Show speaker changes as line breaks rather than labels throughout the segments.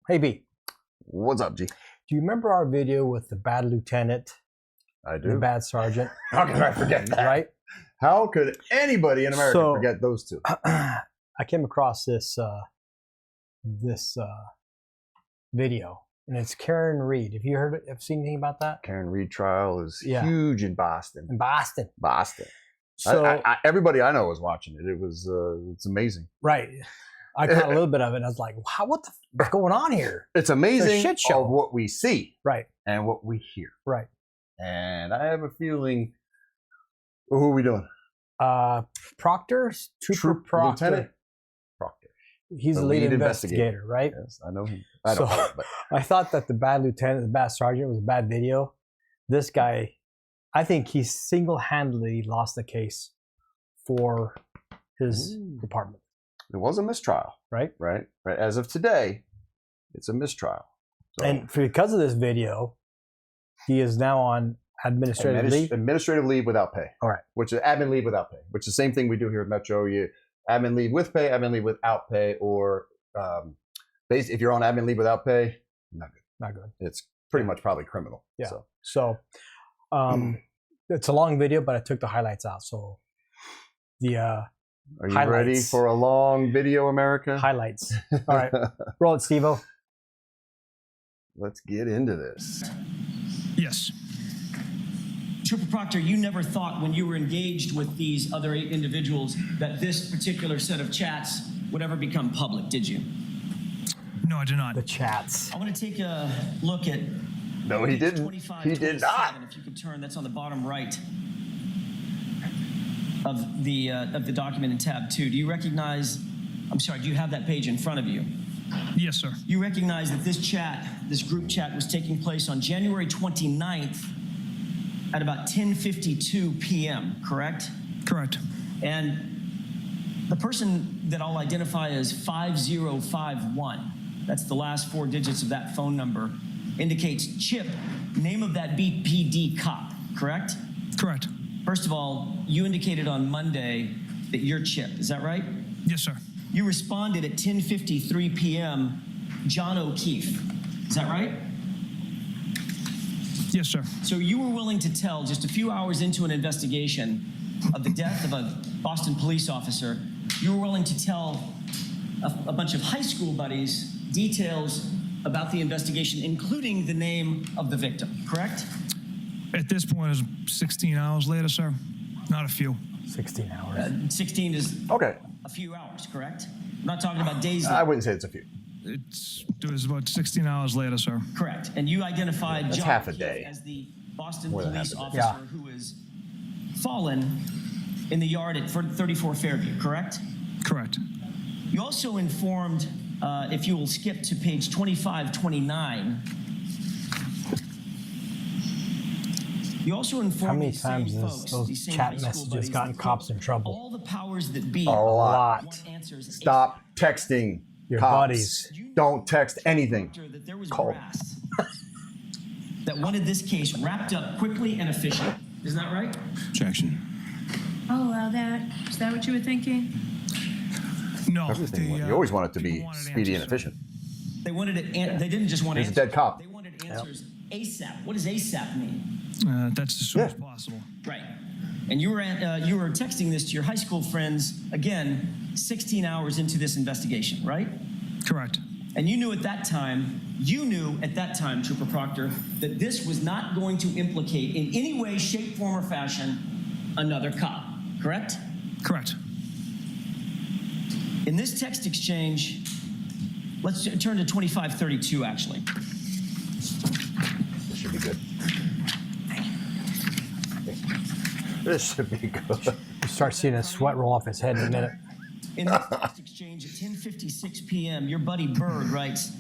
Hey, B.
What's up, G?
Do you remember our video with the bad lieutenant?
I do.
The bad sergeant?
How could I forget that?
Right?
How could anybody in America forget those two?
I came across this video, and it's Karen Reed. Have you heard it? Have seen anything about that?
Karen Reed trial is huge in Boston. Boston.
So
everybody I know was watching it. It was it's amazing.
Right. I caught a little bit of it, and I was like, wow, what's going on here?
It's amazing
It's a shit show.
of what we see.
Right.
And what we hear.
Right.
And I have a feeling, who are we doing?
Proctor? Trooper Proctor.
Lieutenant Proctor.
He's the lead investigator, right?
Yes, I know him. I don't know, but
I thought that the bad lieutenant, the bad sergeant was a bad video. This guy, I think he single-handedly lost the case for his department.
It was a mistrial.
Right.
As of today, it's a mistrial. So,
and because of this video, he is now on administrative leave.
Administrative leave without pay.
All right.
Which is admin leave without pay, which is the same thing we do here at Metro. You admin leave with pay, admin leave without pay, or if you're on admin leave without pay, not good.
Not good.
It's pretty much probably criminal.
Yeah. So it's a long video, but I took the highlights out. So the
are you
highlights.
ready for a long video, America?
Highlights. All right. Roll it, Steve-O.
Let's get into this.
Yes.
Trooper Proctor, you never thought when you were engaged with these other 8 individuals that this particular set of chats would ever become public, did you?
No, I did not.
The chats.
I want to take a look at...
No, he didn't. He did not.
If you could turn, that's on the bottom right of the document in tab 2. Do you recognize... I'm sorry, do you have that page in front of you?
Yes, sir.
You recognize that this group chat was taking place on January 29th at about 10:52 p.m., correct?
Correct.
And the person that I'll identify as 5051, that's the last 4 digits of that phone number, indicates Chip, name of that BPD cop, correct?
Correct.
First of all, you indicated on Monday that you're Chip, is that right?
Yes, sir.
You responded at 10:53 p.m., John O'Keefe. Is that right?
Yes, sir.
So you were willing to tell, just a few hours into an investigation of the death of a Boston police officer, you were willing to tell a bunch of high school buddies details about the investigation, including the name of the victim, correct?
At this point, it was 16 hours later, sir. Not a few.
16 hours.
16 is
Okay.
a few hours, correct? I'm not talking about days.
I wouldn't say it's a few.
It was about 16 hours later, sir.
Correct. And you identified
That's
John
half a
O'Keefe
day.
as the Boston
More than
police
half a
officer
day.
who was fallen in the yard at 34 Fairview, correct?
Correct.
You also informed, if you will skip to page 2529, you also informed
How many
these same
times has
folks,
those
these same
chat
high school
messages
buddies,
gotten
that
cops in trouble?
all the powers that be
A lot.
want answers
Stop texting
Your
cops.
buddies.
Don't text anything.
that there was
Call.
brass that wanted this case wrapped up quickly and efficient. Isn't that right?
Objection.
I'll allow that. Is that what you were thinking?
No.
Everything. You always want it to be speedy and efficient.
They wanted it. They didn't just want
He's a
answers.
dead cop.
They wanted answers ASAP. What does ASAP mean?
That's as soon as possible.
Right. And you were texting this to your high school friends again, 16 hours into this investigation, right?
Correct.
And you knew at that time, Trooper Proctor, that this was not going to implicate in any way, shape, form, or fashion another cop, correct?
Correct.
In this text exchange, let's turn to 2532, actually.
This should be good. This should be good.
You start seeing a sweat roll off his head in a minute.
In this text exchange at 10:56 p.m., your buddy Bird writes,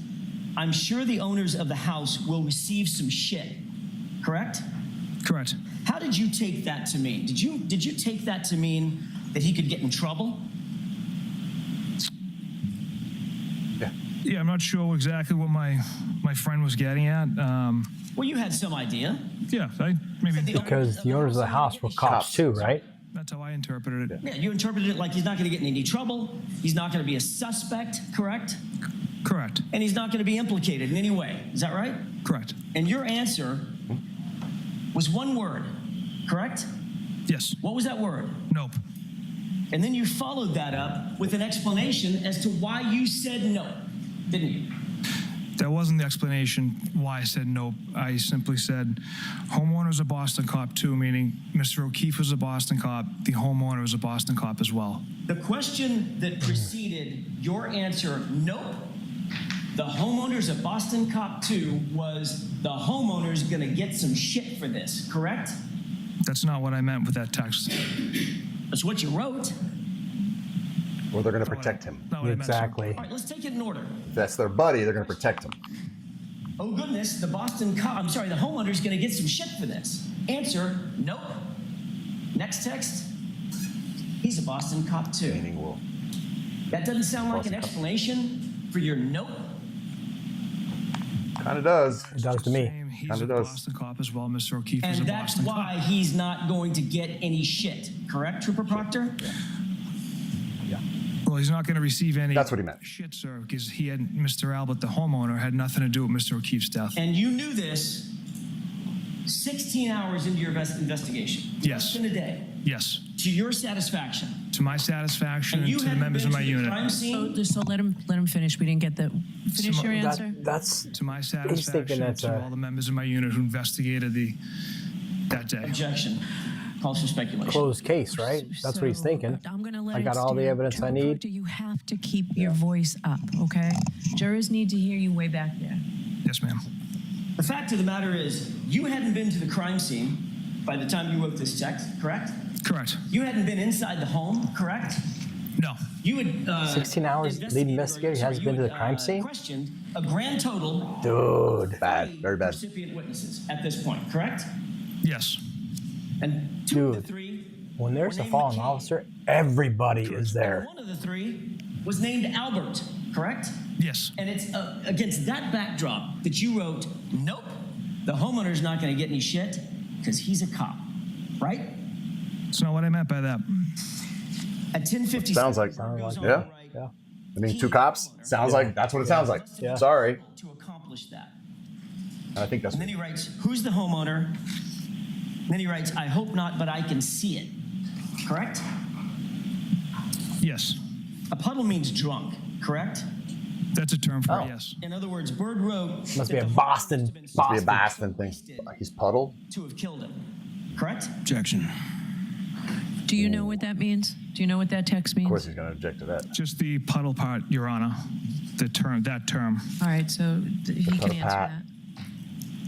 I'm sure the owners of the house will receive some shit, correct?
Correct.
How did you take that to mean? Did you take that to mean that he could get in trouble?
Yeah, I'm not sure exactly what my friend was getting at.
Well, you had some idea.
Yeah, maybe.
Because the owners of the house were cops too, right?
That's how I interpreted it.
Yeah, you interpreted it like he's not going to get in any trouble. He's not going to be a suspect, correct?
Correct.
And he's not going to be implicated in any way. Is that right?
Correct.
And your answer was one word, correct?
Yes.
What was that word?
Nope.
And then you followed that up with an explanation as to why you said no, didn't you?
That wasn't the explanation why I said nope. I simply said homeowner is a Boston cop too, meaning Mr. O'Keefe was a Boston cop. The homeowner was a Boston cop as well.
The question that preceded your answer, nope, the homeowner's a Boston cop too, was the homeowner's gonna get some shit for this, correct?
That's not what I meant with that text.
That's what you wrote.
Or they're going to protect him.
Not what I meant, sir.
Exactly.
All right, let's take it in order.
If that's their buddy, they're going to protect him.
Oh goodness, the homeowner's gonna get some shit for this. Answer, nope. Next text, he's a Boston cop too.
Meaning will.
That doesn't sound like an
Boston cop.
explanation for your nope.
Kind of does.
It does to me.
He's
Kinda
a
does.
Boston cop as well. Mr. O'Keefe is a
And that's
Boston
why
cop.
he's not going to get any shit, correct, Trooper Proctor?
Well, he's not going to receive any
That's what he meant.
shit, sir, because he had Mr. Albert, the homeowner, had nothing to do with Mr. O'Keefe's death.
And you knew this 16 hours into your investigation.
Yes.
Less than a day.
Yes.
To your satisfaction.
To my satisfaction and
you
to the
hadn't
members
been
of my
to the
unit.
crime scene?
So let him finish. We didn't get the finish your answer.
That's
To my
thinking
satisfaction
that's
to
a-
all the members of my unit who investigated that day.
Objection. Calls for speculation.
closed case, right? That's what he's thinking.
I'm gonna let
I
it
got all the
stand.
evidence I
Trooper
need.
Proctor, you have to keep your voice up, okay? Jurors need to hear you way back there.
Yes, ma'am.
The fact of the matter is, you hadn't been to the crime scene by the time you wrote this text, correct?
Correct.
You hadn't been inside the home, correct?
No.
You had
16 hours lead investigator, he hasn't been to the crime scene?
Questioned a grand total
Dude.
Bad. Very bad.
recipient witnesses at this point, correct?
Yes.
And two of the
Dude,
three
When there's
were
a
named
fallen
McKay.
officer, everybody is
And
there.
one of the three was named Albert, correct?
Yes.
And it's against that backdrop that you wrote, nope, the homeowner's not going to get any shit because he's a cop, right?
That's not what I meant by that.
At 10:50,
Sounds like- Yeah.
Yeah.
I mean, two cops? Sounds like that's what it sounds like.
Yeah.
Sorry.
to accomplish that.
I think that's
And then he writes, who's the homeowner? And then he writes, I hope not, but I can see it. Correct?
Yes.
A puddle means drunk, correct?
That's a term for
Oh.
it, yes.
In other words, Bird wrote
Must be
that
a
the
Boston-
homeowner has been
Must be a
Boston.
Boston thing. He's puddled.
to have killed him. Correct?
Objection.
Do you know what that means? Do you know what that text means?
Of course, he's going to object to that.
Just the puddle part, Your Honor. That term.
All right, so he can
puddle
answer
pat.
that.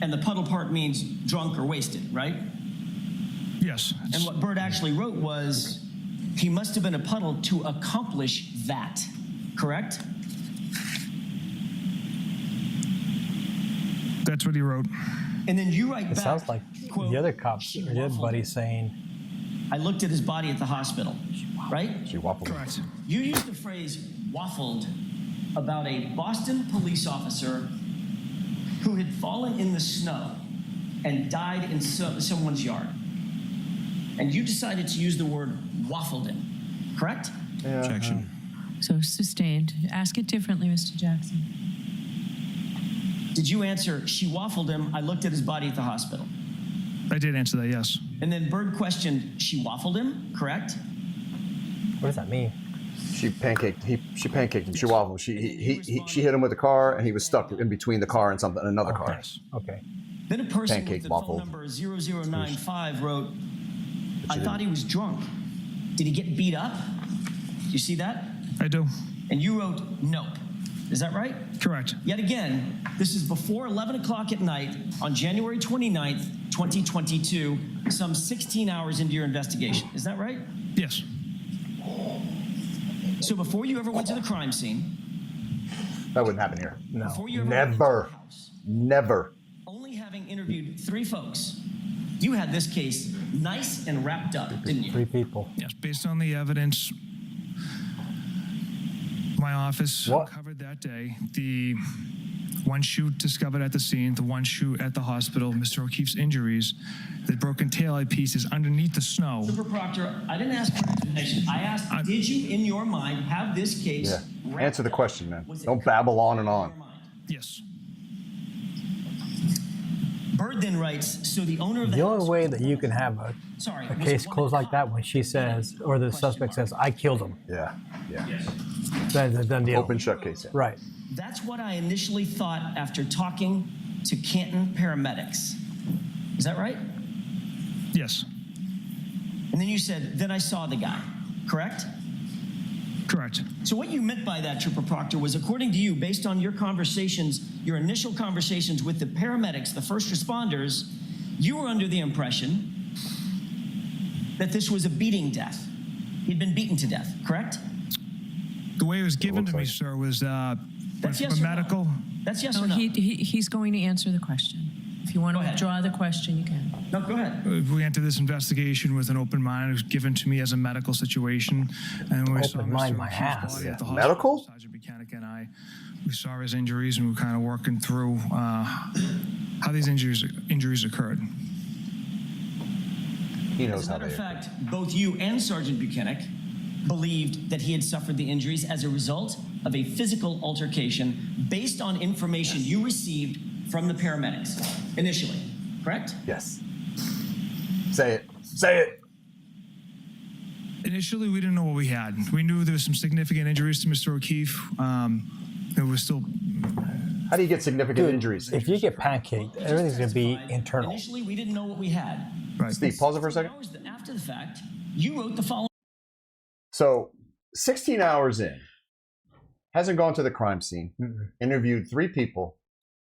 And the puddle part means drunk or wasted, right?
Yes.
And what Bird actually wrote was, he must have been a puddle to accomplish that. Correct?
That's what he wrote.
And then you write
It
back,
sounds like
quote,
the other cops,
"She
or the other
waffled
buddy
him.
saying,
I looked at his body at the hospital, right?
She waffled.
Correct.
You used the phrase waffled about a Boston police officer who had fallen in the snow and died in someone's yard. And you decided to use the word waffled him, correct?
Objection.
So sustained. Ask it differently, Mr. Jackson.
Did you answer, she waffled him, I looked at his body at the hospital?
I did answer that, yes.
And then Bird questioned, she waffled him, correct?
what does that mean?
She pancaked him. She waffled him. She hit him with the car, and he was stuck in between the car and another car.
Yes.
Okay.
Then a person
Pancake
with the
waffle.
phone number 0095 wrote,
But
I
she
thought he was drunk. Did he get beat up? You see that?
I do.
And you wrote, nope. Is that right?
Correct.
Yet again, this is before 11 o'clock at night on January 29th, 2022, some 16 hours into your investigation. Is that right?
Yes.
So before you ever went to the crime scene,
That wouldn't happen here.
No.
before you ever went to
Never.
the house,
Never.
only having interviewed 3 folks, you had this case nice and wrapped up, didn't you?
3 people.
Yes. Based on the evidence my office
What?
covered that day, the one shoe discovered at the scene, the one shoe at the hospital, Mr. O'Keefe's injuries, the broken taillight pieces underneath the snow.
Trooper Proctor, I didn't ask for an explanation. I asked, did you, in your mind, have this case
Answer the question, man.
Was it
Don't babble on and on.
Yes.
Bird then writes, so the owner of the
The
house
only way
was
that you can have a
sorry,
case closed like that when she says, or the suspect says, I killed him.
Yeah.
That's a done deal.
Open shut case.
Right.
That's what I initially thought after talking to Canton paramedics. Is that right?
Yes.
And then you said, then I saw the guy, correct?
Correct.
So what you meant by that, Trooper Proctor, was according to you, based on your conversations, your initial conversations with the paramedics, the first responders, you were under the impression that this was a beating death. He'd been beaten to death, correct?
The way it was given to me, sir, was
That's
from
yes
a
or no?
medical.
That's yes
No,
or no?
he's going to answer the question. If you want
Go
to
ahead.
withdraw the question, you can.
No, go ahead.
We entered this investigation with an open mind. It was given to me as a medical situation. And we saw
Open mind,
Mr.
my
O'Keefe's
ass.
body at the
Medical?
hospital. Sergeant Buchanan and I, we saw his injuries and we were kind of working through how these injuries occurred.
He
As
knows
a
how
matter
they
of fact, both you and Sergeant Buchanan believed that he had suffered the injuries as a result of a physical altercation based on information you received from the paramedics initially, correct?
Yes. Say it. Say it.
Initially, we didn't know what we had. We knew there was some significant injuries to Mr. O'Keefe. It was still.
How do you get significant injuries?
If you get pancaked, everything's going to be internal.
Initially, we didn't know what we had.
Right.
Steve, pause it for a second.
Hours after the fact, you wrote the following.
So 16 hours in, hasn't gone to the crime scene, interviewed 3 people,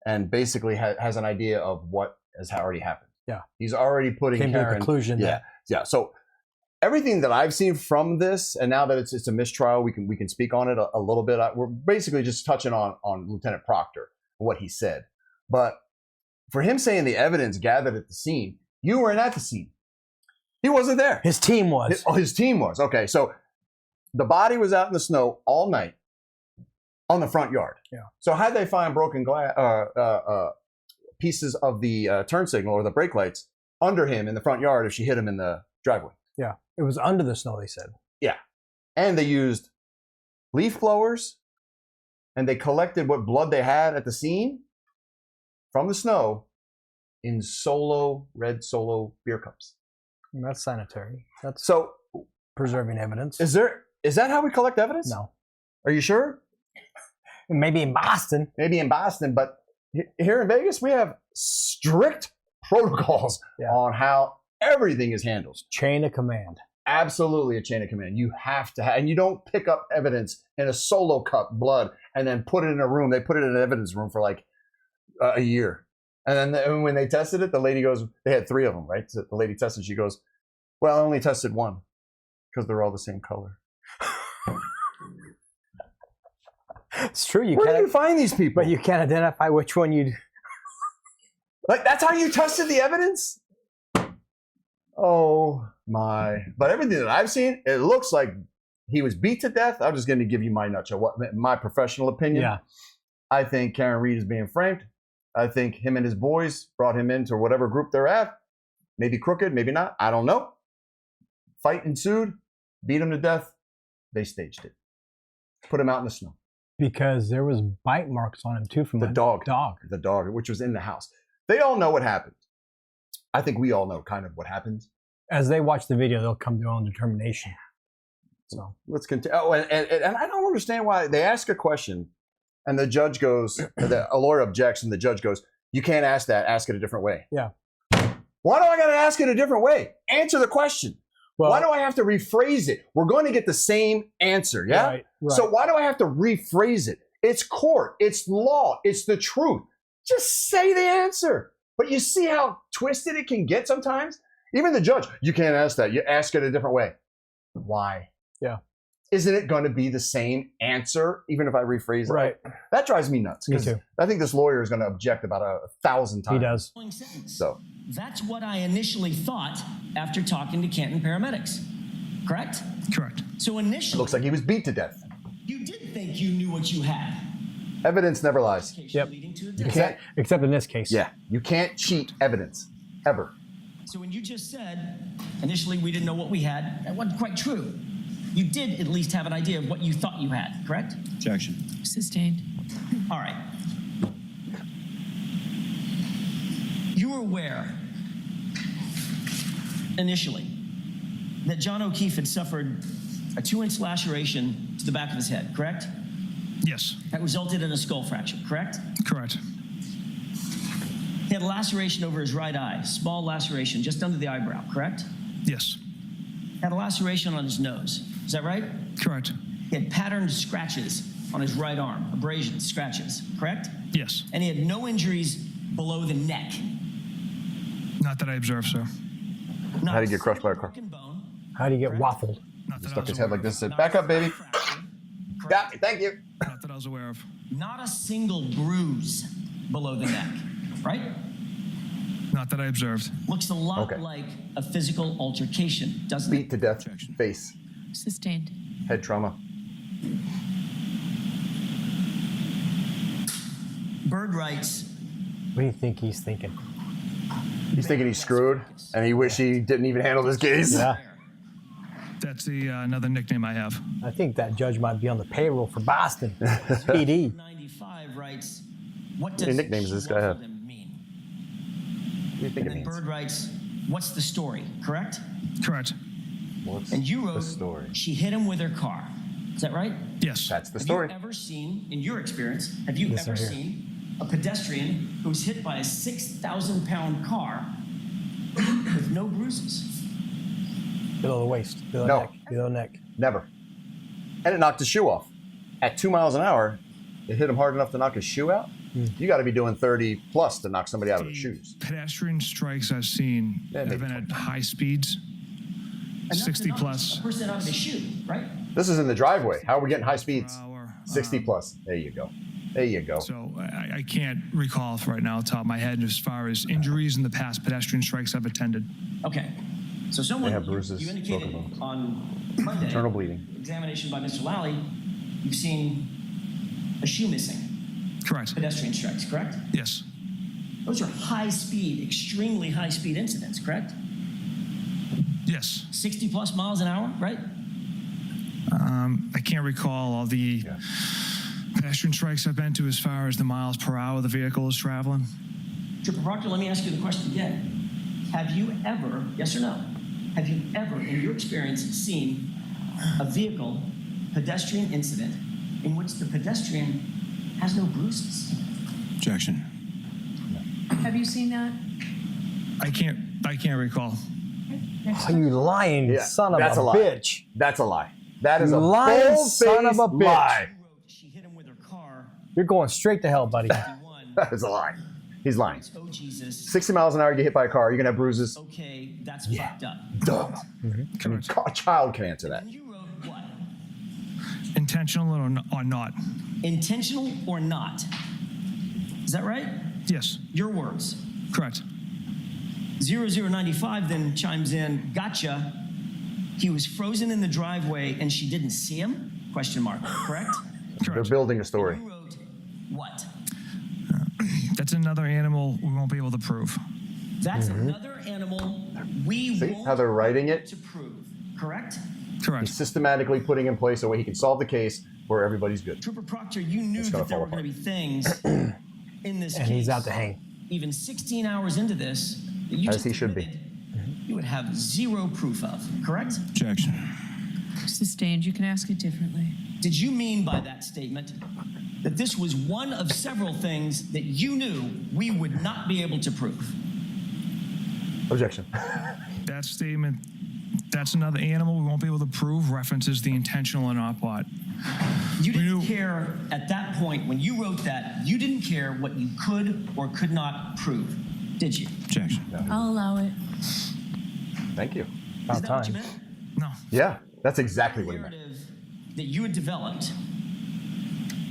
and basically has an idea of what has already happened.
Yeah.
He's already putting
Came to a
Karen.
conclusion
Yeah.
that-
Yeah. So everything that I've seen from this, and now that it's a mistrial, we can speak on it a little bit. We're basically just touching on Lieutenant Proctor, what he said. But for him saying the evidence gathered at the scene, you weren't at the scene. He wasn't there.
His team was.
His team was. Okay, so the body was out in the snow all night on the front yard.
Yeah.
So how'd they find broken glass, pieces of the turn signal or the brake lights under him in the front yard if she hit him in the driveway?
Yeah. It was under the snow, they said.
Yeah. And they used leaf blowers and they collected what blood they had at the scene from the snow in red Solo beer cups.
And that's sanitary. That's
So
preserving evidence.
is that how we collect evidence?
No.
Are you sure?
Maybe in Boston.
Maybe in Boston, but here in Vegas, we have strict protocols on how everything is handled.
Chain of command.
Absolutely a chain of command. You have to have, and you don't pick up evidence in a Solo cup blood and then put it in a room. They put it in an evidence room for like a year. And then when they tested it, the lady goes, they had 3 of them, right? So the lady tested, she goes, well, I only tested 1 because they're all the same color.
It's true.
Where do you find these people?
But you can't identify which one you'd.
Like, that's how you tested the evidence? Oh, my. But everything that I've seen, it looks like he was beat to death. I'm just going to give you my nutshell, my professional opinion.
Yeah.
I think Karen Reed is being framed. I think him and his boys brought him into whatever group they're at. Maybe crooked, maybe not. I don't know. Fight ensued. Beat him to death. They staged it. Put him out in the snow.
Because there was bite marks on him too from
The dog.
The dog,
which was in the house. They all know what happened. I think we all know kind of what happened.
As they watch the video, they'll come to their own determination. So
let's continue. Oh, and I don't understand why they ask a question, and the judge goes, a lawyer objects, and the judge goes, "You can't ask that. Ask it a different way."
Yeah.
Why do I got to ask it a different way? Answer the question.
Well,
why do I have to rephrase it? We're going to get the same answer, yeah?
Right.
So why do I have to rephrase it? It's court. It's law. It's the truth. Just say the answer. But you see how twisted it can get sometimes? Even the judge, you can't ask that. You ask it a different way. Why?
Yeah.
Isn't it going to be the same answer, even if I rephrase it?
Right.
That drives me nuts.
Me too.
I think this lawyer is going to object about 1,000 times.
He does.
So
That's what I initially thought after talking to Canton paramedics. Correct?
Correct.
So initially,
looks like he was beat to death.
you did think you knew what you had.
Evidence never lies.
Yep.
Leading to a
You
death.
can't, except in this case.
Yeah. You can't cheat evidence. Ever.
So when you just said, initially we didn't know what we had, that wasn't quite true. you did at least have an idea of what you thought you had, correct?
Objection.
Sustained.
All right. You were aware initially that John O'Keefe had suffered a 2-inch laceration to the back of his head, correct?
Yes,
That resulted in a skull fracture, correct?
correct.
He had a laceration over his right eye, small laceration just under the eyebrow, correct?
Yes,
Had a laceration on his nose. Is that right?
correct.
He had patterned scratches on his right arm, abrasions, scratches, correct?
Yes,
And he had no injuries below the neck.
not that I observed, sir.
Not
How'd he get crushed by a car?
broken bone,
How do you get waffled?
Not that I
Stuck
was
his head
aware
like this and
of.
said, back up, baby.
fracture,
Got me. Thank you.
Not that I was aware of.
not a single bruise below the neck, right?
Not that I observed.
Looks a lot
Okay.
like a physical altercation, doesn't
Beat
it?
to death.
Objection.
Face.
Sustained.
Head trauma.
Bird writes,
What do you think he's thinking?
He's thinking he's screwed, and he wish he didn't even handle this case.
Yeah.
That's another nickname I have.
I think that judge might be on the payroll for Boston PD.
95 writes, what
many
does
nicknames does this guy have?
waffle him mean?
What do you think
And
it
then
means?
Bird writes, what's the story, correct?
Correct.
What's
And you wrote,
the story?
she hit him with her car. Is that right?
Yes.
That's the
Have
story.
you ever seen, in your experience, have you
Yes,
ever
sir.
seen a pedestrian who was hit by a 6,000-pound car with no bruises?
Below the waist, below
No.
the neck, below the neck.
Never. And it knocked his shoe off. At 2 miles an hour, it hit him hard enough to knock his shoe out. You got to be doing 30 plus to knock somebody out of their shoes.
Pedestrian strikes I've seen
Yeah,
have
maybe
been at high speeds,
And that's
60
enough to
plus.
A person out of his shoe, right?
This is in the driveway. How are we getting high
per
speeds?
hour.
60 plus. There you go. There you go.
So I can't recall right now off the top of my head as far as injuries in the past pedestrian strikes I've attended.
Okay. So someone,
They have bruises,
you indicated
broken bones.
on Monday,
Internal bleeding.
examination by Mr. Lally, you've seen a shoe missing,
Correct.
pedestrian strikes, correct?
Yes.
Those are high speed, extremely high speed incidents, correct?
Yes.
60 plus miles an hour, right?
I can't recall all the pedestrian strikes I've been to as far as the miles per hour the vehicle is traveling.
Trooper Proctor, let me ask you the question again. Have you ever, yes or no, have you ever, in your experience, seen a vehicle pedestrian incident in which the pedestrian has no bruises?
Objection.
Have you seen that?
I can't recall.
Next
Oh, you lying
Yeah,
son of
that's
a
a lie.
bitch.
That's a lie. That is
You
a
lying son of a
bold-faced
bitch.
lie.
She wrote she hit him with her car.
You're going straight to hell, buddy.
51.
That is a lie. He's lying.
Oh, Jesus.
60 miles an hour, you get hit by a car, you're going to have bruises.
Okay, that's fucked up.
Duh.
Correct.
A child can answer that.
And you wrote what?
Intentional or not?
Intentional or not? Is that right?
Yes.
Your words.
Correct.
0095 then chimes in, gotcha. He was frozen in the driveway and she didn't see him? Question mark, correct?
They're
Correct.
building a story.
You wrote what?
That's another animal we won't be able to prove.
That's another animal we
See
won't
how they're writing
be able
it?
to prove, correct?
Correct.
He's systematically putting in place a way he can solve the case where everybody's good.
Trooper Proctor, you knew
It's gonna
that there
fall
were going to
apart.
be things in this
And
case.
he's out to hang.
Even 16 hours into this, that you
As
just
he should be.
admitted you would have zero proof of, correct?
Objection.
Sustained. You can ask it differently.
Did you mean by that statement that this was one of several things that you knew we would not be able to prove?
Objection.
That statement, that's another animal we won't be able to prove, references the intentional or not part.
You didn't
We-
care at that point when you wrote that, you didn't care what you could or could not prove, did you?
Objection.
I'll allow it.
Thank you.
Is
About
that what you
time.
meant?
No.
Yeah, that's exactly what he meant.
Narrative that you had developed,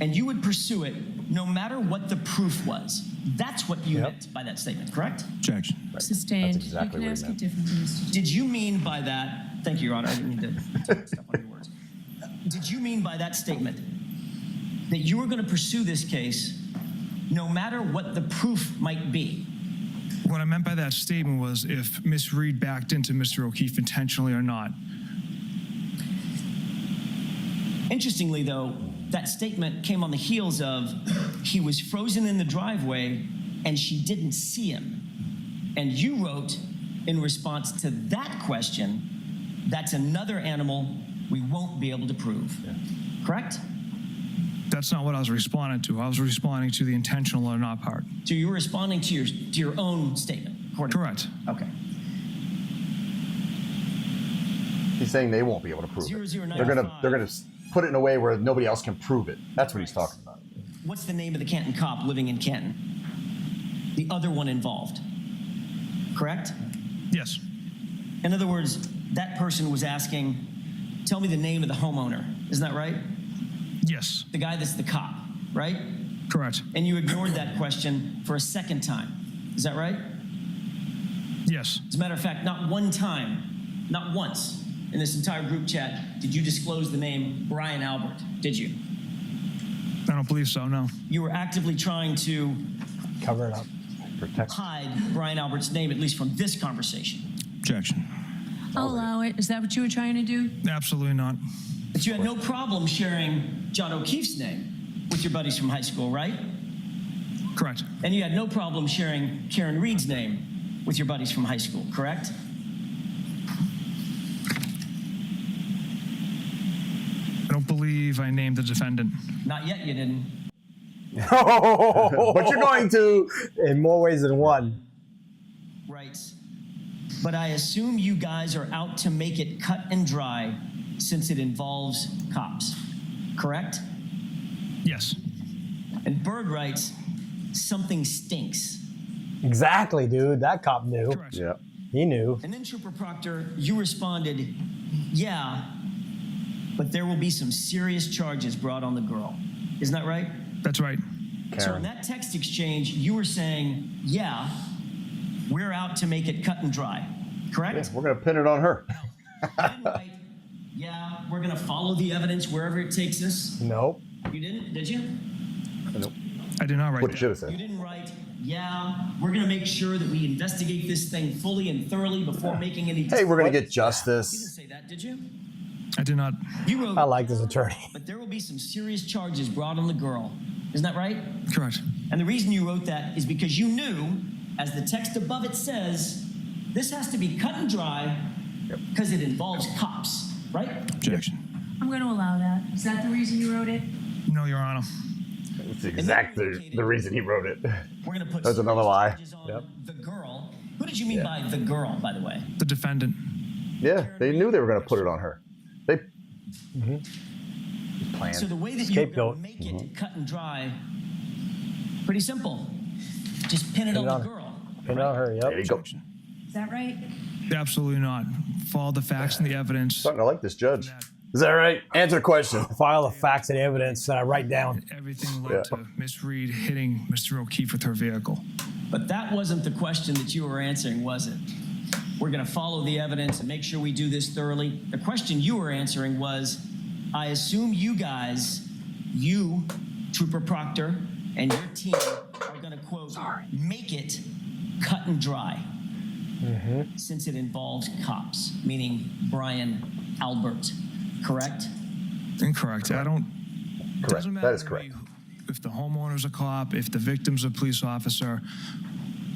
and you would pursue it no matter what the proof was. That's what you meant by that statement, correct?
Objection.
Sustained.
That's exactly
you can
what he
ask it
meant.
differently, Mr.
Did you mean by that, thank you, Your Honor, I didn't mean to take stuff on your words. Did you mean by that statement that you were going to pursue this case no matter what the proof might be?
What I meant by that statement was if Miss Reed backed into Mr. O'Keefe intentionally or not.
Interestingly, though, that statement came on the heels of he was frozen in the driveway and she didn't see him. And you wrote in response to that question, that's another animal we won't be able to prove. Yeah. Correct?
That's not what I was responding to. I was responding to the intentional or not part.
So you were responding to your own statement.
Correct.
Okay.
He's saying they won't be able to prove it.
0095.
They're gonna put it in a way where nobody else can prove it. That's what he's talking about.
What's the name of the Canton cop living in Canton? The other one involved. Correct?
Yes.
In other words, that person was asking, tell me the name of the homeowner. Isn't that right?
Yes.
The guy that's the cop, right?
Correct.
And you ignored that question for a second time. Is that right?
Yes.
As a matter of fact, not one time, not once in this entire group chat did you disclose the name Bryon Albert, did you?
I don't believe so, no.
You were actively trying to
Cover it up. Protect.
hide Bryon Albert's name, at least from this conversation.
Objection.
I'll allow it. Is that what you were trying to do?
Absolutely not.
But you had no problem sharing John O'Keefe's name with your buddies from high school, right?
Correct.
And you had no problem sharing Karen Reed's name with your buddies from high school, correct?
I don't believe I named the defendant.
Not yet, you didn't.
But you're going to.
In more ways than one.
Right. But I assume you guys are out to make it cut and dry since it involves cops, correct?
Yes.
And Bird writes, something stinks.
Exactly, dude. That cop knew.
Correct.
Yeah.
He knew.
And then Trooper Proctor, you responded, yeah, but there will be some serious charges brought on the girl. Isn't that right?
That's right.
So in that text exchange, you were saying, yeah, we're out to make it cut and dry, correct?
Yeah, we're going to pin it on her.
You didn't write, yeah, we're going to follow the evidence wherever it takes us.
Nope.
You didn't, did you?
Nope.
I did not write
What you should
that.
have
You
said.
didn't write, yeah, we're going to make sure that we investigate this thing fully and thoroughly before making any
Hey, we're going to get
You didn't
justice.
say that, did you?
I did not.
You wrote,
I like this attorney.
but there will be some serious charges brought on the girl. Isn't that right?
Correct.
And the reason you wrote that is because you knew, as the text above it says, this has to be cut and dry because it involves cops, right?
Objection.
I'm going to allow that. Is that the reason you wrote it?
No, Your Honor.
That's exactly the reason he wrote it.
We're going to put
That's another lie.
charges on the girl. Who did you mean by the girl, by the way?
The defendant.
Yeah, they knew they were going to put it on her. They planned.
So the way that you're
Scapegoat.
going to make it cut and dry, pretty simple. Just pin it on the girl.
Pin on her,
There
yep.
you go.
Is that right?
Absolutely not. Follow the facts and the evidence.
Starting to like this judge. Is that right? Answer the question.
File the facts and evidence that I write down.
Everything led to Miss Reed hitting Mr. O'Keefe with her vehicle.
But that wasn't the question that you were answering, was it? We're going to follow the evidence and make sure we do this thoroughly. The question you were answering was, I assume you guys, you, Trooper Proctor, and your team are going to, quote, make it cut and dry since it involves cops, meaning Bryon Albert, correct?
Incorrect. I don't.
Correct.
Doesn't matter
That is
to
correct.
me if the homeowner's a cop, if the victim's a police officer.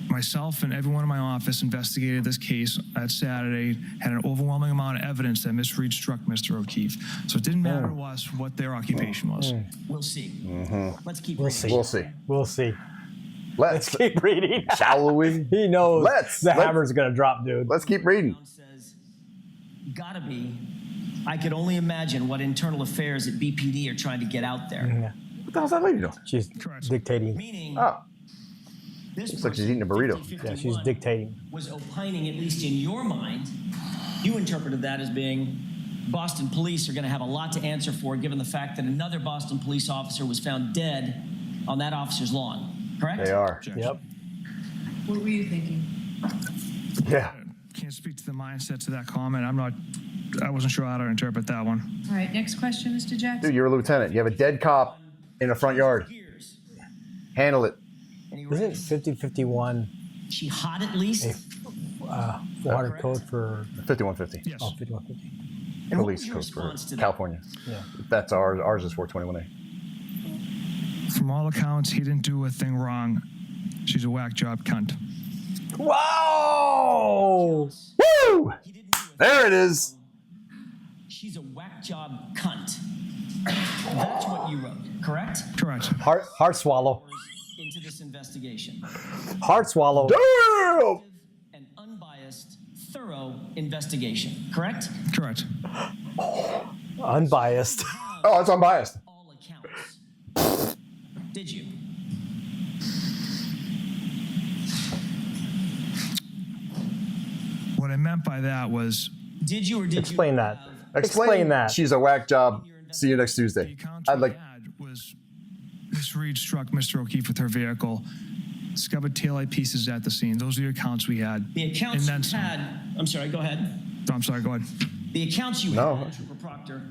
Myself and everyone in my office investigated this case that Saturday, had an overwhelming amount of evidence that Miss Reed struck Mr. O'Keefe. So it didn't matter to us what their occupation was.
We'll see. Let's keep
We'll
reading.
see.
We'll see.
We'll see.
Let's
Keep reading.
shall we?
He knows
Let's-
the
let's-
hammer's going to drop, dude.
Let's keep reading.
Says, gotta be. I could only imagine what internal affairs at BPD are trying to get out there.
What the hell's that lady doing?
She's
Correct.
dictating.
Meaning,
Oh,
this
looks like she's
person,
eating a burrito.
50-51,
Yeah, she's dictating.
was opining, at least in your mind. You interpreted that as being Boston police are going to have a lot to answer for, given the fact that another Boston police officer was found dead on that officer's lawn. Correct?
they are.
Yep.
What were you thinking?
Yeah.
Can't speak to the mindset to that comment. I wasn't sure how to interpret that one.
All right, next question, Mr. Jackson.
Dude, you're a lieutenant. You have a dead cop in the front yard.
Years.
Handle it.
And he
Isn't
writes,
5051
she hot at least?
400 code for
5150.
Yes.
5150?
And what
Police
was your
code for
response to that?
California.
Yeah.
That's ours. Ours is 421A.
From all accounts, he didn't do a thing wrong. She's a whack job cunt.
Whoa!
Woo!
He didn't do a
There it is.
She's a whack job cunt. That's what you wrote, correct?
Correct.
Heart swallow.
Into this investigation.
Heart swallow.
Damn!
An unbiased, thorough investigation, correct?
Correct.
Unbiased.
Oh, it's unbiased.
All accounts. Did you?
What I meant by that was
Did you or did
Explain
you
that.
have
Explain that.
She's a whack job. See you next
the
Tuesday.
accounts
I'd
we
like.
had was Miss Reed struck Mr. O'Keefe with her vehicle, discovered taillight pieces at the scene. Those are the accounts we had.
the accounts
And then
you
some.
had? I'm sorry, go ahead.
No, I'm sorry, go ahead.
The accounts you
No.
had, Trooper Proctor,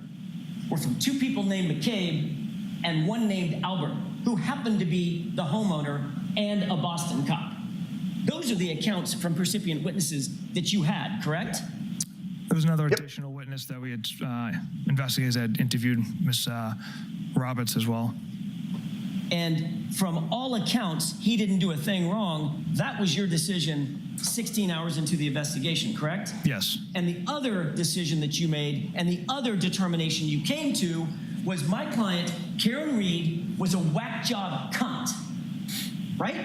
were from two people named McCabe and one named Albert, who happened to be the homeowner and a Boston cop. Those are the accounts from percipient witnesses that you had, correct?
There was another additional witness that we had investigators had interviewed, Miss Roberts as well.
And from all accounts, he didn't do a thing wrong. That was your decision 16 hours into the investigation, correct?
Yes.
And the other decision that you made and the other determination you came to was my client, Karen Reed, was a whack job cunt, right?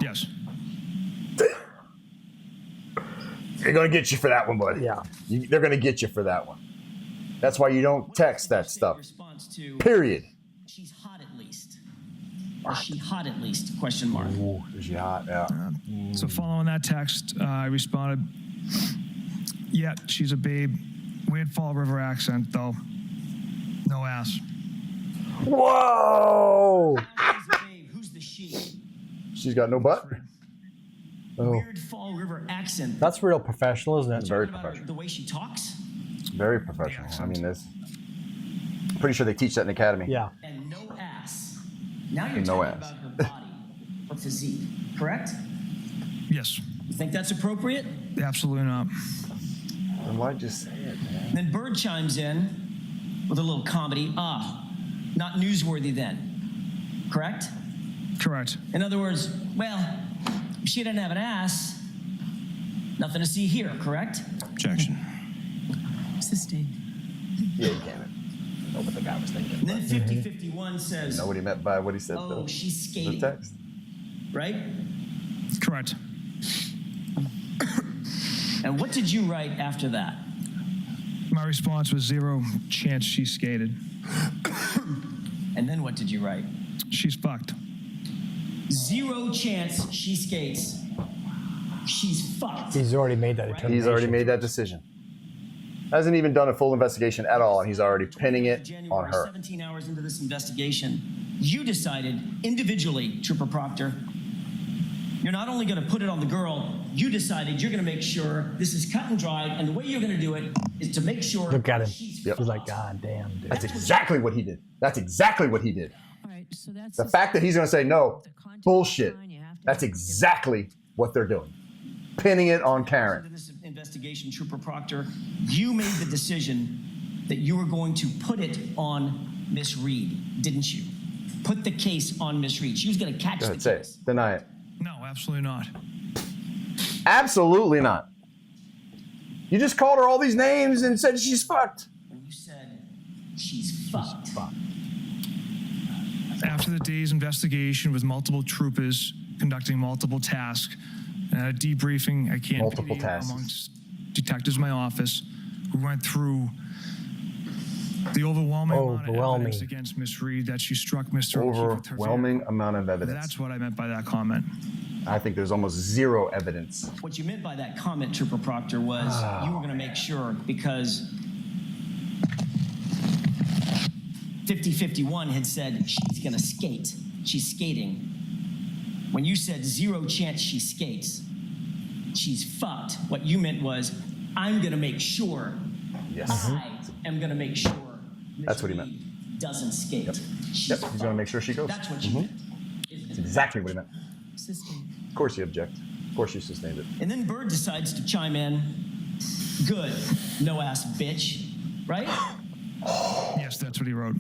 Yes.
They're gonna get you for that one, buddy.
Yeah.
They're gonna get you for that one. That's why you don't text that stuff.
Response to
Period.
she's hot at least. Is she hot at least? Question mark.
Ooh, is she hot? Yeah.
So following that text, I responded, yeah, she's a babe. Weird Fall River accent, though. No ass.
Whoa!
Who's the babe? Who's the she?
She's got no butt.
Oh,
Weird Fall River accent.
that's real professional, isn't it?
Very
Talking about her-
professional.
The way she talks
Very professional. I mean, this. Pretty sure they teach that in the academy.
Yeah.
and no ass. Now you're
And no
talking
ass.
about her body, her physique, correct?
Yes.
You think that's appropriate?
Absolutely not.
Then why'd you say it, man?
Then Bird chimes in with a little comedy. Not newsworthy then, correct?
Correct.
In other words, well, if she didn't have an ass, nothing to see here, correct?
Objection.
Sustained.
Yeah, you can't know what the guy was thinking.
And then 5051 says,
Know what he meant by what he said,
oh,
though.
she's
The
skating,
text.
right?
Correct.
And what did you write after that?
My response was 0 chance she skated.
And then what did you write?
She's fucked.
0 chance she skates. She's fucked.
He's already made that determination.
He's already made that decision. Hasn't even done a full investigation at all, and he's already pinning it
January,
on her.
17 hours into this investigation, you decided individually, Trooper Proctor, you're not only going to put it on the girl, you decided you're going to make sure this is cut and dried, and the way you're going to do it is to make sure
Look at him.
she's
Yep.
He's like, God damn, dude.
That's exactly what he did. That's exactly what he did.
All right, so that's
The fact that he's going to say no,
the content
bullshit.
line, you have to
That's
have-
exactly what they're doing. Pinning it on
into
Karen.
this investigation, Trooper Proctor, you made the decision that you were going to put it on Miss Reed, didn't you? Put the case on Miss Reed. She was going to catch
Go
the
ahead, say it.
case.
Deny it.
No, absolutely not.
Absolutely not. You just called her all these names and said she's fucked.
And you said, she's fucked.
After the day's investigation with multiple troopers conducting multiple tasks, and a debriefing at Canton
Multiple
PD
tasks.
amongst detectives in my office, we went through the overwhelming amount of
Overwhelming.
evidence against Miss Reed that she struck Mr. O'Keefe with her
Overwhelming
vehicle.
amount of evidence.
That's what I meant by that comment.
I think there's almost zero evidence.
What you meant by that comment, Trooper Proctor, was you were going to make sure because 5051 had said she's going to skate. She's skating. When you said 0 chance she skates, she's fucked. What you meant was, I'm going to make sure.
Yes.
I am going to make sure. Ms.
That's what he
Reed doesn't skate. She's
Yep, he's going to
fucked.
make sure she goes.
That's what you meant.
That's exactly what he meant.
Sustained.
Of course you object. Of course you sustained it.
And then Bird decides to chime in. Good, no ass bitch. right?
Yes, that's what he wrote.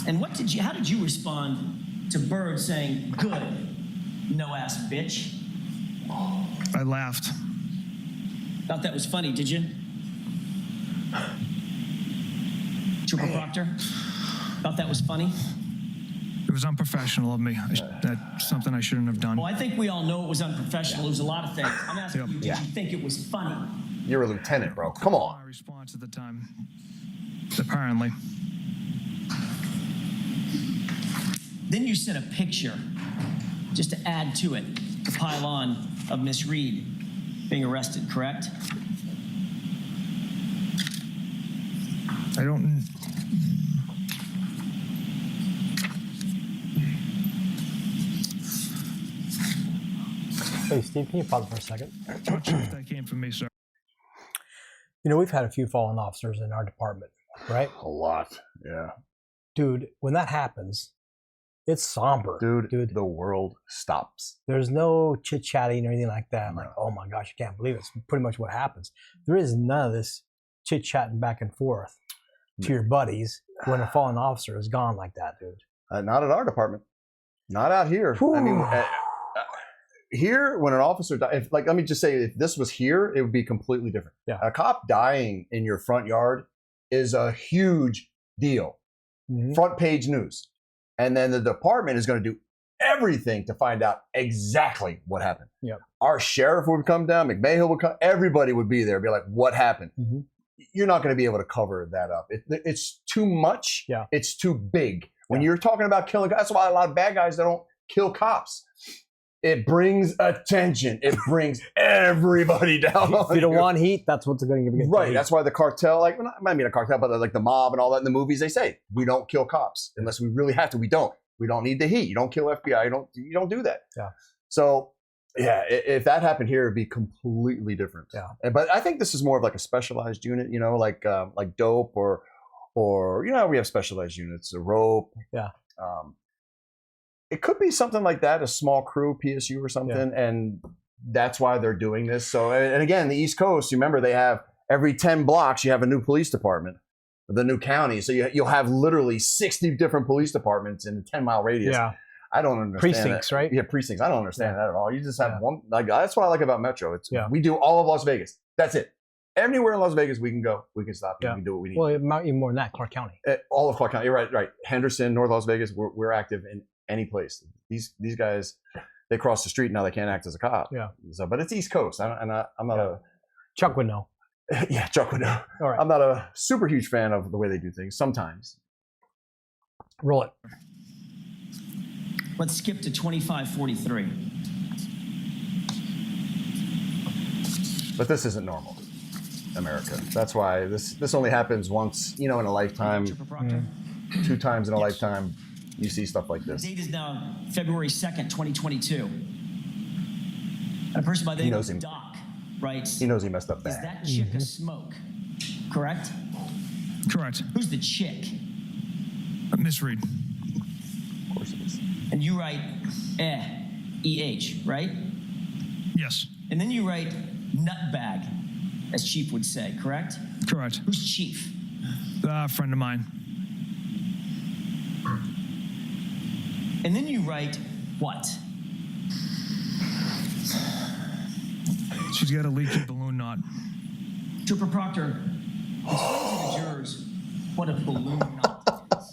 And how did you respond to Bird saying, good, no-ass bitch?
I laughed.
Thought that was funny, did you? Trooper Proctor? Thought that was funny?
It was unprofessional of me. That's something I shouldn't have done.
Well, I think we all know it was unprofessional. It was a lot of things. I'm asking you, did
Yeah.
you think it was funny?
You're a lieutenant, bro. Come
My
on.
response at the time. Apparently.
Then you sent a picture, just to add to it, to pile on, of Miss Reed being arrested, correct?
I don't...
Hey, Steve, can you pause for a second?
Not sure if that came from me, sir.
You know, we've had a few fallen officers in our department, right?
A lot. Yeah.
Dude, when that happens, it's somber.
Dude, the world stops.
There's no chit-chatting or anything like that. Like, oh my gosh, you can't believe it. It's pretty much what happens. There is none of this chit-chatting back and forth to your buddies when a fallen officer is gone like that, dude.
Not at our department. Not out here.
Whew.
I mean, here, when an officer dies, let me just say, if this was here, it would be completely different.
Yeah.
A cop dying in your front yard is a huge deal.
Mm-hmm.
Front page news. And then the department is going to do everything to find out exactly what happened.
Yep.
Our sheriff would come down, McMahill would come, everybody would be there, be like, what happened?
Mm-hmm.
You're not going to be able to cover that up. It's too much.
Yeah.
It's too big. When you're talking about killing guys, that's why a lot of bad guys don't kill cops. It brings attention. It brings everybody down.
If you don't want heat, that's what's going to get
Right.
heat.
That's why the cartel, it might mean a cartel, but like the mob and all that in the movies, they say we don't kill cops unless we really have to. We don't. We don't need the heat. You don't kill FBI. You don't do that.
Yeah.
So yeah, if that happened here, it'd be completely different.
Yeah.
But I think this is more of like a specialized unit. You know, like dope or we have specialized units, a rope.
Yeah.
It could be something like that, a small crew, PSU or something, and that's why they're doing this. So, and again, the East Coast, you remember they have every 10 blocks, you have a new police department, the new county. So you'll have literally 60 different police departments in a 10-mile radius.
Yeah.
I don't understand
Precincts,
that.
right?
Yeah, precincts. I don't understand that at all. You just have
Yeah.
one. Like that's what I like about Metro. We do all of Las Vegas. That's it. Anywhere in Las Vegas, we can go. We can stop. We can do what we need.
Well, even more than that, Clark County.
All of Clark County. You're right. Right. Henderson, North Las Vegas. We're active in any place. These guys, they cross the street now. They can't act as a cop.
Yeah.
So, but it's East Coast. I'm not a.
Chuck would know.
Yeah, Chuck would know.
All right.
I'm not a super huge fan of the way they do things. Sometimes.
Roll it.
Let's skip to 2543.
But this isn't normal, America. That's why this only happens once, in a lifetime.
Trooper Proctor.
2 times in a lifetime, you see stuff like
The
this.
date is now February 2nd, 2022. And a person by the name
knows
of
him.
Doc writes,
He knows he messed up
is
bad.
that chick a smoke? Correct?
Correct.
Who's the chick?
Miss Reed.
Of course it is.
And you write E-H, right?
Yes.
And then you write nutbag, as Chief would say, correct?
Correct.
Who's Chief?
A friend of mine.
And then you write what?
She's got a leaky balloon knot.
Trooper Proctor, explain to the jurors what a balloon knot is.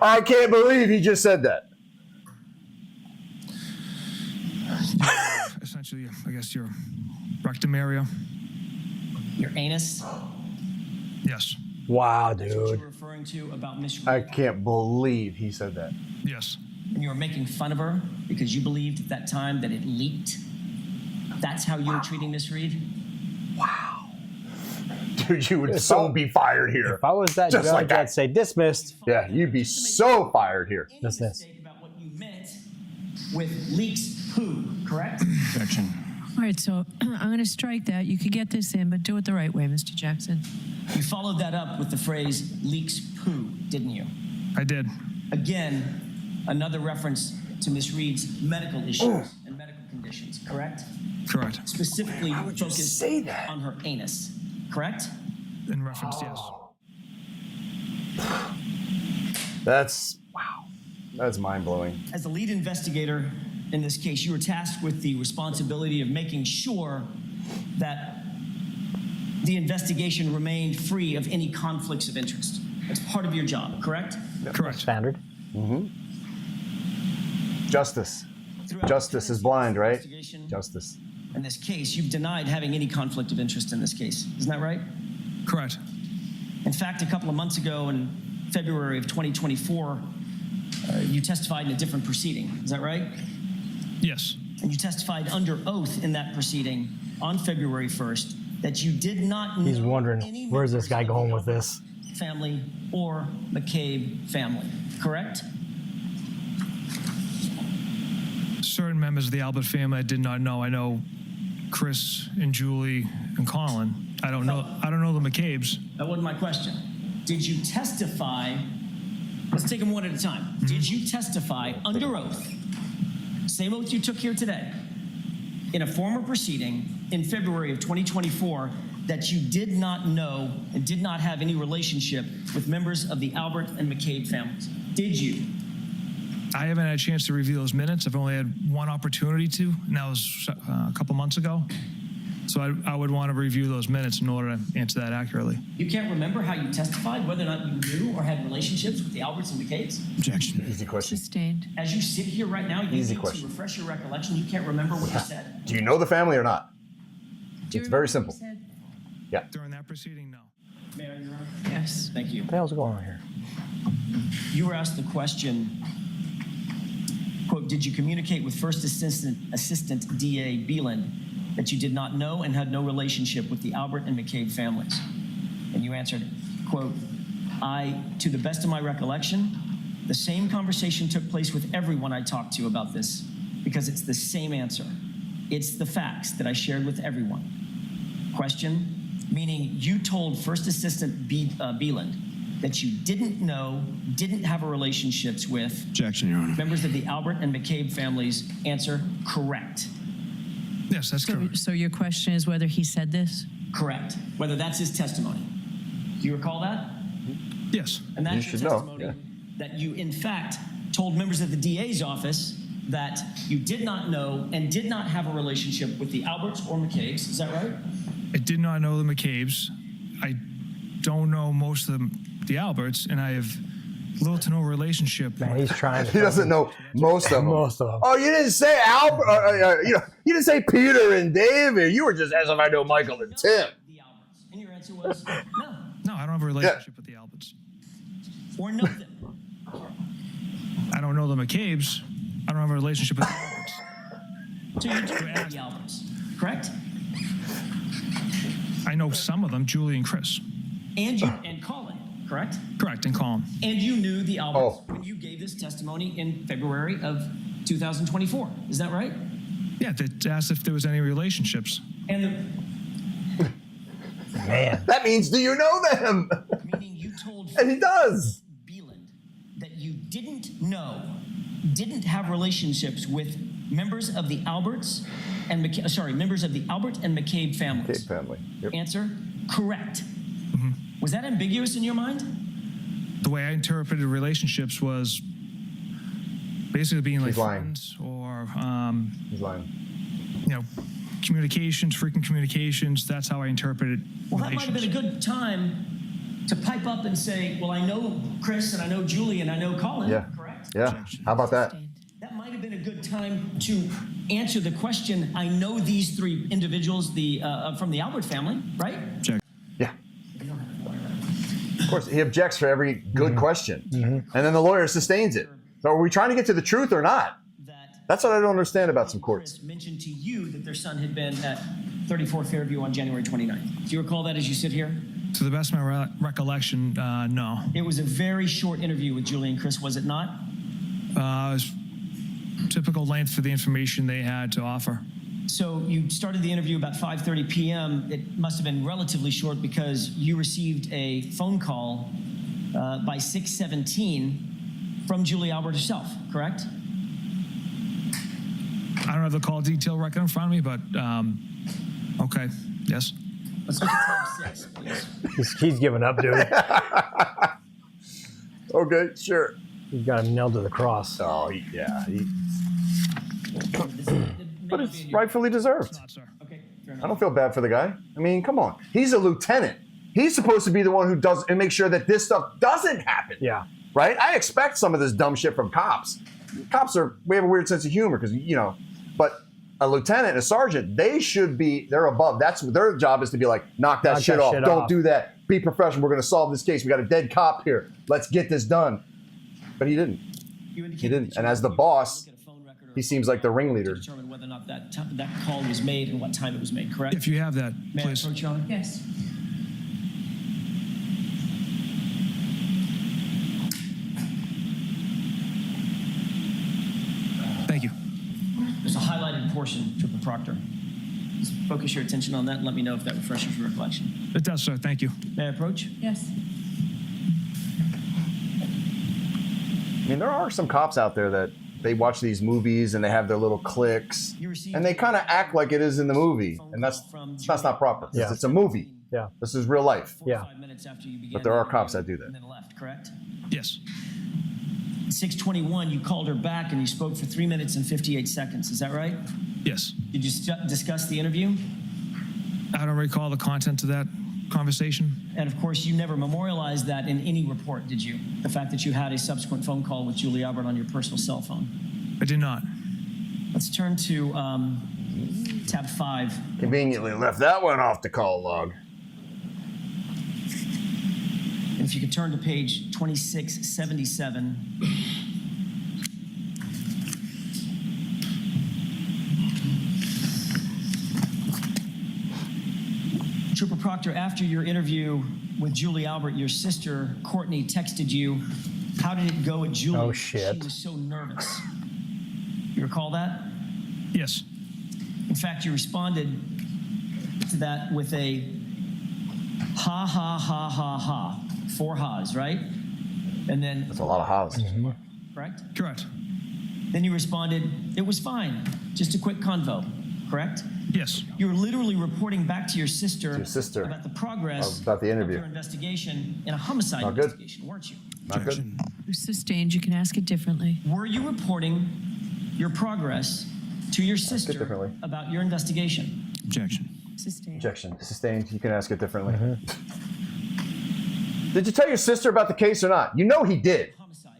I can't believe he just said that.
Essentially, I guess your rectum area.
Your anus?
Yes.
Wow,
That's what
dude.
you're referring to about Miss Reed.
I can't believe he said that.
Yes.
And you were making fun of her because you believed at that time that it leaked. That's how you were treating Miss Reed?
Dude, you would
If
so
I-
be fired here.
If I was that
Just
judge,
like that.
I'd say dismissed.
Yeah, you'd be so fired here.
Any
That's this.
mistake about what you meant with leaks poo, correct?
Objection.
All right, so I'm going to strike that. You could get this in, but do it the right way, Mr. Jackson.
You followed that up with the phrase leaks poo, didn't you?
I did.
Again, another reference to Miss Reed's medical issues and medical conditions, correct?
Correct.
Specifically focused
say that?
on her anus, correct?
in reference, yes.
That's mind-blowing.
As the lead investigator in this case, you were tasked with the responsibility of making sure that the investigation remained free of any conflicts of interest. That's part of your job, correct?
Correct.
Standard.
Justice.
Throughout
Justice
the
is blind, right?
investigation
Justice.
In this case, you've denied having any conflict of interest in this case. Isn't that right?
Correct.
In fact, a couple of months ago in February of 2024, you testified in a different proceeding. Is that right?
Yes.
And you testified under oath in that proceeding on February 1st that you did not know
He's wondering,
any
where's this guy
members of
going
the
with this?
family or McCabe family, correct?
Certain members of the Albert family I did not know. I know Chris and Julie and Colin. I don't know the McCabes.
That wasn't my question. Did you testify? Let's take them one at a time. Did you testify under oath, same oath you took here today, in a former proceeding in February of 2024 that you did not know and did not have any relationship with members of the Albert and McCabe families? Did you?
I haven't had a chance to review those minutes. I've only had one opportunity to, and that was a couple months ago. So I would want to review those minutes in order to answer that accurately.
You can't remember how you testified, whether or not you knew or had relationships with the Alberts and McCabes?
Objection.
Easy question.
Sustained.
As you sit here right now, you
Easy
need
question.
to refresh your recollection. You can't remember what you said.
Do you know the family or not?
Do you
It's very
remember what
simple.
you said?
During that proceeding, no.
Mayor, Your Honor.
Yes.
Thank you.
What the hell's going on here?
You were asked the question, quote, did you communicate with First Assistant DA Beeland that you did not know and had no relationship with the Albert and McCabe families? And you answered, quote, to the best of my recollection, the same conversation took place with everyone I talked to about this because it's the same answer. It's the facts that I shared with everyone. Question, meaning you told First Assistant Beeland that you didn't know, didn't have a relationships with
Objection, Your Honor.
members of the Albert and McCabe families. Answer, correct.
Yes, that's correct.
So your question is whether he said this?
Correct. Whether that's his testimony. Do you recall that?
Yes.
And that's
You
your
should know,
testimony
yeah.
that you, in fact, told members of the DA's office that you did not know and did not have a relationship with the Alberts or McCabes. Is that right?
I did not know the McCabes. I don't know most of the Alberts, and I have little to no relationship.
Man, he's trying to.
He doesn't know most of them.
Most of them.
Oh, you didn't say Albert. You didn't say Peter and David. You were just as if I know Michael and Tim.
The Alberts. And your answer was no.
No, I don't have a relationship with the Alberts.
Or know them.
I don't know the McCabes. I don't have a relationship with the Alberts.
So you do know the Alberts, correct?
I know some of them, Julie and Chris.
And you and Colin, correct?
Correct, and Colin.
And you knew the Alberts
Oh.
when you gave this testimony in February of 2024. Is that right?
Yeah, they asked if there was any relationships.
And
Man,
That means, do you know them?
meaning you told
And he does.
Beeland that you didn't know, didn't have relationships with members of the Alberts and members of the Albert and McCabe families.
Kate family. Yep.
Answer, correct. Was that ambiguous in your mind?
The way I interpreted relationships was basically being like
He's lying.
friends or,
He's lying.
communications, frequent communications. That's how I interpreted
Well, that might have been a
relations.
good time to pipe up and say, well, I know Chris and I know Julie and I know Colin,
Yeah.
correct?
Yeah. How about that?
Sustained.
That might have been a good time to answer the question, I know these three individuals from the Albert family, right?
Yeah. Of course, he objects for every good question. And then the lawyer sustains it. So are we trying to get to the truth or not?
That
That's what I don't understand about some courts.
Chris mentioned to you that their son had been at 34 Fairview on January 29th. Do you recall that as you sit here?
To the best of my recollection, no.
It was a very short interview with Julie and Chris, was it not?
It was typical length for the information they had to offer.
So you started the interview about 5:30 p.m. It must have been relatively short because you received a phone call by 6:17 from Julie Albert herself, correct?
I don't have the call detail record in front of me, but okay, yes.
Let's look at tab 6, please.
He's giving up, dude.
Okay, sure.
He's got him nailed to the cross.
Oh, but it's rightfully deserved.
Not, sir.
Okay, fair
I
enough.
don't feel bad for the guy. I mean, come on. He's a lieutenant. He's supposed to be the one who does and make sure that this stuff doesn't happen.
Yeah.
Right? I expect some of this dumb shit from cops. We have a weird sense of humor because, but a lieutenant, a sergeant, they're above. Their job is to be like, knock that shit off. Don't do that. Be professional. We're going to solve this case. We got a dead cop here. Let's get this done. But he didn't. He didn't. And as the boss, he seems like the ringleader.
To determine whether or not that call was made and what time it was made, correct?
If you have that,
May I
please.
approach, Your Honor?
Yes.
Thank you.
There's a highlighted portion, Trooper Proctor. Just focus your attention on that and let me know if that refreshes your recollection.
It does, sir. Thank you.
May I approach?
Yes.
I mean, there are some cops out there that they watch these movies and they have their little cliques and they kind of act like it is in the movie. And that's not proper.
Yeah.
It's a movie.
Yeah.
This is real life.
45 minutes after you began
But there are
the
cops that
interview
do that.
And then left, correct?
Yes.
6:21, you called her back and you spoke for 3 minutes and 58 seconds. Is that right?
Yes.
Did you discuss the interview?
I don't recall the content of that conversation.
And of course, you never memorialized that in any report, did you? The fact that you had a subsequent phone call with Julie Albert on your personal cell phone.
I did not.
Let's turn to tab 5.
Conveniently left that one off the call log.
And if you could turn to page 2677. Trooper Proctor, after your interview with Julie Albert, your sister, Courtney, texted you. How did it go with Julie?
Oh, shit.
She was so nervous. You recall that?
Yes.
In fact, you responded to that with a ha, ha, ha, ha, ha. 4 ha's, right? And then,
That's a lot of house.
correct?
Correct.
Then you responded, it was fine. Just a quick convo, correct?
Yes.
You were literally reporting back to your sister, about the progress
about the interview.
of your investigation in a homicide
Not good.
investigation, weren't you?
Not good.
Sustained. You can ask it differently.
Were you reporting your progress to your sister
differently.
about your investigation?
Objection.
Sustained.
Objection. Sustained. You can ask it differently. Did you tell your sister about the case or not? You know he did.
Homicide,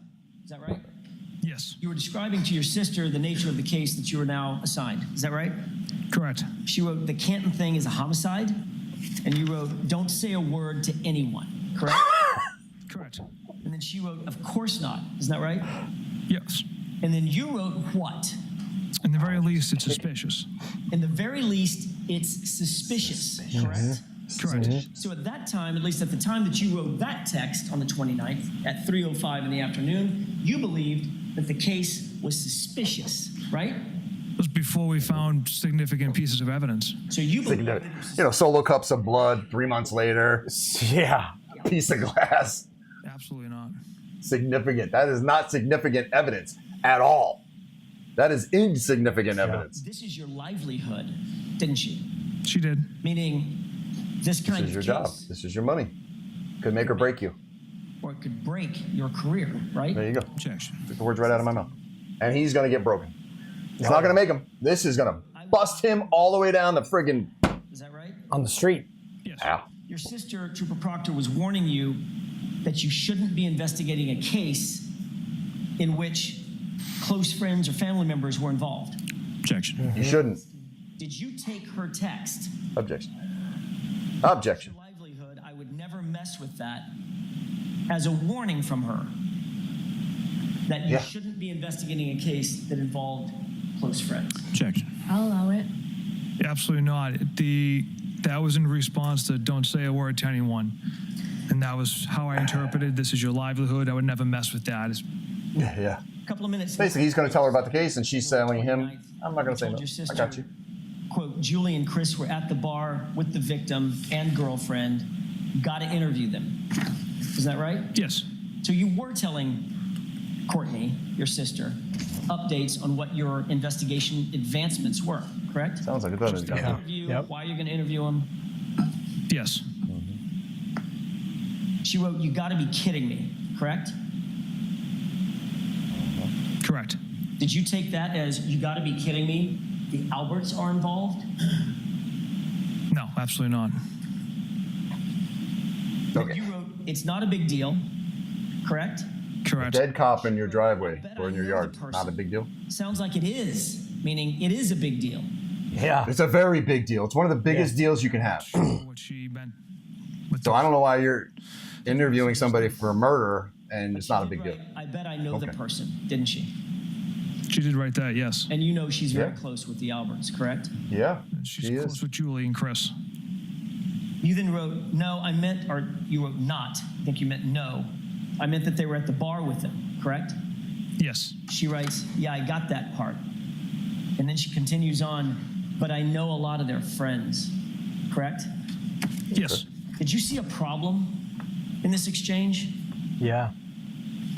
is that right?
Yes.
You were describing to your sister the nature of the case that you are now assigned, is that right?
Correct.
She wrote, the Canton thing is a homicide, and you wrote, don't say a word to anyone, correct?
Correct.
And then she wrote, of course not, isn't that right?
Yes.
And then you wrote what?
In the very least, it's suspicious.
In the very least, it's suspicious, correct?
Correct.
So at that time, at least at the time that you wrote that text on the 29th at 3:05 in the afternoon, you believed that the case was suspicious, right?
It was before we found significant pieces of evidence.
So you believe that it was
Solo cups of blood 3 months later.
Yeah.
Piece of glass.
Absolutely not.
Significant. That is not significant evidence at all. That is insignificant evidence.
This is your livelihood, didn't she?
She did.
Meaning this kind
This is your
of
job.
case,
This is your money. Could make or break you.
or it could break your career, right?
There you go.
Objection.
Took the words right out of my mouth. And he's going to get broken. It's not going to make him. This is going to bust him all the way down the friggin'
Is that right?
On the street.
Yes.
ow.
Your sister, Trooper Proctor, was warning you that you shouldn't be investigating a case in which close friends or family members were involved.
Objection.
You shouldn't.
Did you take her text?
Objection. Objection.
Your livelihood, I would never mess with that, as a warning from her that you
Yeah.
shouldn't be investigating a case that involved close friends.
Objection.
I'll allow it.
Absolutely not. That was in response to don't say a word to anyone. And that was how I interpreted this is your livelihood. I would never mess with that.
Yeah.
A couple of minutes.
Basically, he's going to tell her about the case, and she's telling him,
29th,
I'm not going to say
told
no.
your sister,
I got you.
Quote, Julie and Chris were at the bar with the victim and girlfriend. Got to interview them. Is that right?
Yes.
So you were telling Courtney, your sister, updates on what your investigation advancements were, correct?
Sounds like it does.
Interview,
Yep.
why you're going to interview him.
Yes.
She wrote, "You got to be kidding me," correct?
Correct.
Did you take that as, "You got to be kidding me, the Alberts are involved"?
No, absolutely not.
Okay.
You wrote, "It's not a big deal," correct?
Correct.
Dead cop in your driveway
Bet
or
I
in your
know
yard.
the person.
Not a big deal.
Sounds like it is, meaning it is a big deal.
Yeah.
It's a very big deal. It's one of the biggest deals you can have.
What she meant. With
So I don't know why you're interviewing somebody for murder and it's not a big deal.
I bet I know the
Okay.
person, didn't she?
She did write that, yes.
And you know she's very
Yeah.
close with the Alberts, correct?
Yeah,
She's
she
close
is.
with Julie and Chris.
You then wrote, "No, I meant," or you wrote "not." I think you meant "no." I meant that they were at the bar with them, correct?
Yes.
She writes, "Yeah, I got that part." And then she continues on, "But I know a lot of their friends," correct?
Yes.
Did you see a problem in this exchange?
Yeah.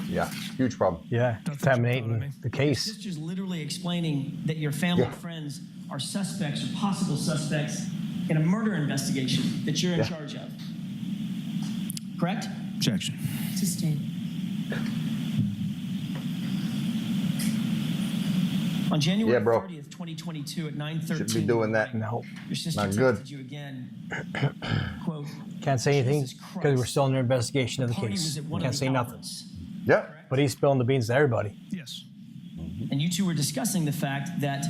Yeah, huge problem.
Yeah.
Nothing
Contaminating
should bother me.
the case.
Sister's literally explaining that your family and friends are suspects or possible suspects in a murder investigation that you're in charge of. Correct?
Objection.
Sustained.
On January
Yeah, bro.
30th, 2022 at 9:13.
Shouldn't be doing that.
No.
Your sister
Not
texted
good.
you again. Quote,
Can't say anything
Jesus Christ.
because we're still under investigation of the
"Party
case.
was at one
Can't
of the
say nothing.
Alberts."
Yeah.
But he's spilling the beans to everybody.
Yes.
And you two were discussing the fact that,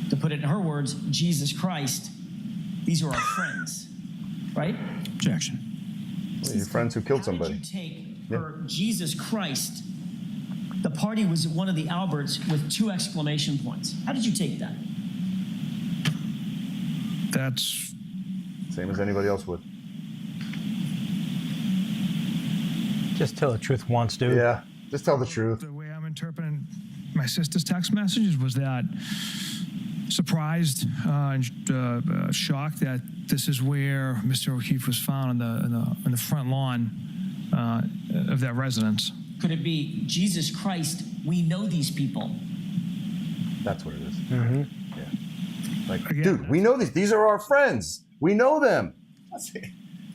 to put it in her words, Jesus Christ, these are our friends, right?
Objection.
Well, your friends who killed somebody.
How did you take her Jesus Christ? The party was at one of the Alberts with 2 exclamation points. How did you take that?
That's
Same as anybody else would.
Just tell the truth once, dude.
Yeah. Just tell the truth.
the way I'm interpreting my sister's text messages was that surprised and shocked that this is where Mr. O'Keefe was found on the front lawn of that residence.
Could it be, Jesus Christ, we know these people?
That's what it is.
Mm-hmm.
Yeah. Like,
Again,
dude, we know these. These are our friends. We know them. That's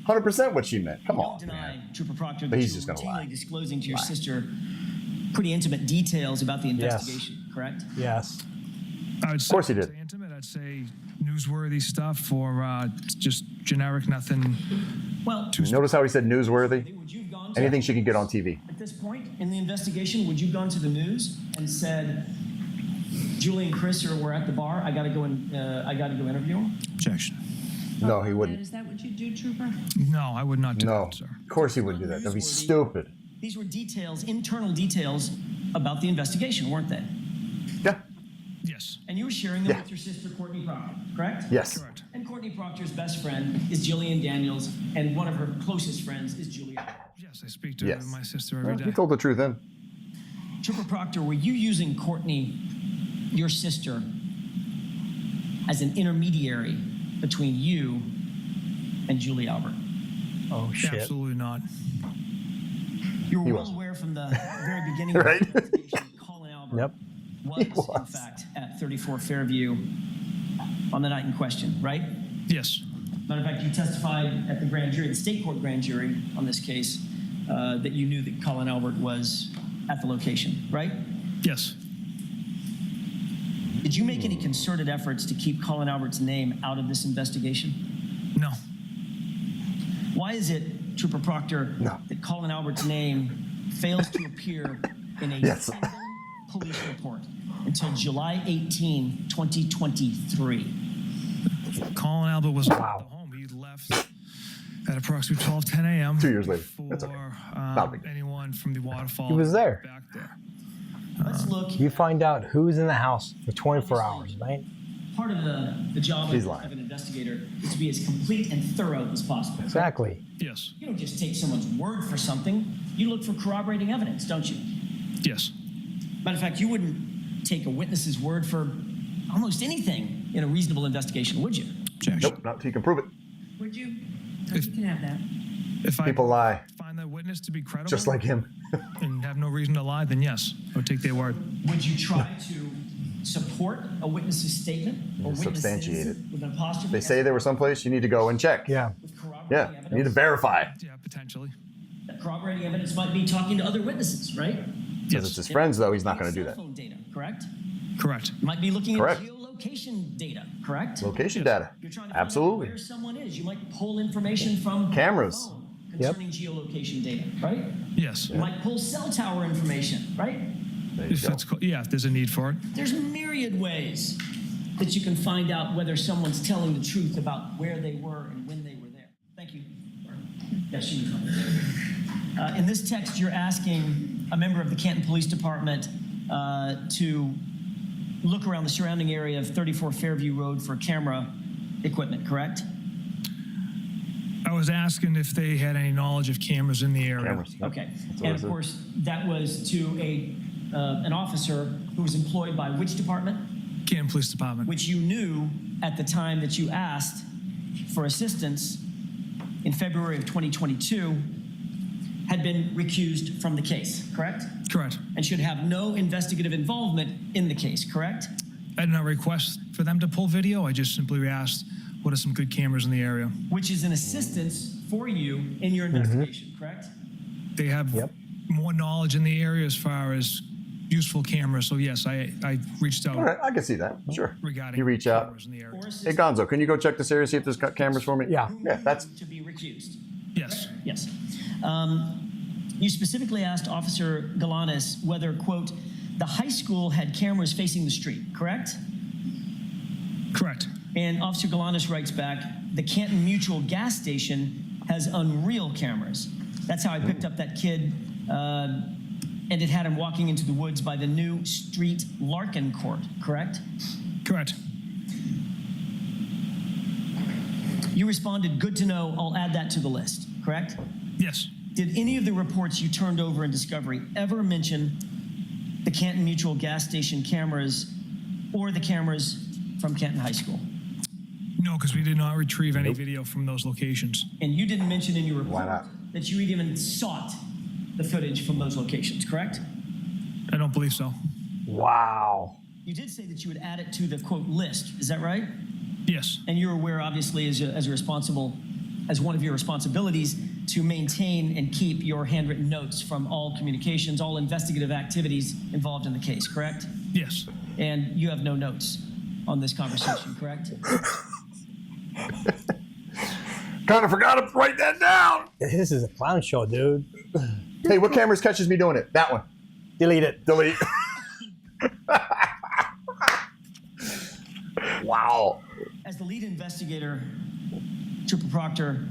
100% what she meant. Come
Don't
on,
deny,
man.
Trooper Proctor,
But
that
he's
you
just
were
gonna
routinely
lie.
disclosing to your sister pretty intimate details about the investigation, correct?
Yes.
I would
Of course he
say
did.
intimate. I'd say newsworthy stuff or just generic, nothing.
Well,
Notice how he said newsworthy?
would you have gone to,
Anything she could get on TV.
at this point in the investigation, would you have gone to the news and said, "Julie and Chris were at the bar. I got to go interview them"?
Objection.
No, he wouldn't.
Is that what you do, Trooper?
No, I would not do
No.
that, sir.
Of course he wouldn't do that. That'd be stupid.
These were details, internal details about the investigation, weren't they?
Yeah.
Yes.
And you were sharing them
Yeah.
with your sister, Courtney Proctor, correct?
Yes.
Correct.
And Courtney Proctor's best friend is Jillian Daniels, and one of her closest friends is Julia.
Yes, I speak to
Yes.
my sister every
Well,
day.
he told the truth then.
Trooper Proctor, were you using Courtney, your sister, as an intermediary between you and Julie Albert?
Oh, shit.
Absolutely not.
You were
He
well
wasn't.
aware from the very beginning
Right.
of the investigation that Colin Albert
Yep.
was, in
was.
fact, at 34 Fairview on the night in question, right?
Yes.
Matter of fact, you testified at the grand jury, the state court grand jury on this case, that you knew that Colin Albert was at the location, right?
Yes.
Did you make any concerted efforts to keep Colin Albert's name out of this investigation?
No.
Why is it, Trooper Proctor,
No.
that Colin Albert's name fails to appear in a
Yes.
single police report until July 18, 2023?
Colin Albert was not
Wow.
at the home. He left at approximately 12:10 a.m.
2 years later.
Before
That's okay.
um,
Not a big deal.
anyone from the waterfall
He was there.
back there.
Let's look.
You find out who's in the house for 24 hours, right?
Part of the job
He's
of
lying.
an investigator is to be as complete and thorough as possible.
Exactly.
Yes.
You don't just take someone's word for something. You look for corroborating evidence, don't you?
Yes.
Matter of fact, you wouldn't take a witness's word for almost anything in a reasonable investigation, would you?
Objection.
Nope, not until you can prove it.
Would you? No,
If-
you can have that.
If I
People lie,
find that witness to be credible
just like him.
and have no reason to lie, then yes, I would take their word.
Would you try to support a witness's statement or
Substantiate
witnesses
it.
with an apostrophe.
They say they were someplace, you need to go and check.
Yeah.
with corroborating
Yeah,
evidence.
you need to verify.
Yeah, potentially.
That corroborating evidence might be talking to other witnesses, right?
Because it's his friends, though, he's not going to do that.
Cell phone data, correct?
Correct.
You might be looking
Correct.
at geolocation data, correct?
Location data.
You're trying to find out
Absolutely.
where someone is. You might pull information from
Cameras.
the phone concerning geolocation data, right?
Yes.
You might pull cell tower information, right?
There you
If
go.
it's, yeah, if there's a need for it.
There's myriad ways that you can find out whether someone's telling the truth about where they were and when they were there. Thank you. Yes, you in this text, you're asking a member of the Canton Police Department to look around the surrounding area of 34 Fairview Road for camera equipment, correct?
I was asking if they had any knowledge of cameras in the area.
Cameras.
Okay.
what
And
I
of
said.
course, that was to an officer who was employed by which department?
Canton Police Department.
Which you knew at the time that you asked for assistance in February of 2022 had been recused from the case, correct?
Correct.
And should have no investigative involvement in the case, correct?
I did not request for them to pull video. I just simply asked, what are some good cameras in the area?
Which is an assistance for you in your investigation, correct?
They have more knowledge in the area as far as useful cameras. So yes, I reached out
All right, I can see that. Sure.
regarding
You reach out.
cameras in the area.
Or
Hey,
assistance
Gonzo, can you go check this area, see if there's cameras for me?
Yeah.
Yeah, that's
to be recused.
Yes.
Yes. You specifically asked Officer Galanis whether, quote, the high school had cameras facing the street, correct?
Correct.
And Officer Galanis writes back, the Canton Mutual gas station has unreal cameras. That's how I picked up that kid, and it had him walking into the woods by the new street Larkin Court, correct?
Correct.
You responded, good to know, I'll add that to the list, correct?
Yes.
Did any of the reports you turned over in discovery ever mention the Canton Mutual gas station cameras or the cameras from Canton High School?
No, because we did not retrieve any video from those locations.
And you didn't mention in your
Why
report
not?
that you even sought the footage from those locations, correct?
I don't believe so.
Wow.
You did say that you would add it to the, quote, list. Is that right?
Yes.
And you're aware, obviously, as one of your responsibilities, to maintain and keep your handwritten notes from all communications, all investigative activities involved in the case, correct?
Yes.
And you have no notes on this conversation, correct?
kind of forgot to write that down.
This is a clown show, dude.
Hey, what cameras catches me doing it? That one.
Delete it.
Delete. Wow.
As the lead investigator, Trooper Proctor,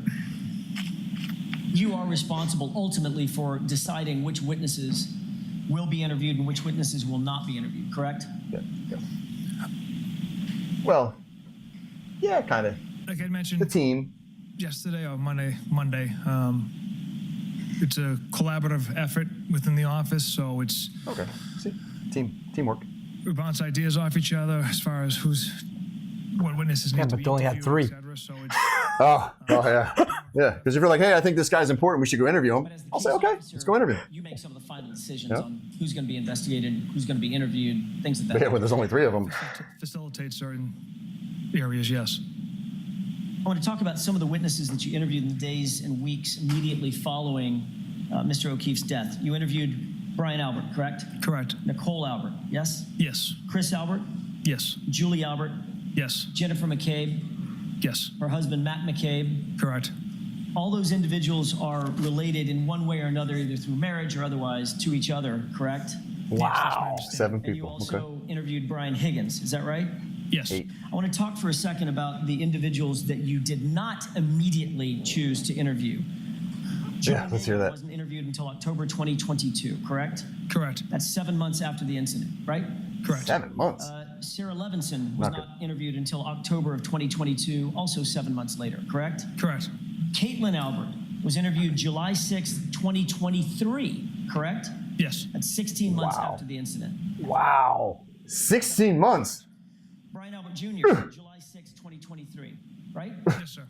you are responsible ultimately for deciding which witnesses will be interviewed and which witnesses will not be interviewed, correct?
Yeah. Well, yeah, kind of.
Like I mentioned
The team.
yesterday or Monday, it's a collaborative effort within the office, so it's
Okay. See, teamwork.
we bounce ideas off each other as far as what witnesses need
Yeah,
to
but
be
they only had
interviewed,
three.
et cetera, so it's
Oh yeah. Yeah. Because if you're like, hey, I think this guy's important, we should go interview him.
But as the
I'll say,
case
okay,
officer,
let's go interview him.
You make some of the final decisions
Yeah.
on who's going to be investigated, who's going to be interviewed, things of that
But yeah,
nature.
when there's only 3 of them.
facilitate certain areas, yes.
I want to talk about some of the witnesses that you interviewed in the days and weeks immediately following Mr. O'Keefe's death. You interviewed Bryon Albert, correct?
Correct.
Nicole Albert, yes?
Yes.
Chris Albert,
Yes.
Julie Albert,
Yes.
Jennifer McCabe,
Yes.
her husband Matt McCabe.
Correct.
All those individuals are related in one way or another, either through marriage or otherwise, to each other, correct?
Wow.
7
And you
people.
also
Okay.
interviewed Brian Higgins, is that right?
Yes.
8.
I want to talk for a second about the individuals that you did not immediately choose to interview.
Yeah, let's hear that.
Wasn't interviewed until October 2022, correct?
Correct.
That's 7 months after the incident, right?
Correct.
7 months.
Sarah Levinson was
Not
not interviewed until October of 2022, also 7 months later, correct?
Correct.
Caitlin Albert was interviewed July 6th, 2023, correct?
Yes.
That's 16 months
Wow.
after the incident.
Wow.
16 months.
Brian Albert Jr., July 6th, 2023, right?
Yes, sir.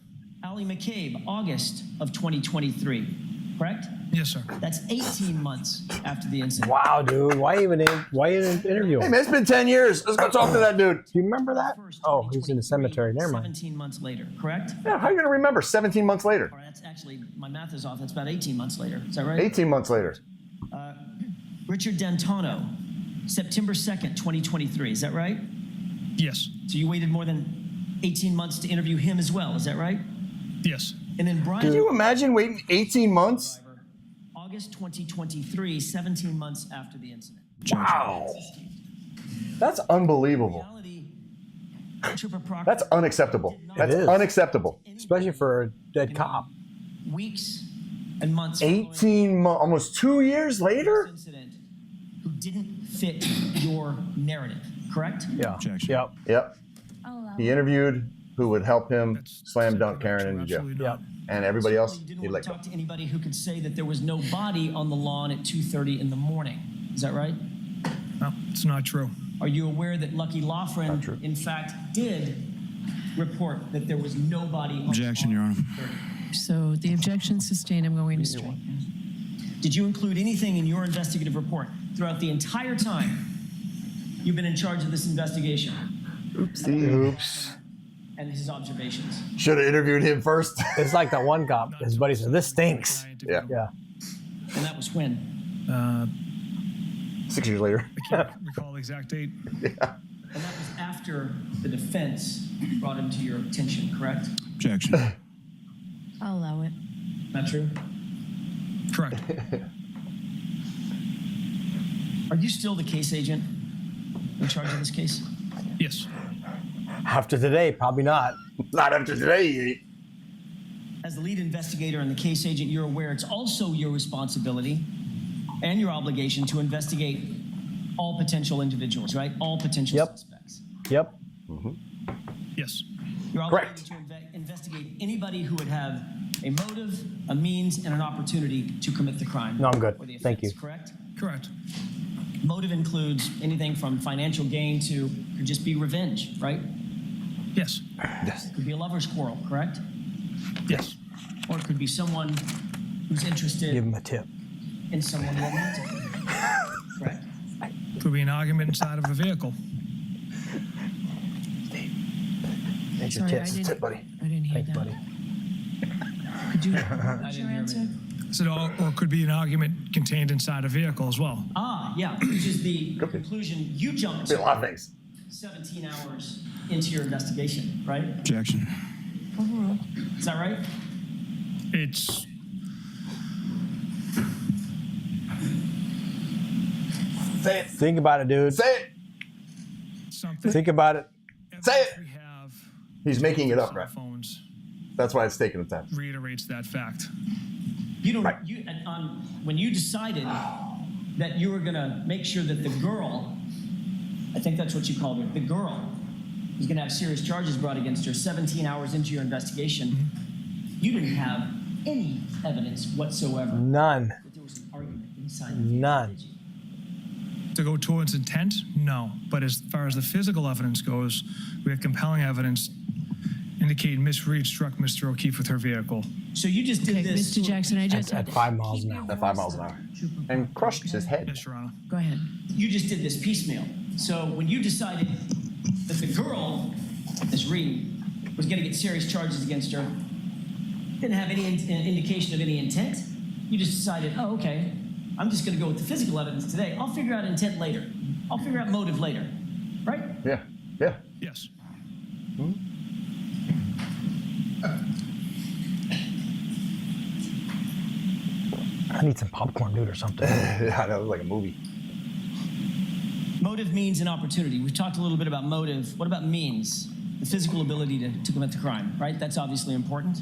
Allie McCabe, August of 2023. correct?
Yes, sir.
That's 18 months after the incident.
Wow, dude. Why even interview
Hey
him?
man, it's been 10 years. Let's go talk to that dude.
Do you remember that? Oh, he's in the cemetery. Never mind.
17 months later, correct?
Yeah, how are you going to remember 17 months later?
Or that's actually, my math is off. That's about 18 months later. Is that right?
18 months later.
Richard D'Antona, September 2nd, 2023. Is that right?
Yes.
So you waited more than 18 months to interview him as well. Is that right?
Yes.
And then Bryon
Can you imagine waiting 18 months?
August 2023, 17 months after the incident.
Wow. That's unbelievable.
Reality, Trooper Proctor,
That's unacceptable. That's
is.
unacceptable.
Especially for a dead cop.
weeks and months
18 months, almost 2 years later?
incident who didn't fit your narrative, correct?
Yeah.
Objection.
Yep.
Yep.
I'll allow
He
it.
interviewed who would help him
That's
slam dunk
correct.
Karen into jail.
Absolutely
Yep.
not.
And everybody else,
You didn't
he
want
let
to
go.
talk to anybody who could say that there was no body on the lawn at 2:30 in the morning. Is that right?
No, it's not true.
Are you aware that Lucky
Not true.
Loughran, in fact, did report that there was no body on
Objection,
the
Your
lawn?
Honor.
So the objection sustained. I'm going to strike.
Did you include anything in your investigative report throughout the entire time you've been in charge of this investigation
Oops.
and his observations?
Should have interviewed him first.
It's like that one cop. His buddy said, "This stinks."
Yeah.
Yeah.
And that was when?
6 years later.
I can't recall the exact date.
And that was after the defense brought him to your attention, correct?
Objection.
I'll allow it.
Not true?
Correct.
Are you still the case agent in charge of this case?
Yes.
After today, probably not.
Not after today, he ain't.
As the lead investigator and the case agent, you're aware it's also your responsibility and your obligation to investigate all potential individuals, right? All potential
Yep.
suspects.
Yep.
Yes.
You're
Correct.
obligated to investigate anybody who would have a motive, a means, and an opportunity to commit the crime.
No, I'm good.
or the
Thank
offense,
you.
Correct?
Correct.
Motive includes anything from financial gain to could just be revenge, right?
Yes.
Could be a lover's quarrel, correct?
Yes.
Or it could be someone who's interested
Give him a tip.
in someone romantically, correct?
Could be an argument inside of a vehicle.
Thanks your
Sorry,
tips.
I didn't.
buddy.
I didn't hear
Thanks,
that.
buddy.
Could you?
I
What's your
didn't hear
answer?
it.
So, or it could be an argument contained inside a vehicle as well.
Yeah, which is the
Could be.
conclusion you jumped
Be a lot
to
of things.
17 hours into your investigation, right?
Objection.
Overruled.
Is that right?
It's
Say it.
Think about it, dude.
Say it.
something.
Think about it.
Say it.
We have
He's making it up,
cell
right?
phones
That's why it's taking the time.
reiterates that fact.
You don't.
Right.
You and when you decided that you were gonna make sure that the girl, I think that's what you called her, the girl, was gonna have serious charges brought against her. 17 hours into your investigation, you didn't have any evidence whatsoever
None.
that there was an argument inside.
None.
Did you?
To go towards intent, no. But as far as the physical evidence goes, we have compelling evidence indicating Miss Reed struck Mr. O'Keefe with her vehicle.
So you just did
Okay,
this.
Mr. Jackson, I just
At 5 miles an hour.
At 5 miles an hour. And crushed his head.
Yes, Your Honor.
Go ahead.
You just did this piecemeal. So when you decided that the girl, Miss Reed, was going to get serious charges against her, didn't have any indication of any intent. You just decided, oh, okay, I'm just going to go with the physical evidence today. I'll figure out intent later. I'll figure out motive later, right?
Yeah. Yeah.
Yes.
I need some popcorn, dude, or something.
Yeah, that was like a movie.
Motive, means, and opportunity. We've talked a little bit about motive. What about means? The physical ability to commit the crime, right? That's obviously important.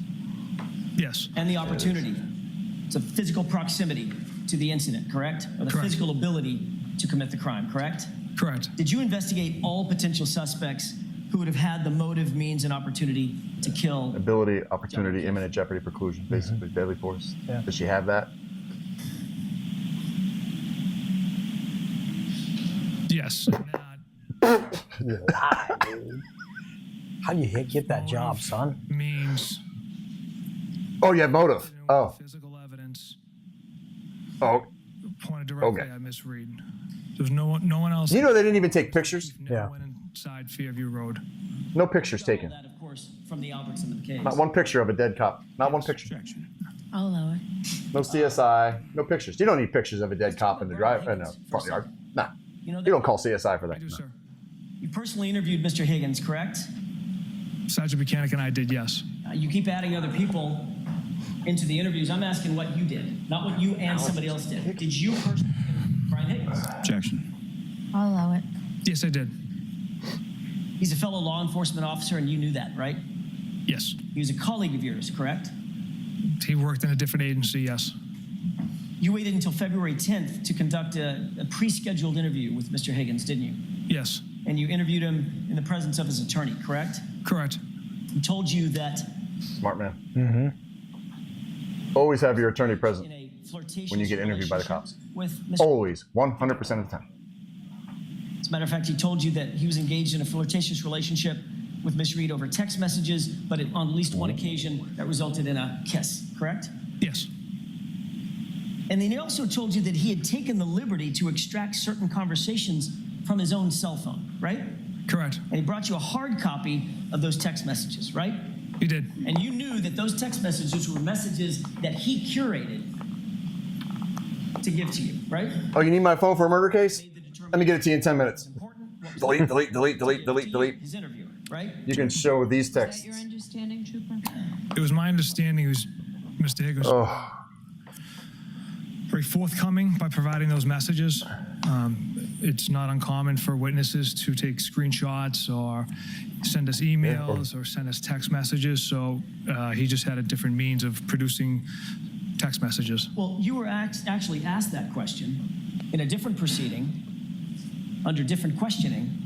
Yes.
And the opportunity. It's a physical proximity to the incident, correct? Or the
Correct.
physical ability to commit the crime, correct?
Correct.
Did you investigate all potential suspects who would have had the motive, means, and opportunity to kill?
Ability, opportunity, imminent jeopardy, preclusion, basically deadly force.
Yeah.
Does she have that?
Yes.
Lie, dude. How do you get that job, son?
Means
Oh, you have motive. Oh.
physical evidence
Oh,
pointed directly
Okay.
at Miss Reed. There's no one else.
you know they didn't even take pictures?
Never
Yeah.
went inside Fairview Road.
No pictures
All
taken.
that, of course, from the Albertson case.
Not one picture of a dead cop. Not one picture.
Objection.
I'll allow it.
No CSI. No pictures. You don't need pictures of a dead cop in the front yard. Nah.
You know
You
that
don't call CSI for that.
I do, sir.
you personally interviewed Mr. Higgins, correct?
Sergeant Mechanic and I did, yes.
You keep adding other people into the interviews. I'm asking what you did, not what you and somebody else did. Did you personally interview Bryon Higgins?
Objection.
I'll allow it.
Yes, I did.
He's a fellow law enforcement officer, and you knew that, right?
Yes.
He was a colleague of yours, correct?
He worked in a different agency, yes.
You waited until February 10th to conduct a pre-scheduled interview with Mr. Higgins, didn't you?
Yes.
And you interviewed him in the presence of his attorney, correct?
Correct.
He told you that
Smart man. Mm-hmm. Always have your attorney present.
in a flirtatious
When you get interviewed by the
relationship
cops.
with Mr.
Always. 100% of the time.
As a matter of fact, he told you that he was engaged in a flirtatious relationship with Miss Reed over text messages, but on at least one occasion that resulted in a kiss, correct?
Yes.
And then he also told you that he had taken the liberty to extract certain conversations from his own cell phone, right?
Correct.
And he brought you a hard copy of those text messages, right?
He did.
And you knew that those text messages were messages that he curated to give to you, right?
Oh, you need my phone for a murder case? Let me get it to you in 10 minutes.
Important. What was
Delete, delete, delete, delete, delete, delete.
His interviewer, right?
You can show these
Is that
texts.
your understanding, Trooper?
It was my understanding Mr. Higgins was
Oh,
very forthcoming by providing those messages. It's not uncommon for witnesses to take screenshots or send us emails or send us text messages. So he just had a different means of producing text messages.
Well, you were actually asked that question in a different proceeding, under different questioning,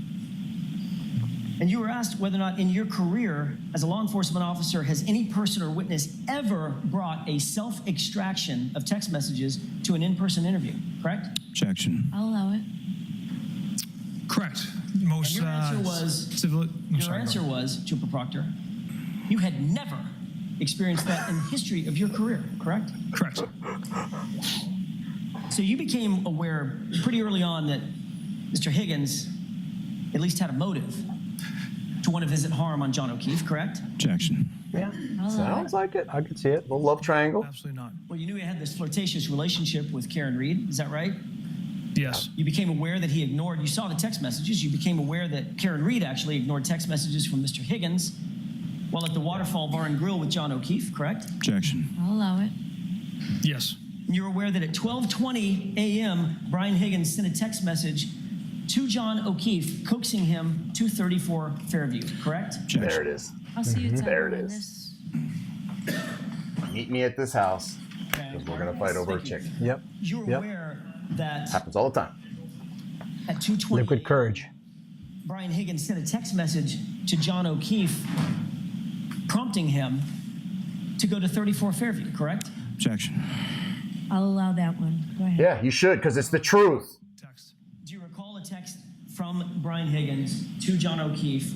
and you were asked whether or not in your career as a law enforcement officer has any person or witness ever brought a self-extraction of text messages to an in-person interview, correct?
Objection.
I'll allow it.
Correct. Most
And your answer was, Trooper Proctor, you had never experienced that in the history of your career, correct?
Correct.
So you became aware pretty early on that Mr. Higgins at least had a motive to want to visit harm on John O'Keefe, correct?
Objection.
Yeah,
I'll allow
sounds
it.
like it.
I could see it.
Little love triangle.
Absolutely not.
Well, you knew he had this flirtatious relationship with Karen Reed, is that right?
Yes.
You became aware that you saw the text messages, you became aware that Karen Reed actually ignored text messages from Mr. Higgins while at the Waterfall Bar and Grill with John O'Keefe, correct?
Objection.
I'll allow it.
Yes.
And you're aware that at 12:20 a.m., Bryon Higgins sent a text message to John O'Keefe, coaxing him to 34 Fairview, correct?
Objection.
There it is.
I'll see you
There it
tomorrow on
is.
this.
Meet me at this house.
Okay.
Because we're going to fight over a
Thank you.
chicken.
Yep.
You were
Yep.
aware that
Happens all the time.
at 2:20
Liquid courage.
Bryon Higgins sent a text message to John O'Keefe prompting him to go to 34 Fairview, correct?
Objection.
I'll allow that one. Go ahead.
Yeah, you should, because it's the truth.
Text.
Do you recall a text from Bryon Higgins to John O'Keefe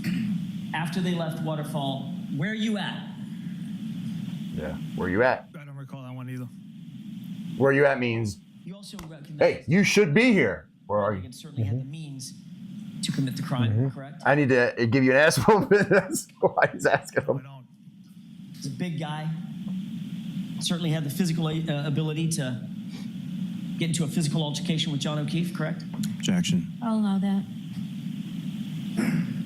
after they left Waterfall? Where are you at?
Yeah. Where you at?
I don't recall that one either.
Where you at means,
You also recognize
hey, you should be here. Where are you?
Higgins certainly had the means to commit the crime, correct?
I need to give you an ass whooping. That's why he's asking
I
him.
don't.
He's a big guy. Certainly had the physical ability to get into a physical altercation with John O'Keefe, correct?
Objection.
I'll allow that.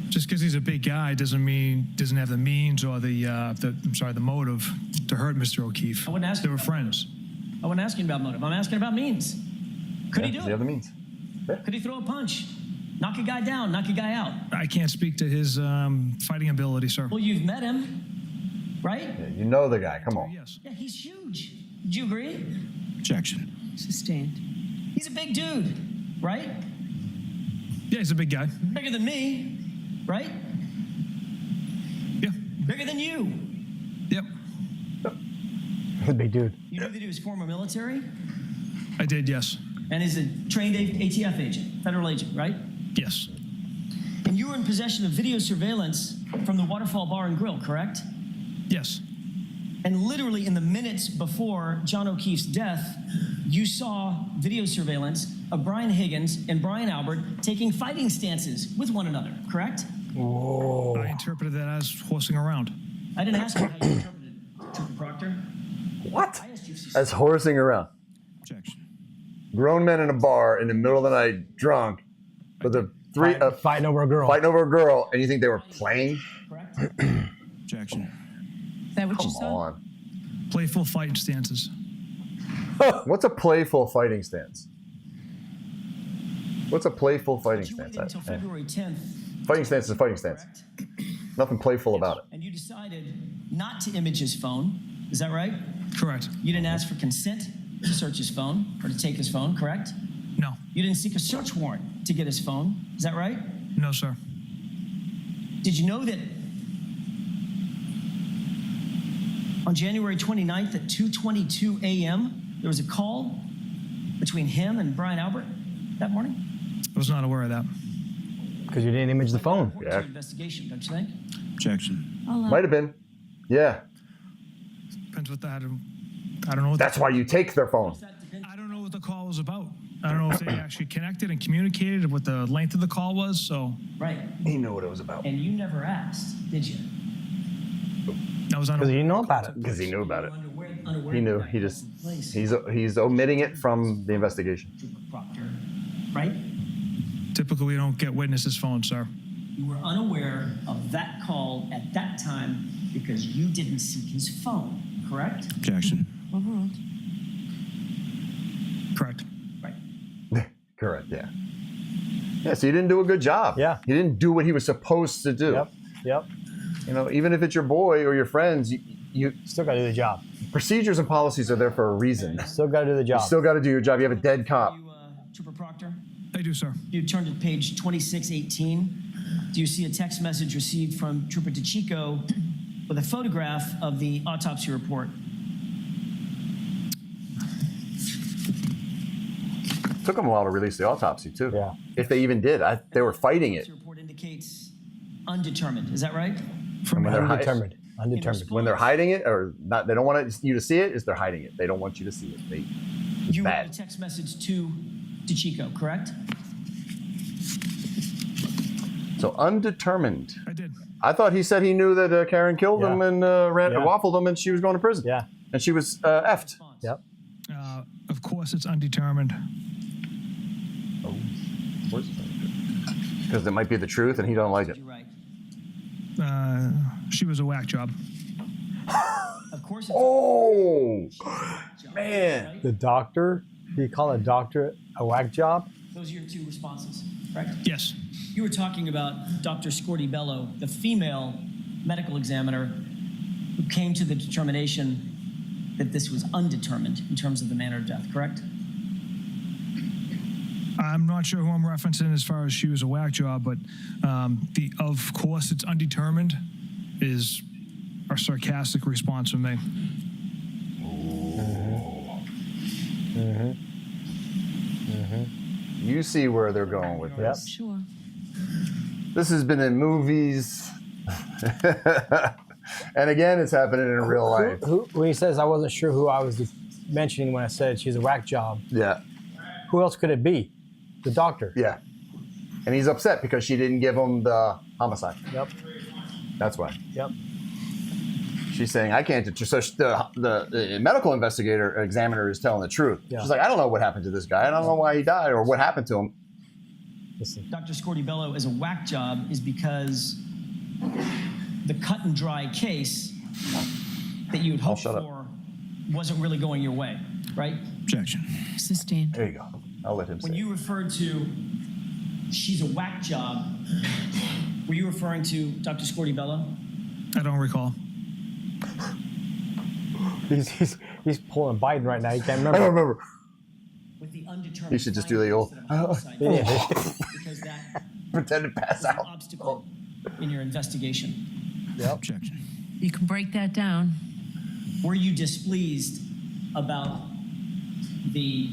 Just because he's a big guy doesn't mean doesn't have the means or the motive to hurt Mr. O'Keefe.
I wouldn't ask
They
you
were
about
friends.
I wasn't asking about motive. I'm asking about means. Could he do
The
it?
other means.
Could he throw a punch? Knock a guy down, knock a guy out?
I can't speak to his fighting ability, sir.
Well, you've met him, right?
Yeah, you know the guy. Come on.
Yes.
Yeah, he's huge. Do you agree?
Objection.
Sustained.
He's a big dude, right?
Yeah, he's a big guy.
Bigger than me, right?
Yeah.
Bigger than you.
Yep.
Big dude.
You knew that he was former military
I did, yes.
and is a trained ATF agent, federal agent, right?
Yes.
And you were in possession of video surveillance from the Waterfall Bar and Grill, correct?
Yes.
And literally in the minutes before John O'Keefe's death, you saw video surveillance of Brian Higgins and Brian Albert taking fighting stances with one another, correct?
Whoa.
I interpreted that as horsing around.
I didn't ask you how you interpreted it, Trooper Proctor.
What?
I asked you if you
That's horsing around.
Objection.
Grown men in a bar in the middle of the night, drunk, with a
Fighting over a girl.
fighting over a girl, and you think they were playing?
correct?
Objection.
Is that what you
Come
saw?
on.
Playful fighting stances.
What's a playful fighting stance? What's a playful fighting
You waited
stance?
until February 10th,
Fighting stance is a fighting stance.
correct?
Nothing playful about it.
And you decided not to image his phone. Is that right?
Correct.
You didn't ask for consent to search his phone or to take his phone, correct?
No.
You didn't seek a search warrant to get his phone. Is that right?
No, sir.
Did you know that on January 29th at 2:22 a.m., there was a call between him and Brian Albert that morning?
I was not aware of that.
Because you didn't image the phone.
Important to your investigation, don't you think?
Objection.
Might have been. Yeah.
Depends what that. I don't know what
That's why you take their phone.
I don't know what the call was about. I don't know if they actually connected and communicated, what the length of the call was. So
Right.
He knew what it was about.
And you never asked, did you?
I was
Because
unaware.
you know about it.
Because he knew about it.
Unaware
He knew.
that
He
that
just
was in place,
he's omitting it from the investigation.
Trooper Proctor, right?
Typically, we don't get witnesses' phones, sir.
You were unaware of that call at that time because you didn't seek his phone, correct?
Objection.
Overruled.
Correct.
Right.
Correct. Yeah. Yeah. So you didn't do a good job.
Yeah.
He didn't do what he was supposed to do.
Yep.
You know, even if it's your boy or your friends, you
Still got to do the job.
procedures and policies are there for a reason.
Still got to do the job.
You still got to do your job. You have a dead cop.
You, Trooper Proctor,
I do, sir.
you turn to page 2618. Do you see a text message received from Trooper DeChico with a photograph of the autopsy report?
Took them a while to release the autopsy too.
Yeah.
If they even did, they were fighting it.
The report indicates undetermined. Is that right?
From
When they're
Undetermined. Undetermined.
When they're hiding it or not, they don't want you to see it. Is they're hiding it? They don't want you to see it. It's
You wrote
bad.
a text message to DeChico, correct?
So undetermined.
I did.
I thought he said he knew that Karen killed him
Yeah.
and
Yeah.
waffled him, and she was going to prison.
Yeah.
And she was effed.
Response.
Yep.
Of course, it's undetermined.
Because it might be the truth, and he don't like it.
You're right.
She was a whack job.
Of course it's
Oh,
job,
man.
right?
The doctor, do you call a doctor a whack job?
Those are your two responses, correct?
Yes.
You were talking about Dr. Scorti-Bello, the female medical examiner who came to the determination that this was undetermined in terms of the manner of death, correct?
I'm not sure who I'm referencing as far as she was a whack job, but the of course it's undetermined is a sarcastic response from me.
You see where they're going with
Yep.
this.
Sure.
This has been in movies. And again, it's happening in real life.
When he says I wasn't sure who I was mentioning when I said she's a whack job,
Yeah.
who else could it be? The doctor.
Yeah. And he's upset because she didn't give him the homicide.
Yep.
That's why.
Yep.
She's saying, I can't. So the medical examiner is telling the truth.
Yeah.
She's like, I don't know what happened to this guy. I don't know why he died or what happened to him.
Listen.
Dr. Scorti-Bello as a whack job is because the cut and dry case that you had hoped
shut up.
for wasn't really going your way, right?
Objection.
Sustained.
There you go. I'll let him say
When
it.
you referred to she's a whack job, were you referring to Dr. Scorti-Bello?
I don't recall.
He's pulling Biden right now. He can't
I don't
remember.
remember.
With the undetermined
You should just do the old-
homicide,
Yeah.
because that
Pretend to pass
is an
out.
obstacle in your investigation.
Yep.
Objection.
You can break that down.
Were you displeased about the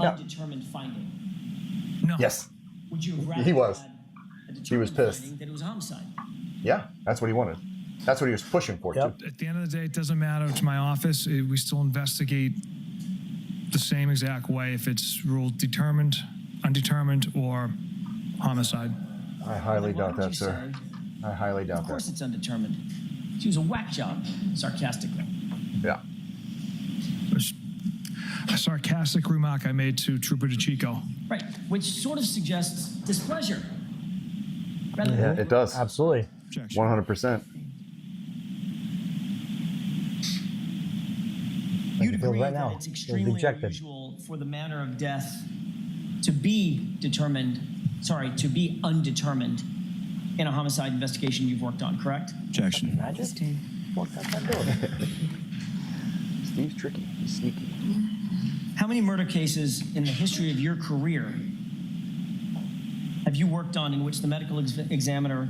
undetermined finding?
No.
Yes.
Would you have rather
He was.
had a
He was
determined
pissed.
finding that it was a homicide?
Yeah. That's what he wanted. That's what he was pushing for,
Yep.
too.
At the end of the day, it doesn't matter to my office. We still investigate the same exact way if it's ruled determined, undetermined, or homicide.
I highly
Why
doubt
would
that,
you
sir.
say,
I highly doubt
of course
that.
it's undetermined. She was a whack job, sarcastically.
Yeah.
A sarcastic remark I made to Trooper DeChico.
Right, which sort of suggests displeasure. Rather
Yeah,
than
it does.
Absolutely.
Objection.
100%.
You'd
feel
agree
right
that
now.
it's
Feel
extremely
dejected.
unusual for the manner of death to be undetermined in a homicide investigation you've worked on, correct?
Objection.
Imagine. What that doing?
Steve's tricky. He's sneaky.
How many murder cases in the history of your career have you worked on in which the medical examiner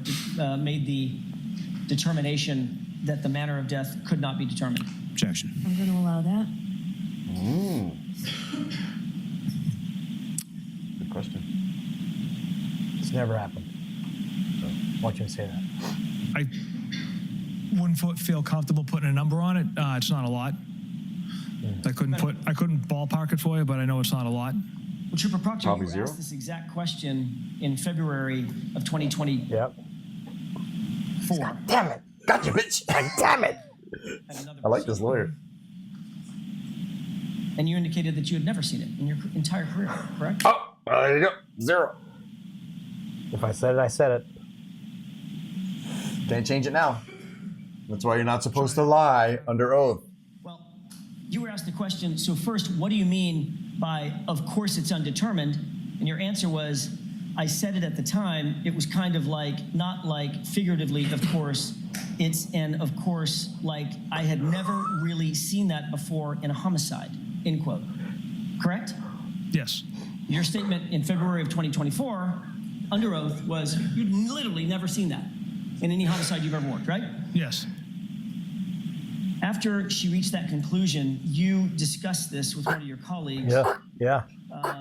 made the determination that the manner of death could not be determined?
Objection.
I'm going to allow that.
Good question.
It's never happened. Watch him say that.
I wouldn't feel comfortable putting a number on it. It's not a lot. I couldn't ballpark it for you, but I know it's not a lot.
Well, Trooper Proctor,
Probably
you were
zero.
asked this exact question in February of 2024.
Yep.
Damn it. Gotcha, bitch. Damn it.
at another
I like this lawyer.
And you indicated that you had never seen it in your entire career, correct?
Oh, there you go. 0.
If I said it, I said it.
Can't change it now. That's why you're not supposed to lie under oath.
Well, you were asked the question, so first, what do you mean by, of course it's undetermined? And your answer was, I said it at the time, it was kind of like, not like figuratively, of course, it's an of course, like I had never really seen that before in a homicide, end quote. Correct?
Yes.
Your statement in February of 2024, under oath, was you'd literally never seen that in any homicide you've ever worked, right?
Yes.
After she reached that conclusion, you discussed this with one of your colleagues.
Yeah.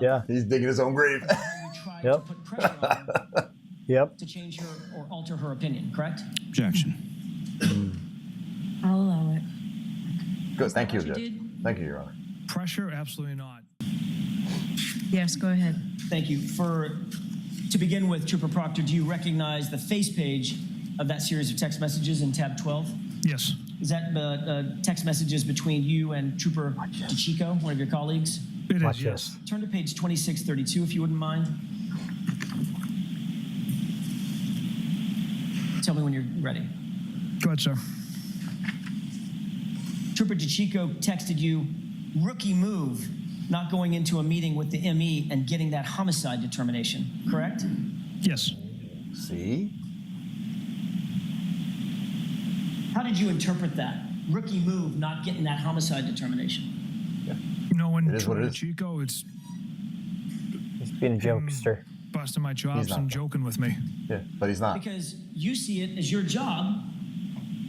Yeah.
He's digging his own grave.
How you tried to
Yep.
put pressure on her
Yep.
to change her or alter her opinion, correct?
Objection.
I'll allow it.
Good. Thank you,
what you
Judge.
did?
Thank you, Your Honor.
Pressure? Absolutely not.
Yes, go ahead.
Thank you. To begin with, Trooper Proctor, do you recognize the face page of that series of text messages in tab 12?
Yes.
Is that text messages between you and Trooper DeChico, one of your colleagues?
It is,
Watch
yes.
this.
Turn to page 2632, if you wouldn't mind. Tell me when you're ready.
Go ahead, sir.
Trooper DeChico texted you, rookie move, not going into a meeting with the ME and getting that homicide determination, correct?
Yes.
See?
How did you interpret that? Rookie move, not getting that homicide determination.
Knowing
It is what it is.
Chico, it's
He's being a jokester.
busting my chops
not,
and
though.
joking with me.
Yeah, but he's not.
Because you see it as your job,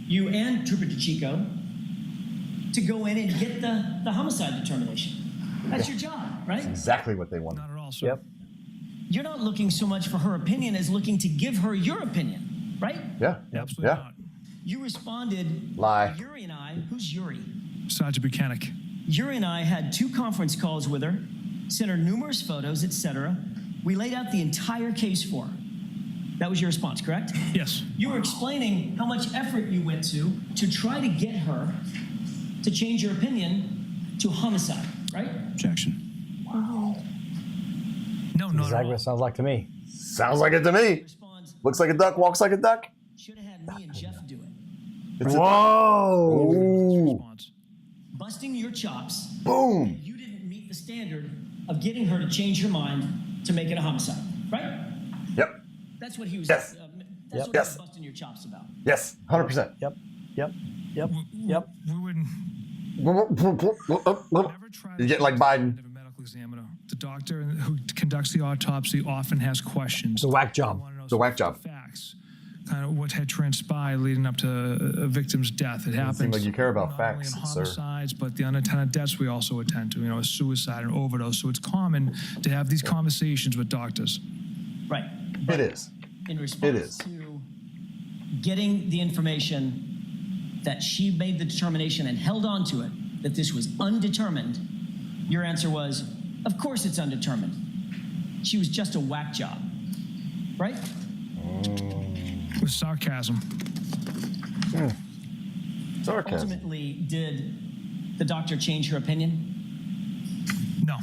you and Trooper DeChico, to go in and get the homicide determination. That's your job, right?
Exactly what they wanted.
Not at all, sir.
Yep.
You're not looking so much for her opinion as looking to give her your opinion, right?
Yeah.
Absolutely
Yeah.
not.
You responded,
Lie.
Yuri and I, who's Yuri?
Sergeant Buchanan.
Yuri and I had 2 conference calls with her, sent her numerous photos, etc. We laid out the entire case for her. That was your response, correct?
Yes.
You were explaining how much effort you went to try to get her to change your opinion to homicide, right?
Objection. Wow. No, not
Exactly
at
what
all.
it sounds like to me.
Sounds like it to me.
Responds,
Looks like a duck, walks like a duck.
should have had me and Jeff do it.
It's
Whoa!
Ooh.
Response.
Busting your chops,
Boom.
you didn't meet the standard of getting her to change her mind to make it a homicide, right?
Yep.
That's what he was.
Yes.
That's what
Yes.
he was busting your chops about.
Yes. 100%.
Yep. Yep. Yep. Yep.
We wouldn't
You're
never try to
getting like Biden.
of a medical examiner. The doctor who conducts the autopsy often has questions.
It's a whack job.
It's
a whack job.
Facts. Kind of what had transpired leading up to a victim's death. It happens.
seem like you care about
not
facts,
only in
sir.
homicides, but the unattended deaths we also attend to. A suicide, an overdose. So it's common to have these conversations with doctors.
Right.
It is.
In response
is.
to getting the information that she made the determination and held on to it that this was undetermined, Your answer was, of course it's undetermined. She was just a whack job, right?
With sarcasm.
Sarcasm.
Ultimately, did the doctor change her opinion?
No.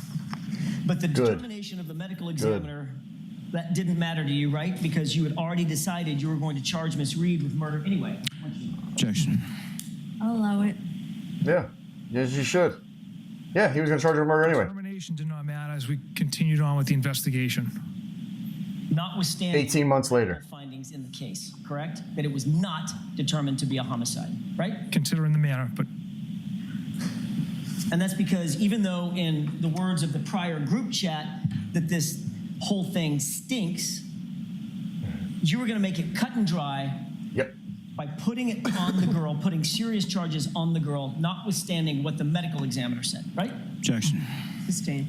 But the determination of the medical examiner, that didn't matter to you, right? Because you had already decided you were going to charge Miss Reed with murder anyway.
Objection.
I'll allow it.
Yeah. Yes, you should. Yeah, he was going to charge her with murder anyway.
Determination did not matter as we continued on with the investigation.
Notwithstanding
18 months later.
findings in the case, correct? That it was not determined to be a homicide, right?
Considering the manner, but
And that's because even though in the words of the prior group chat that this whole thing stinks, you were going to make it cut and dry
Yep.
by putting it on the girl, putting serious charges on the girl, notwithstanding what the medical examiner said, right?
objection.
Sustained.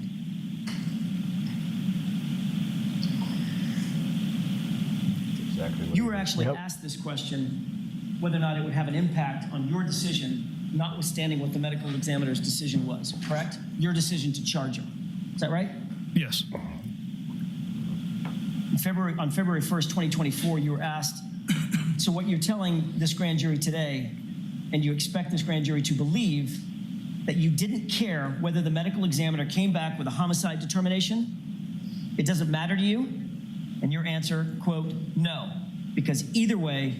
Exactly what
You
he
were
did.
actually asked this question, whether or not it would have an impact on your decision, notwithstanding what the medical examiner's decision was, correct? Your decision to charge her. Is that right?
Yes.
On February 1st, 2024, you were asked, so what you're telling this grand jury today, and you expect this grand jury to believe that you didn't care whether the medical examiner came back with a homicide determination? It doesn't matter to you? And your answer, quote, no, because either way,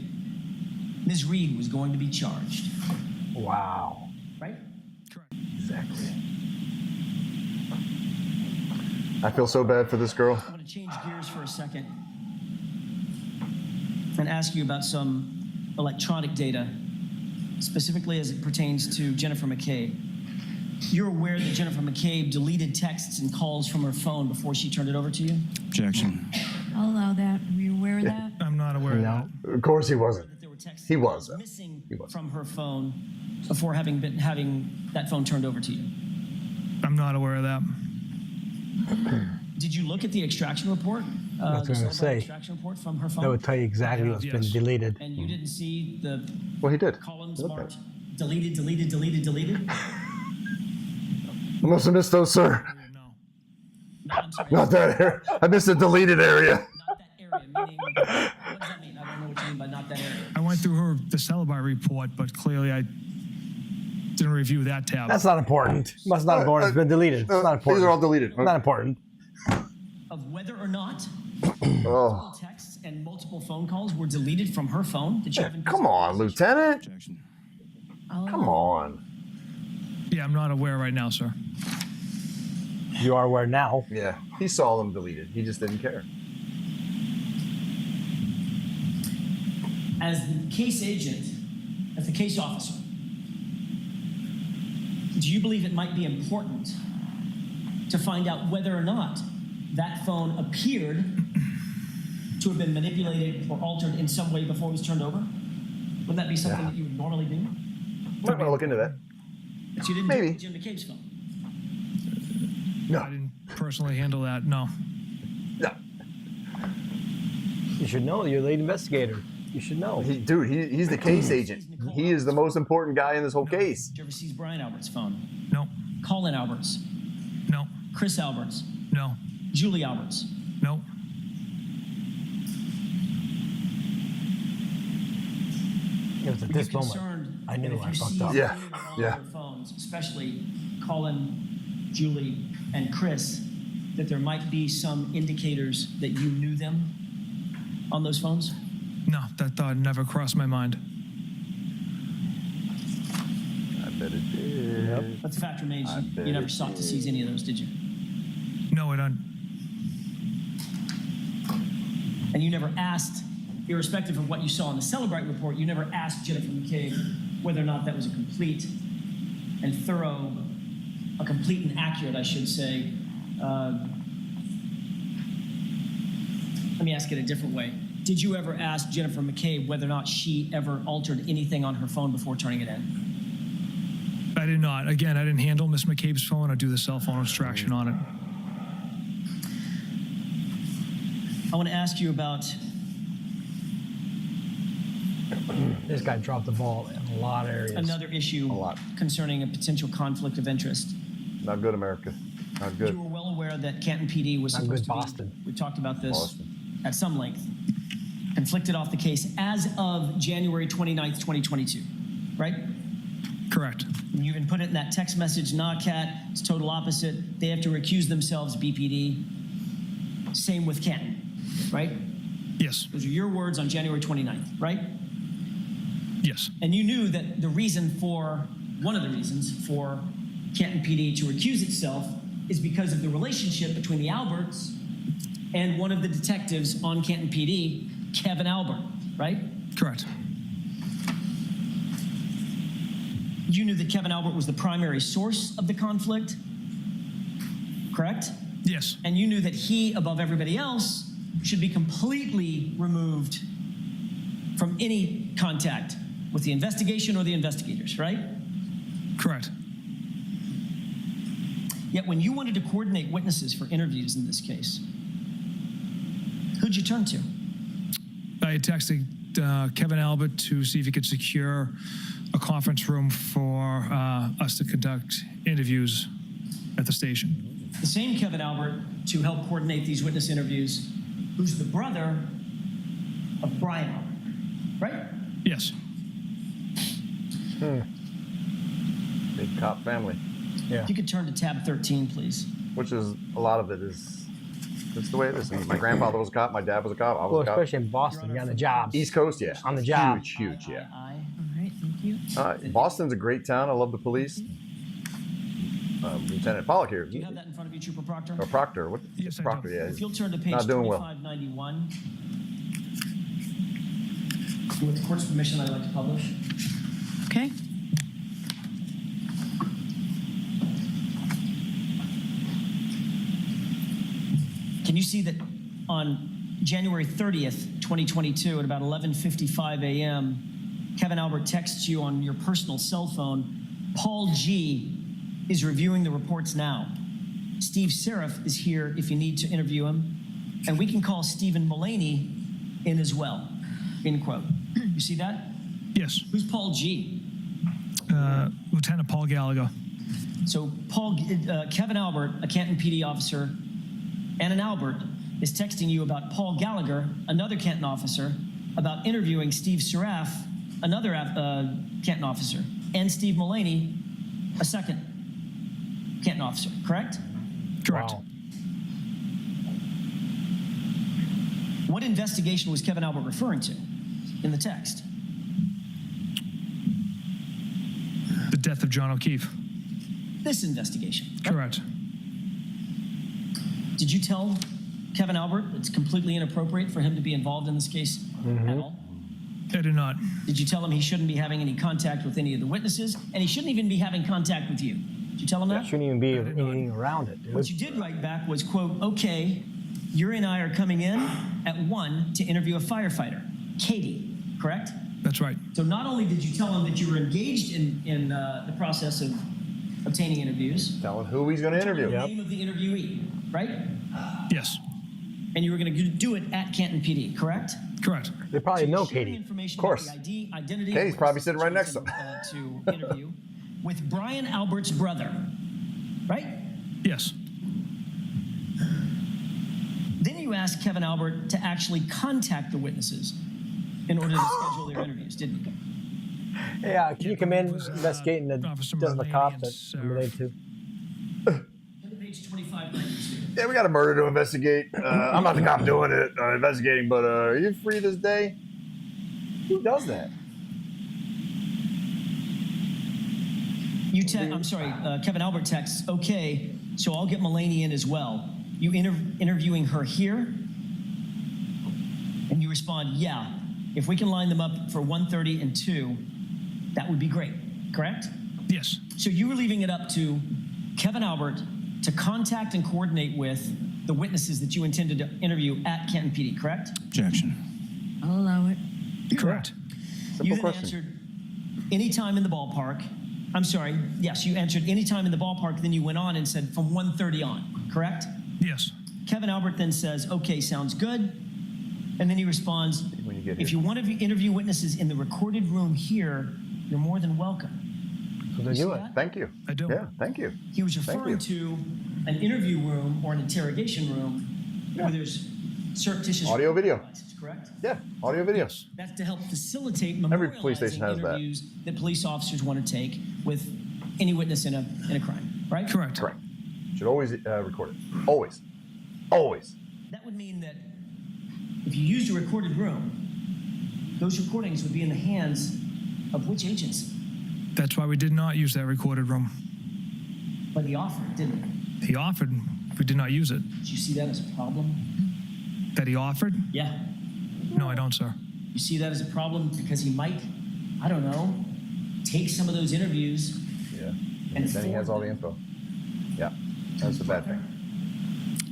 Ms. Reed was going to be charged,
Wow.
right?
Correct.
Exactly.
I feel so bad for this girl.
I'm going to change gears for a second and ask you about some electronic data, specifically as it pertains to Jennifer McCabe. You're aware that Jennifer McCabe deleted texts and calls from her phone before she turned it over to you?
Objection.
I'll allow that. Were you aware of that?
I'm not aware of that.
Of course he wasn't.
That there were texts
He was.
missing
He was.
from her phone before having that phone turned over to you.
I'm not aware of that.
Did you look at the extraction report?
That's what I was gonna say.
Extraction report from her phone?
That would tell you exactly what's been
Yes.
deleted.
And you didn't see the
Well, he did.
columns
He looked
marked
at
deleted, deleted, deleted, deleted?
I must have missed those, sir.
No.
No, I'm sorry.
Not that area. I missed the deleted area.
Not that area, meaning, what does that mean? I don't know what you mean by not that area.
I went through the Sallyport report, but clearly I didn't review that tab.
That's not important. That's not important. It's been deleted. It's not important.
These are all deleted.
Not important.
Of whether or not
Oh,
texts and multiple phone calls were deleted from her phone that you haven't.
come on, Lieutenant.
Objection.
Come on.
Yeah, I'm not aware right now, sir.
You are aware now.
Yeah, he saw them deleted. He just didn't care.
As the case agent, as the case officer, do you believe it might be important to find out whether or not that phone appeared to have been manipulated or altered in some way before it was turned over? Wouldn't that be something that you would normally do?
I'm not going to look into that.
But you didn't
Maybe.
do it with Jim McCabe's phone.
No.
I didn't personally handle that. No.
No.
You should know. You're the lead investigator. You should know.
Dude, he's the case agent. He is the most important guy in this whole case.
Did you ever see Bryon Albert's phone?
No.
Colin Albert's,
No.
Chris Albert's,
No.
Julie Albert's.
No.
It was at
Were
this
you
moment
concerned
I knew
that if
I
you
fucked
seized
up.
Yeah,
any or all
yeah.
of their phones, especially Colin, Julie, and Chris, that there might be some indicators that you knew them on those phones?
No. That thought never crossed my mind.
I bet it did.
But the fact remains,
I bet
you never
it
sought to
did.
seize any of those, did you?
No, I don't.
And you never asked, irrespective of what you saw in the Sallyport report, you never asked Jennifer McCabe whether or not that was a complete and thorough, a complete and accurate, I should say. Let me ask it a different way. Did you ever ask Jennifer McCabe whether or not she ever altered anything on her phone before turning it in?
I did not. Again, I didn't handle Miss McCabe's phone or do the cell phone extraction on it.
I want to ask you about
This guy dropped the ball in a lot of areas.
another issue
A lot.
concerning a potential conflict of interest.
Not good, America. Not good.
You were well aware that Canton PD was
Not
supposed
good,
to be,
Boston.
we talked about this
Boston.
at some length, conflicted off the case as of January 29th, 2022, right?
Correct.
You even put it in that text message, not Cat, it's total opposite. They have to recuse themselves, BPD. Same with Canton, right?
Yes.
Those are your words on January 29th, right?
Yes.
And you knew that the reason for, one of the reasons for Canton PD to recuse itself is because of the relationship between the Alberts and one of the detectives on Canton PD, Kevin Albert, right?
Correct.
You knew that Kevin Albert was the primary source of the conflict, correct?
Yes.
And you knew that he, above everybody else, should be completely removed from any contact with the investigation or the investigators, right?
Correct.
Yet when you wanted to coordinate witnesses for interviews in this case, who'd you turn to?
I had texted Kevin Albert to see if he could secure a conference room for us to conduct interviews at the station.
The same Kevin Albert to help coordinate these witness interviews, who's the brother of Bryon Albert, right?
Yes.
Big cop family.
Yeah.
If you could turn to tab 13, please.
Which is, a lot of it is, it's the way it is. My grandfather was a cop, my dad was a cop, I was
Well,
a cop.
especially in Boston, you're on the job.
East Coast, yeah.
On the job.
Huge, yeah.
Aye.
All right, thank you.
Boston's a great town. I love the police. Lieutenant Pollock here.
Do you have that in front of you, Trooper Proctor?
Or Proctor. What?
Yes, I
Proctor,
do.
yeah.
If you'll turn to page
Not doing well.
2591. With the court's permission, I'd like to publish.
Okay.
Can you see that on January 30th, 2022, at about 11:55 a.m., Kevin Albert texts you on your personal cell phone, Paul G. is reviewing the reports now. Steve Seraph is here if you need to interview him, and we can call Stephen Mullaney in as well, end quote. You see that?
Yes.
Who's Paul G?
Lieutenant Paul Gallagher.
So Kevin Albert, a Canton PD officer, and an Albert is texting you about Paul Gallagher, another Canton officer, about interviewing Steve Seraph, another Canton officer, and Steve Mullaney, a second Canton officer, correct?
Correct.
Wow.
What investigation was Kevin Albert referring to in the text?
The death of John O'Keefe.
This investigation.
Correct.
Did you tell Kevin Albert it's completely inappropriate for him to be involved in this case at all?
I did not.
Did you tell him he shouldn't be having any contact with any of the witnesses, and he shouldn't even be having contact with you? Did you tell him that?
Shouldn't even be anything around it, dude.
What you did write back was, quote, okay, Yuri and I are coming in at 1 to interview a firefighter, Katie, correct?
That's right.
So not only did you tell him that you were engaged in the process of obtaining interviews,
Telling who he's going to interview.
the name of the interviewee, right?
Yes.
And you were going to do it at Canton PD, correct?
Correct.
They probably know
Sharing
Katie.
information
Of course.
about the identity
Katie's
of
probably
witnesses
sitting right
that you
next to
chosen, to interview with Bryon Albert's brother, right?
Yes.
Then you asked Kevin Albert to actually contact the witnesses in order to schedule their interviews, didn't you?
Yeah, can you come in investigating the
Officer
death of the
Mullaney
cop
and
that
Sarah.
I'm related to?
Turn to page 2592.
Yeah, we got a murder to investigate. I'm not the cop doing it, investigating, but are you free this day? Who does that?
I'm sorry, Kevin Albert texts, okay, so I'll get Mullaney in as well. You interviewing her here? And you respond, yeah. If we can line them up for 1:30 and 2, that would be great, correct?
Yes.
So you were leaving it up to Kevin Albert to contact and coordinate with the witnesses that you intended to interview at Canton PD, correct?
Objection.
I'll allow it.
Correct.
You then
question.
answered any time in the ballpark. I'm sorry, yes, you answered any time in the ballpark, then you went on and said from 1:30 on, correct?
Yes.
Kevin Albert then says, okay, sounds good. And then he responds,
When you get
if
here.
you want to interview witnesses in the recorded room here, you're more than welcome.
So they
You see
do it.
that?
Thank you.
I do.
Yeah, thank you.
He was
Thank
referring to an interview room or an interrogation room where there's surreptitious
Audio, video.
devices, correct?
Yeah, audio videos.
That's to help facilitate
Every police station
memorializing
has that.
interviews that police officers want to take with any witness in a crime, right?
Correct.
Correct. Should always record it. Always. Always.
That would mean that if you used a recorded room, those recordings would be in the hands of which agency?
That's why we did not use that recorded room.
But he offered, didn't he?
He offered, we did not use it.
Did you see that as a problem?
That he offered?
Yeah.
No, I don't, sir.
You see that as a problem because he might, I don't know, take some of those interviews.
Yeah.
And
then he has all the info. Yeah. That's the bad thing.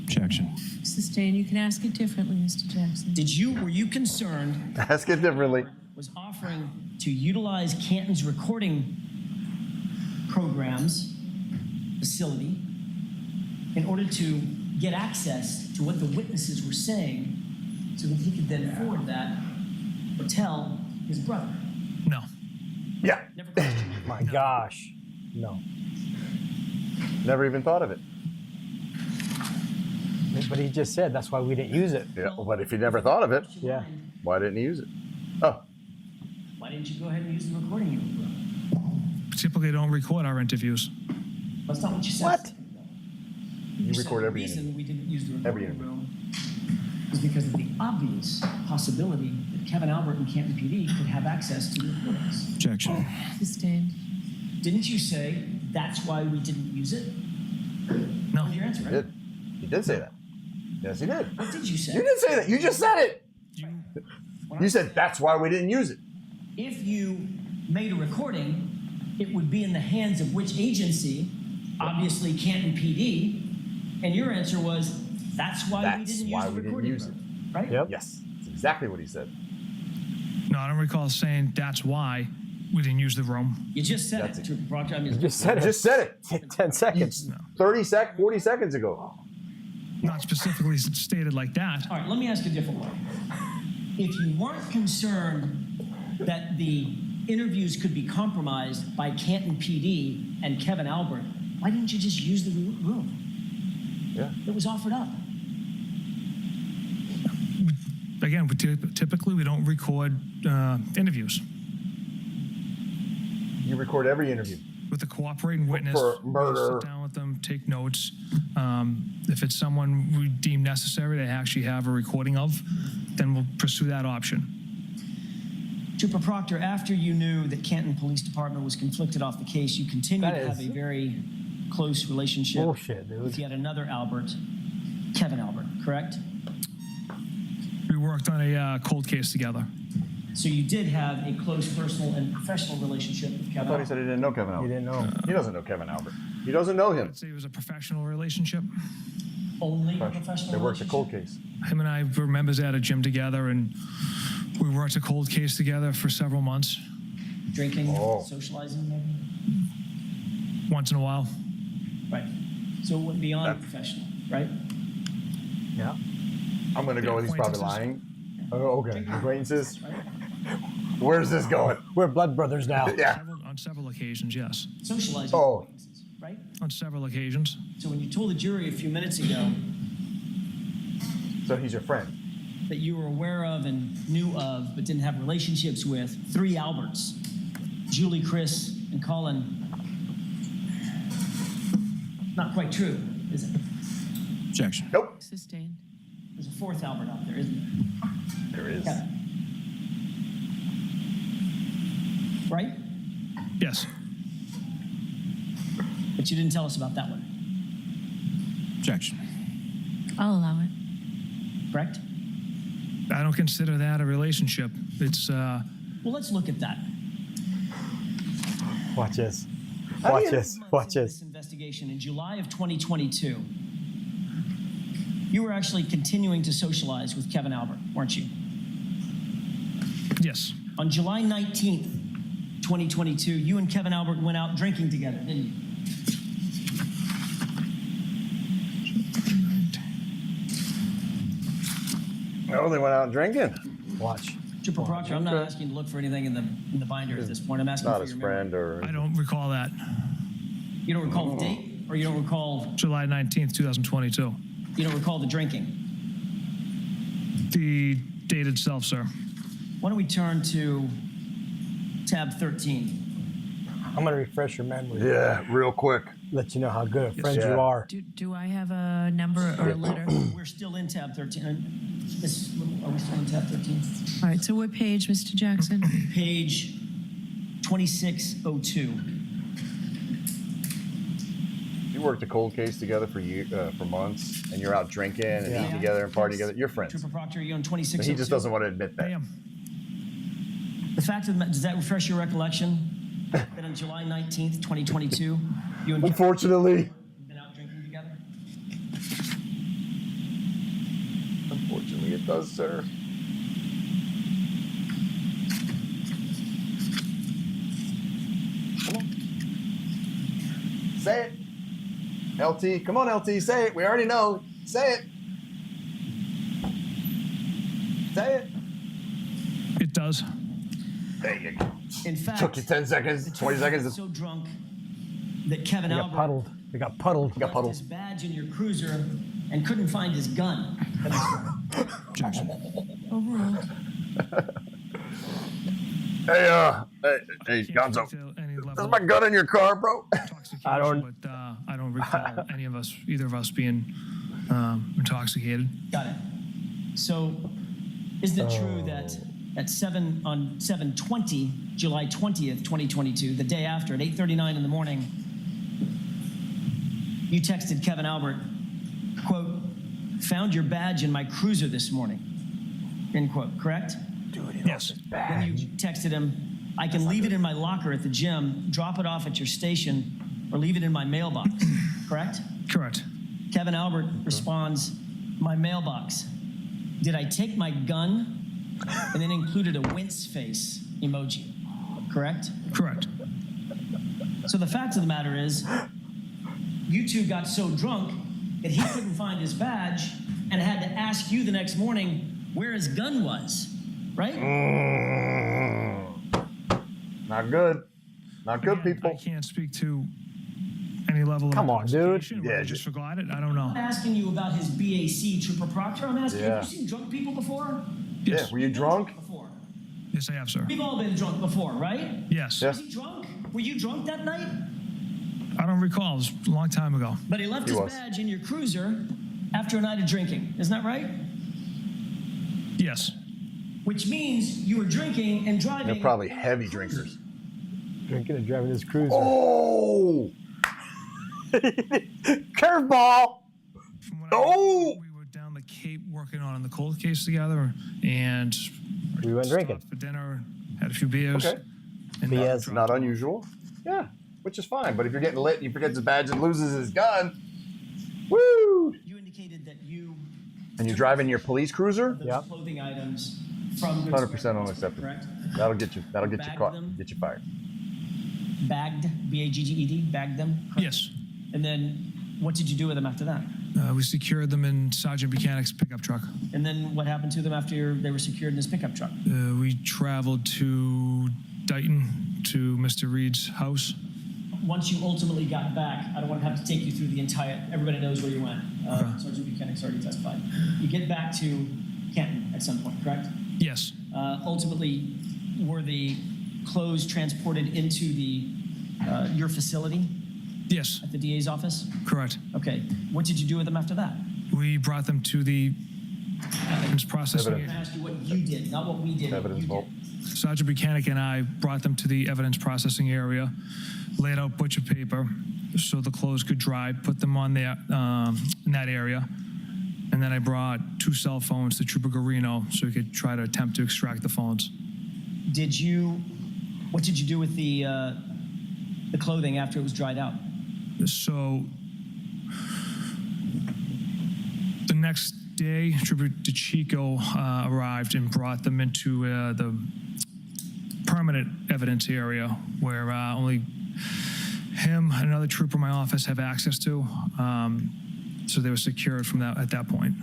Objection.
Sustained. You can ask it differently, Mr. Jackson.
Were you concerned
Ask it differently.
was offering to utilize Canton's recording programs facility in order to get access to what the witnesses were saying so that he could then forward that or tell his brother?
No.
Yeah.
Never questioned.
My gosh. No.
Never even thought of it.
But he just said that's why we didn't use it.
Yeah. But if you never thought of it,
Yeah.
why didn't he use it? Oh.
Why didn't you go ahead and use the recording you were?
Typically don't record our interviews.
That's not what you said.
What?
You
said
record
the
every
reason
interview.
we didn't use the
Every
recording
interview.
room is because of the obvious possibility that Kevin Albert and Canton PD could have access to the recordings.
Objection.
Sustained.
Didn't you say that's why we didn't use it?
No.
That was your answer,
He
right?
did. He did say that. Yes, he did.
What did you say?
You did say that. You just said it.
What
You
I
said that's why we didn't use it.
if you made a recording, it would be in the hands of which agency? Obviously, Canton PD. And your answer was, that's why we
That's
didn't
why
use the
we didn't
recording
use
room, right?
Yep.
Yes. That's exactly what he said.
No, I don't recall saying that's why we didn't use the room.
You just said
That's
it,
it.
Trooper Proctor. I mean,
You just said
I
it.
just said it.
10 seconds.
40 seconds ago.
Not specifically stated like that.
All right, let me ask a different way. If you weren't concerned that the interviews could be compromised by Canton PD and Kevin Albert, why didn't you just use the room?
Yeah.
It was offered up.
Again, typically we don't record interviews.
You record every interview.
With a cooperating witness,
For
we'll
murder.
sit down with them, take notes. If it's someone we deem necessary to actually have a recording of, then we'll pursue that option.
Trooper Proctor, after you knew that Canton Police Department was conflicted off the case, you continued
That
to have
is
a very close relationship
Bullshit, dude.
with yet another Albert, Kevin Albert, correct?
We worked on a cold case together.
So you did have a close personal and professional relationship with
I
Kevin
thought he
Albert.
said he didn't know Kevin
You
Albert.
didn't know.
He doesn't know Kevin Albert. He doesn't know him.
I'd say it was a professional relationship.
Only a professional
They worked a
relationship?
cold case.
Him and I were members at a gym together, and we worked a cold case together for several months,
Drinking,
Oh.
socializing, maybe?
once in a while.
Right. So it went beyond professional, right?
Yeah.
I'm going to go with he's probably
Acquaintances.
lying. Oh, okay. Acquaintances.
Right?
Where's this going?
We're blood brothers now.
Yeah.
On several occasions, yes.
Socializing
Oh.
acquaintances, right?
On several occasions.
So when you told the jury a few minutes ago
So he's your friend.
that you were aware of and knew of but didn't have relationships with 3 Alberts, Julie, Chris, and Colin, not quite true, is it?
Objection.
Nope.
Sustained.
There's a 4th Albert out there, isn't there?
There is.
Yeah. Right?
Yes.
But you didn't tell us about that one,
Objection.
I'll allow it.
correct?
I don't consider that a relationship. It's,
Well, let's look at that.
Watch this.
How do
Watch
you-
this.
Months
Watch
into
this.
This investigation in July of 2022, you were actually continuing to socialize with Kevin Albert, weren't you?
yes.
On July 19th, 2022, you and Kevin Albert went out drinking together, didn't you?
Oh, they went out drinking.
Watch.
Trooper Proctor, I'm not asking you to look for anything in the binder at this point. I'm asking
Not
for
his
your
friend
memory.
or.
I don't recall that.
You don't recall the date, or you don't recall?
July 19th, 2022.
You don't recall the drinking?
The date itself, sir.
Why don't we turn to tab 13?
I'm gonna refresh your memory.
Yeah, real quick.
Let you know how good of friends
Yeah.
you are.
Do I have a number or a letter?
We're still in tab 13. Are we still in tab 13?
All right, so what page, Mr. Jackson?
Page 2602.
You worked a cold case together for months, and you're out drinking and eating together and partying together. You're friends.
Trooper Proctor, are you on
But
2602?
he just doesn't want to admit
I
that.
am.
The fact of the matter, does that refresh your recollection? That on July 19th, 2022, you and
Unfortunately.
been out drinking together?
Unfortunately, it does, sir. Come on. Say it. LT, come on, LT, say it. We already know. Say it. Say it.
It does.
There you go.
In fact,
Took you 10 seconds, 20
was
seconds.
so drunk that Kevin
They got
Albert
puddled. They got puddled.
Got
left
puddled.
his badge in your cruiser and couldn't find his gun.
Objection.
Overruled.
Hey,
Can't
Gonzo.
speak to any level
There's my gun in your car, bro.
of intoxication,
I don't-
But I don't recall any of us, either of us, being intoxicated.
Got it. So, isn't it true that at 7/20, July 20th, 2022, the day after, at 8:39 in the morning, you texted Kevin Albert, quote, "Found your badge in my cruiser this morning," end quote, correct?
Yes.
Then you texted him, "I can leave it in my locker at the gym, drop it off at your station, or leave it in my mailbox," correct?
Correct.
Kevin Albert responds, "My mailbox. Did I take my gun?" And then included a wince face emoji, correct?
Correct.
So the fact of the matter is, you two got so drunk that he couldn't find his badge and had to ask you the next morning where his gun was, right?
Not good. Not good,
Again,
people.
I can't speak to any level of
Come on, dude.
intoxication.
Yeah,
I just forgot it. I don't know.
I'm asking you about his BAC, Trooper Proctor. I'm asking,
Yeah.
have you seen drunk people before?
Yeah, were you
You've been
drunk?
Before.
Yes, I have, sir.
We've all been drunk before, right?
Yes.
Yeah.
Was he drunk? Were you drunk that night?
I don't recall. It was a long time ago.
But he left
He
his
was.
badge in your cruiser after a night of drinking. Isn't that right?
Yes.
Which means you were drinking and driving.
They're probably heavy drinkers.
Drinking and driving this cruiser.
Oh! Curveball!
From what
Oh!
we were down the Cape working on the cold case together, and
We went drinking.
stopped for dinner, had a few beers.
Okay.
And
BS.
dropped
Not
off.
unusual. Yeah, which is fine. But if you're getting lit and he forgets his badge and loses his gun, woo!
You indicated that you.
And you're driving your police cruiser?
Those
Yep.
clothing items from. Good
100%
Square,
unacceptable.
Correct.
That'll get you
Bagged
caught.
them?
Get you fired.
Bagged, BAGGED, bagged them. Correct?
Yes.
And then what did you do with them after that?
We secured them in Sergeant Buchanan's pickup truck.
And then what happened to them after they were secured in his pickup truck?
We traveled to Dighton to Mr. Reed's house.
Once you ultimately got back, I don't want to have to take you through the entire, everybody knows where you went. Sergeant Buchanan's already testified. You get back to Canton at some point, correct?
Yes.
Ultimately, were the clothes transported into the your facility
Yes.
at the DA's office?
Correct.
Okay. What did you do with them after that?
We brought them to the evidence processing.
Evidence.
I asked you what you did, not what we did. what
Evidence
you
vault.
did.
Sergeant Buchanan and I brought them to the evidence processing area, laid out butcher paper so the clothes could dry, put them on there in that area, and then I brought 2 cell phones to Trooper Garino so he could try to attempt to extract the phones.
What did you do with the clothing after it was dried out?
So the next day, Trooper DeChico arrived and brought them into the permanent evidence area where only him and another trooper in my office have access to. So they were secured from that at that point.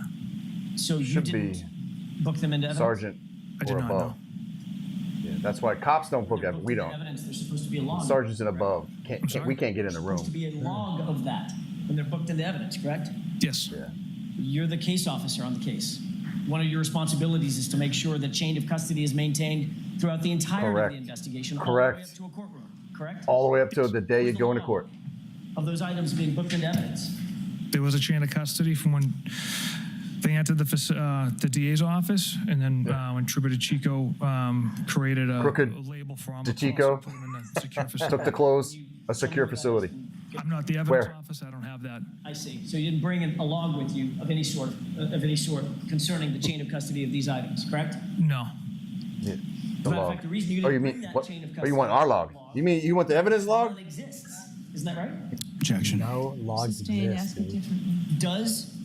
So you
Should
didn't
be
book them into evidence?
Sergeant
I did
or
not
above.
know.
That's why cops don't book evidence. We
Booked in
don't.
evidence, there's supposed to be a log.
Sergeants and above we can't get in the
There's supposed to
room.
be a log of that when they're booked into evidence, correct?
Yes.
Yeah.
You're the case officer on the case. One of your responsibilities is to make sure that chain of custody is maintained throughout the entirety
Correct.
of the investigation,
Correct.
all the way up to a courtroom, correct?
All the way up to the day you
Where's the
go into
log
court.
of those items being booked into evidence.
There was a chain of custody from when they entered the DA's office, and then when Trooper DeChico created a label for them.
DeChico
put them in a secure
took
facility.
to close a secure facility.
I'm not the evidence
Where?
officer. I don't have that.
I see. So you didn't bring a log with you of any sort concerning the chain of custody of these items, correct?
No.
Yeah.
As
The
a matter of
log.
fact, the reason you
Oh,
didn't
you
bring
mean
that
what?
chain of
Oh,
custody
you want our log? You want the evidence log?
Log exists. Isn't that right?
Objection.
No logs
Sustained,
exist.
ask it
dude.
differently.
Does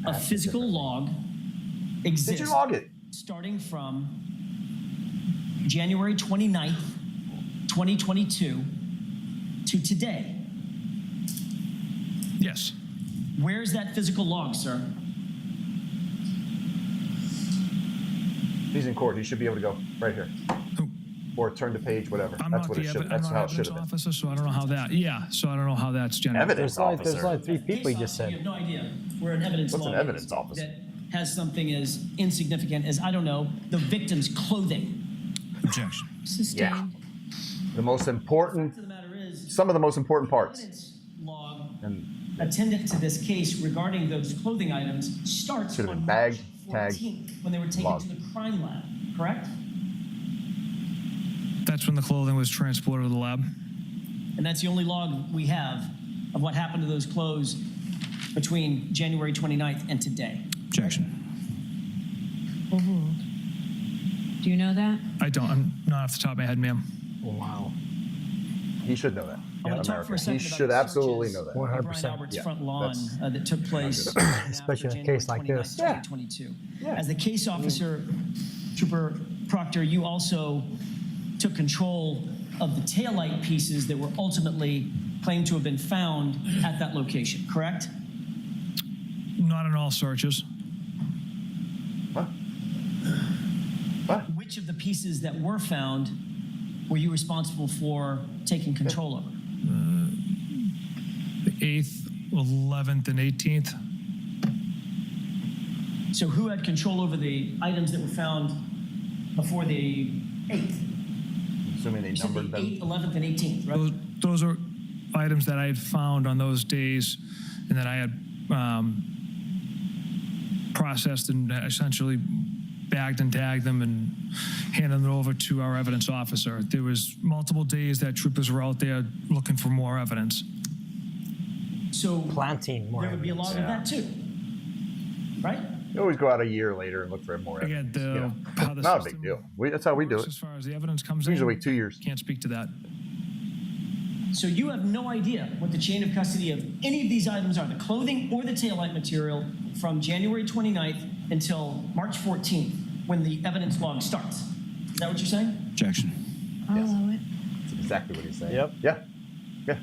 a physical log exist
Did you log it?
starting from January 29th, 2022 to today?
Yes.
Where's that physical log, sir?
He's in court. He should be able to go right here.
Who?
Or turn to page, whatever.
I'm
That's
not
what
the
it should.
evidence.
That's
I'm
how
not
it should
evidence
have been.
officer, so I don't know how that. Yeah. So I don't know how that's generated.
Evidence
There's
officer.
only 3 people you just
You
said.
have no idea where an evidence
What's an
log
evidence
is
officer?
that has something as insignificant as, I don't know, the victim's clothing.
Objection.
Sustained.
The most important,
The matter is,
some of the most important parts.
evidence log
And
attendant to this case regarding those clothing items starts
Should have
on
been bagged,
March
tagged,
14th when they were taken
logged.
to the crime lab, correct?
That's when the clothing was transported to the lab.
And that's the only log we have of what happened to those clothes between January 29th and today.
Objection.
Do you know that?
I don't. I'm not off the top of my head, ma'am.
Wow.
he should know that.
I want to talk for a second
He
about
should
the
absolutely
searches
know that.
of
100%.
Bryon Albert's
Yeah,
front lawn
that's-
that took place
Especially in a
after
case like
January
this.
29th, 2022.
Yeah.
As the case officer, Trooper Proctor, you also took control of the taillight pieces that were ultimately claimed to have been found at that location, correct?
Not in all searches.
What? What?
Which of the pieces that were found were you responsible for taking control over?
The 8th, 11th, and 18th.
So who had control over the items that were found before the 8th?
Assuming they
You said the
numbered them.
8th, 11th, and 18th, right?
Those are items that I had found on those days and that I had processed and essentially bagged and tagged them and handed them over to our evidence officer. There was multiple days that troopers were out there looking for more evidence.
So
Planting more
there would be a log of that too, right?
You always go out a year later and look for more
Again,
evidence.
how the
Not a
system
big deal. That's how we do
works
it.
as far as the evidence comes
Usually
in.
2 years.
Can't speak to that.
So you have no idea what the chain of custody of any of these items are, the clothing or the taillight material, from January 29th until March 14th, when the evidence log starts. Is that what you're saying?
Objection.
I'll allow it.
That's exactly what he's saying.
Yep.
Yeah. Yeah.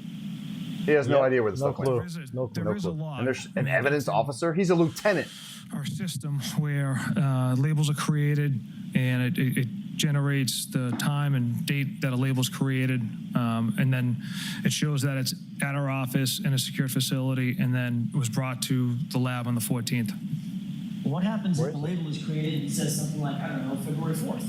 He has no
Yep.
idea where the
No
stuff
clue.
went.
There is a law.
And there's an evidence officer. He's a lieutenant.
Our system where labels are created and it generates the time and date that a label is created, and then it shows that it's at our office in a secured facility, and then it was brought to the lab on the 14th.
What happens if the label is created and says something like, I don't know, February 4th?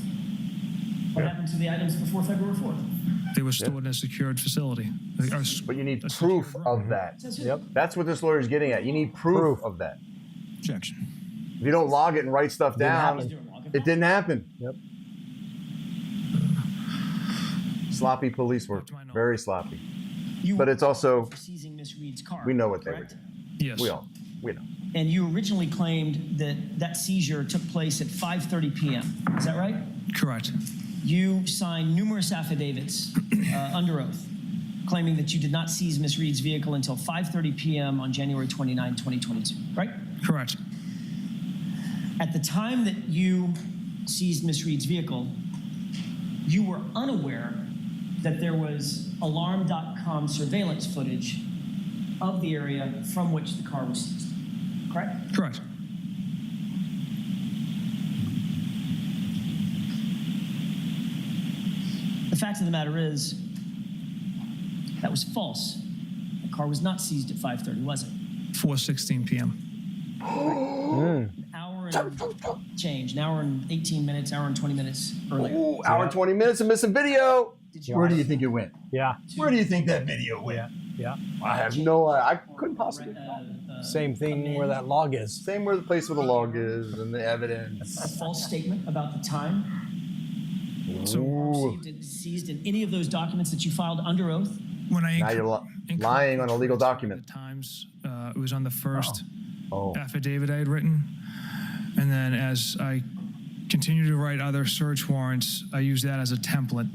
What happened to the items before February 4th?
They were stored in a secured facility.
But you need
A
proof
secured
of
room.
that.
Yep.
That's what this lawyer's getting at. You need proof of that.
Objection.
If you don't log it and write stuff down,
happen.
Is there a log of
it didn't happen.
Yep.
Sloppy police work.
To my knowledge.
Very sloppy.
You
But it's also,
for seizing Miss Reed's car.
we know what they were
correct?
doing.
Yes.
We know.
And you originally claimed that that seizure took place at 5:30 p.m. Is that right?
Correct.
You signed numerous affidavits under oath claiming that you did not seize Miss Reed's vehicle until 5:30 p.m. on January 29, 2022, right?
Correct.
At the time that you seized Miss Reed's vehicle, you were unaware that there was alarm.com surveillance footage of the area from which the car was seized, correct?
Correct.
The fact of the matter is, that was false. The car was not seized at 5:30, was it?
4:16 p.m.
An hour and change, an hour and 18 minutes, hour and 20 minutes earlier.
Ooh, hour and 20 minutes of missing video.
Did you
Where do you think it went?
Yeah.
Where do you think that video went?
Yeah.
I have no idea. I couldn't possibly.
Same thing where that log is.
Same where the place where the log is and the evidence.
A false statement about the time
Ooh.
seized in any of those documents that you filed under oath?
When I
Now you're lying on a legal document.
The times, it was on the first
Oh.
affidavit I had written. And then as I continued to write other search warrants, I used that as a template.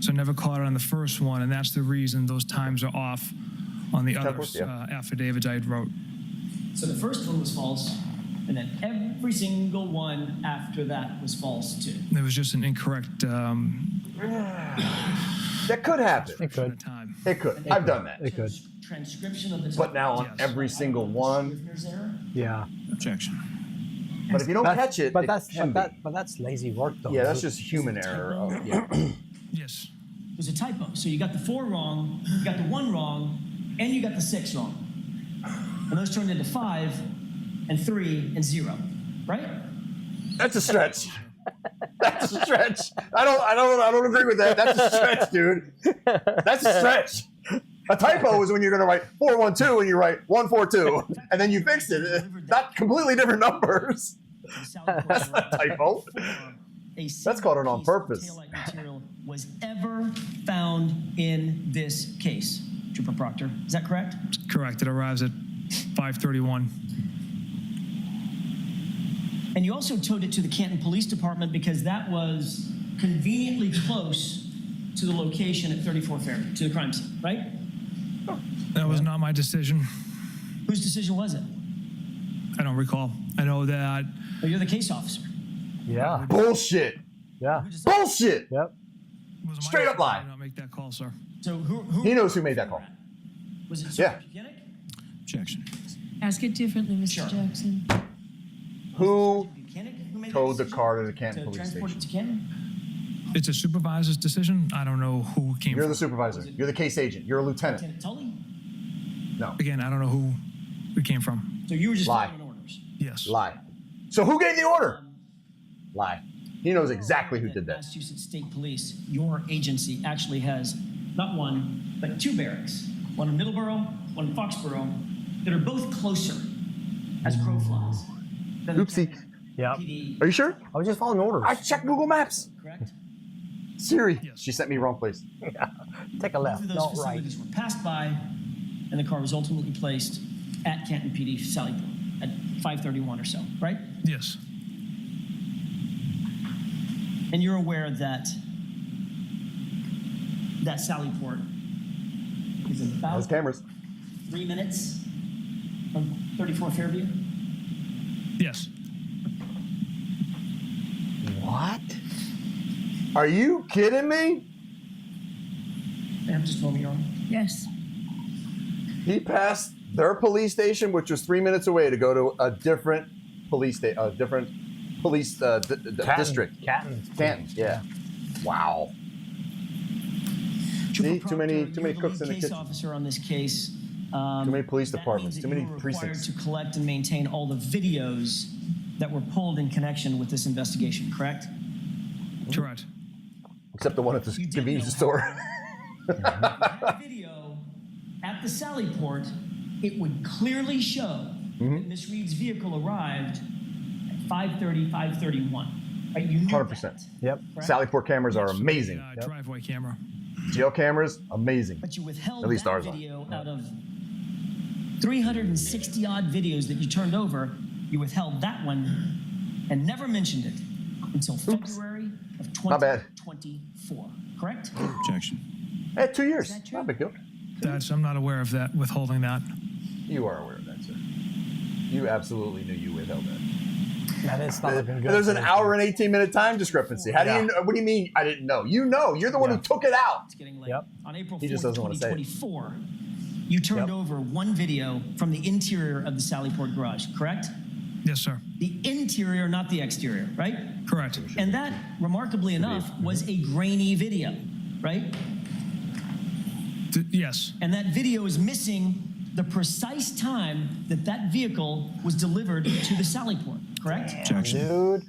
So I never caught it on the first one, and that's the reason those times are off on the other
Templates, yeah.
affidavits I had wrote.
So the first one was false, and then every single one after that was false too.
There was just an incorrect
That could happen.
It could.
time.
It could. I've done that.
It could.
Transcription of the
But now on
Yes.
every single one.
Scrivener's error?
Yeah.
Objection.
But if you don't catch it,
but
it
that's
can
but,
be.
but that's lazy work though.
Yeah, that's just human error. Oh, yeah.
Yes.
It was a typo. So you got the 4 wrong, you got the 1 wrong, and you got the 6 wrong. And those turned into 5 and 3 and 0, right?
That's a stretch. That's a stretch. I don't agree with that. That's a stretch, dude. That's a stretch. A typo is when you're going to write 412 and you write 142, and then you fixed it. Not completely different numbers. That's not a typo. That's called an on purpose.
Taillight material was ever found in this case, Trooper Proctor. Is that correct?
Correct. It arrives at 5:31.
And you also towed it to the Canton Police Department because that was conveniently close to the location at 34 Fairview, to the crime scene, right?
That was not my decision.
Whose decision was it?
I don't recall. I know that
Well, you're the case officer.
Yeah.
Bullshit.
Yeah.
Who decided?
Bullshit.
Yep.
it was my
Straight up
decision
lie.
to not make that call, sir.
So who
He knows who made that call.
was it?
Yeah.
Sergeant Buchanan?
Objection.
Ask it differently, Mr.
Sure.
Jackson.
Who
Buchanan? Who made
towed the
decision
car to the Canton
to
Police
transport
Station?
it to Canton?
It's a supervisor's decision. I don't know who came
You're
from.
the supervisor. You're the case agent. You're a lieutenant.
Lieutenant Tully?
No.
Again, I don't know who it came from.
So you were just
Lie.
following orders.
Yes.
Lie. So who gave the order? Lie. He knows exactly who did that.
Massachusetts State Police, your agency, actually has not one, but 2 barracks. One in Middleborough, one in Foxborough, that are both closer as crow flies than the
Oopsie.
Canton
Yep.
PD,
Are you sure?
I was just following orders.
I checked Google Maps.
correct?
Siri.
Yes.
She sent me wrong place.
Take a
Both
left,
of those
not right.
facilities were passed by, and the car was ultimately placed at Canton PD Sallyport at 5:31 or so, right?
Yes.
And you're aware that Sallyport is
Those
about
cameras.
3 minutes from 34 Fairview?
Yes.
What? Are you kidding me?
I'm just told me you're wrong.
Yes.
He passed their police station, which was 3 minutes away, to go to a different police district. Canton. Yeah. Wow.
Trooper
See, too many
Proctor, you're
cooks in the
lead case
kitchen.
officer on this case.
Too many police
That
departments.
means
Too
that
many
you were required
precincts.
to collect and maintain all the videos that were pulled in connection with this investigation, correct?
Correct.
Except the one at the
You did
convenience
know,
store.
That video at the Sallyport, it would clearly show that Miss Reed's vehicle arrived at 5:30, 5:31. Right? You knew
100%.
that,
Yep.
correct?
Sallyport cameras are amazing.
Driveway camera.
Jail cameras, amazing.
But you withheld
At least
that
ours are.
video out of 360 odd videos that you turned over. You withheld that one and never mentioned it until February of
Not bad.
2024. Correct?
Objection.
Hey, 2 years.
Is that true?
Not a big deal.
I'm not aware of that, withholding that.
You are aware of that, sir. You absolutely knew you withheld that.
That is not looking good.
There's an hour and 18-minute time discrepancy. How do you know? What do you mean I didn't know? You know. You're the one who took it out.
It's getting late.
Yep.
On April
He
4th,
just doesn't wanna say it.
2024, you turned
Yep.
over one video from the interior of the Sallyport garage, correct?
Yes, sir.
The interior, not the exterior, right?
Correct.
And that, remarkably enough, was a grainy video. right?
Yes.
And that video is missing the precise time that that vehicle was delivered to the Sallyport, correct?
Objection.
Dude,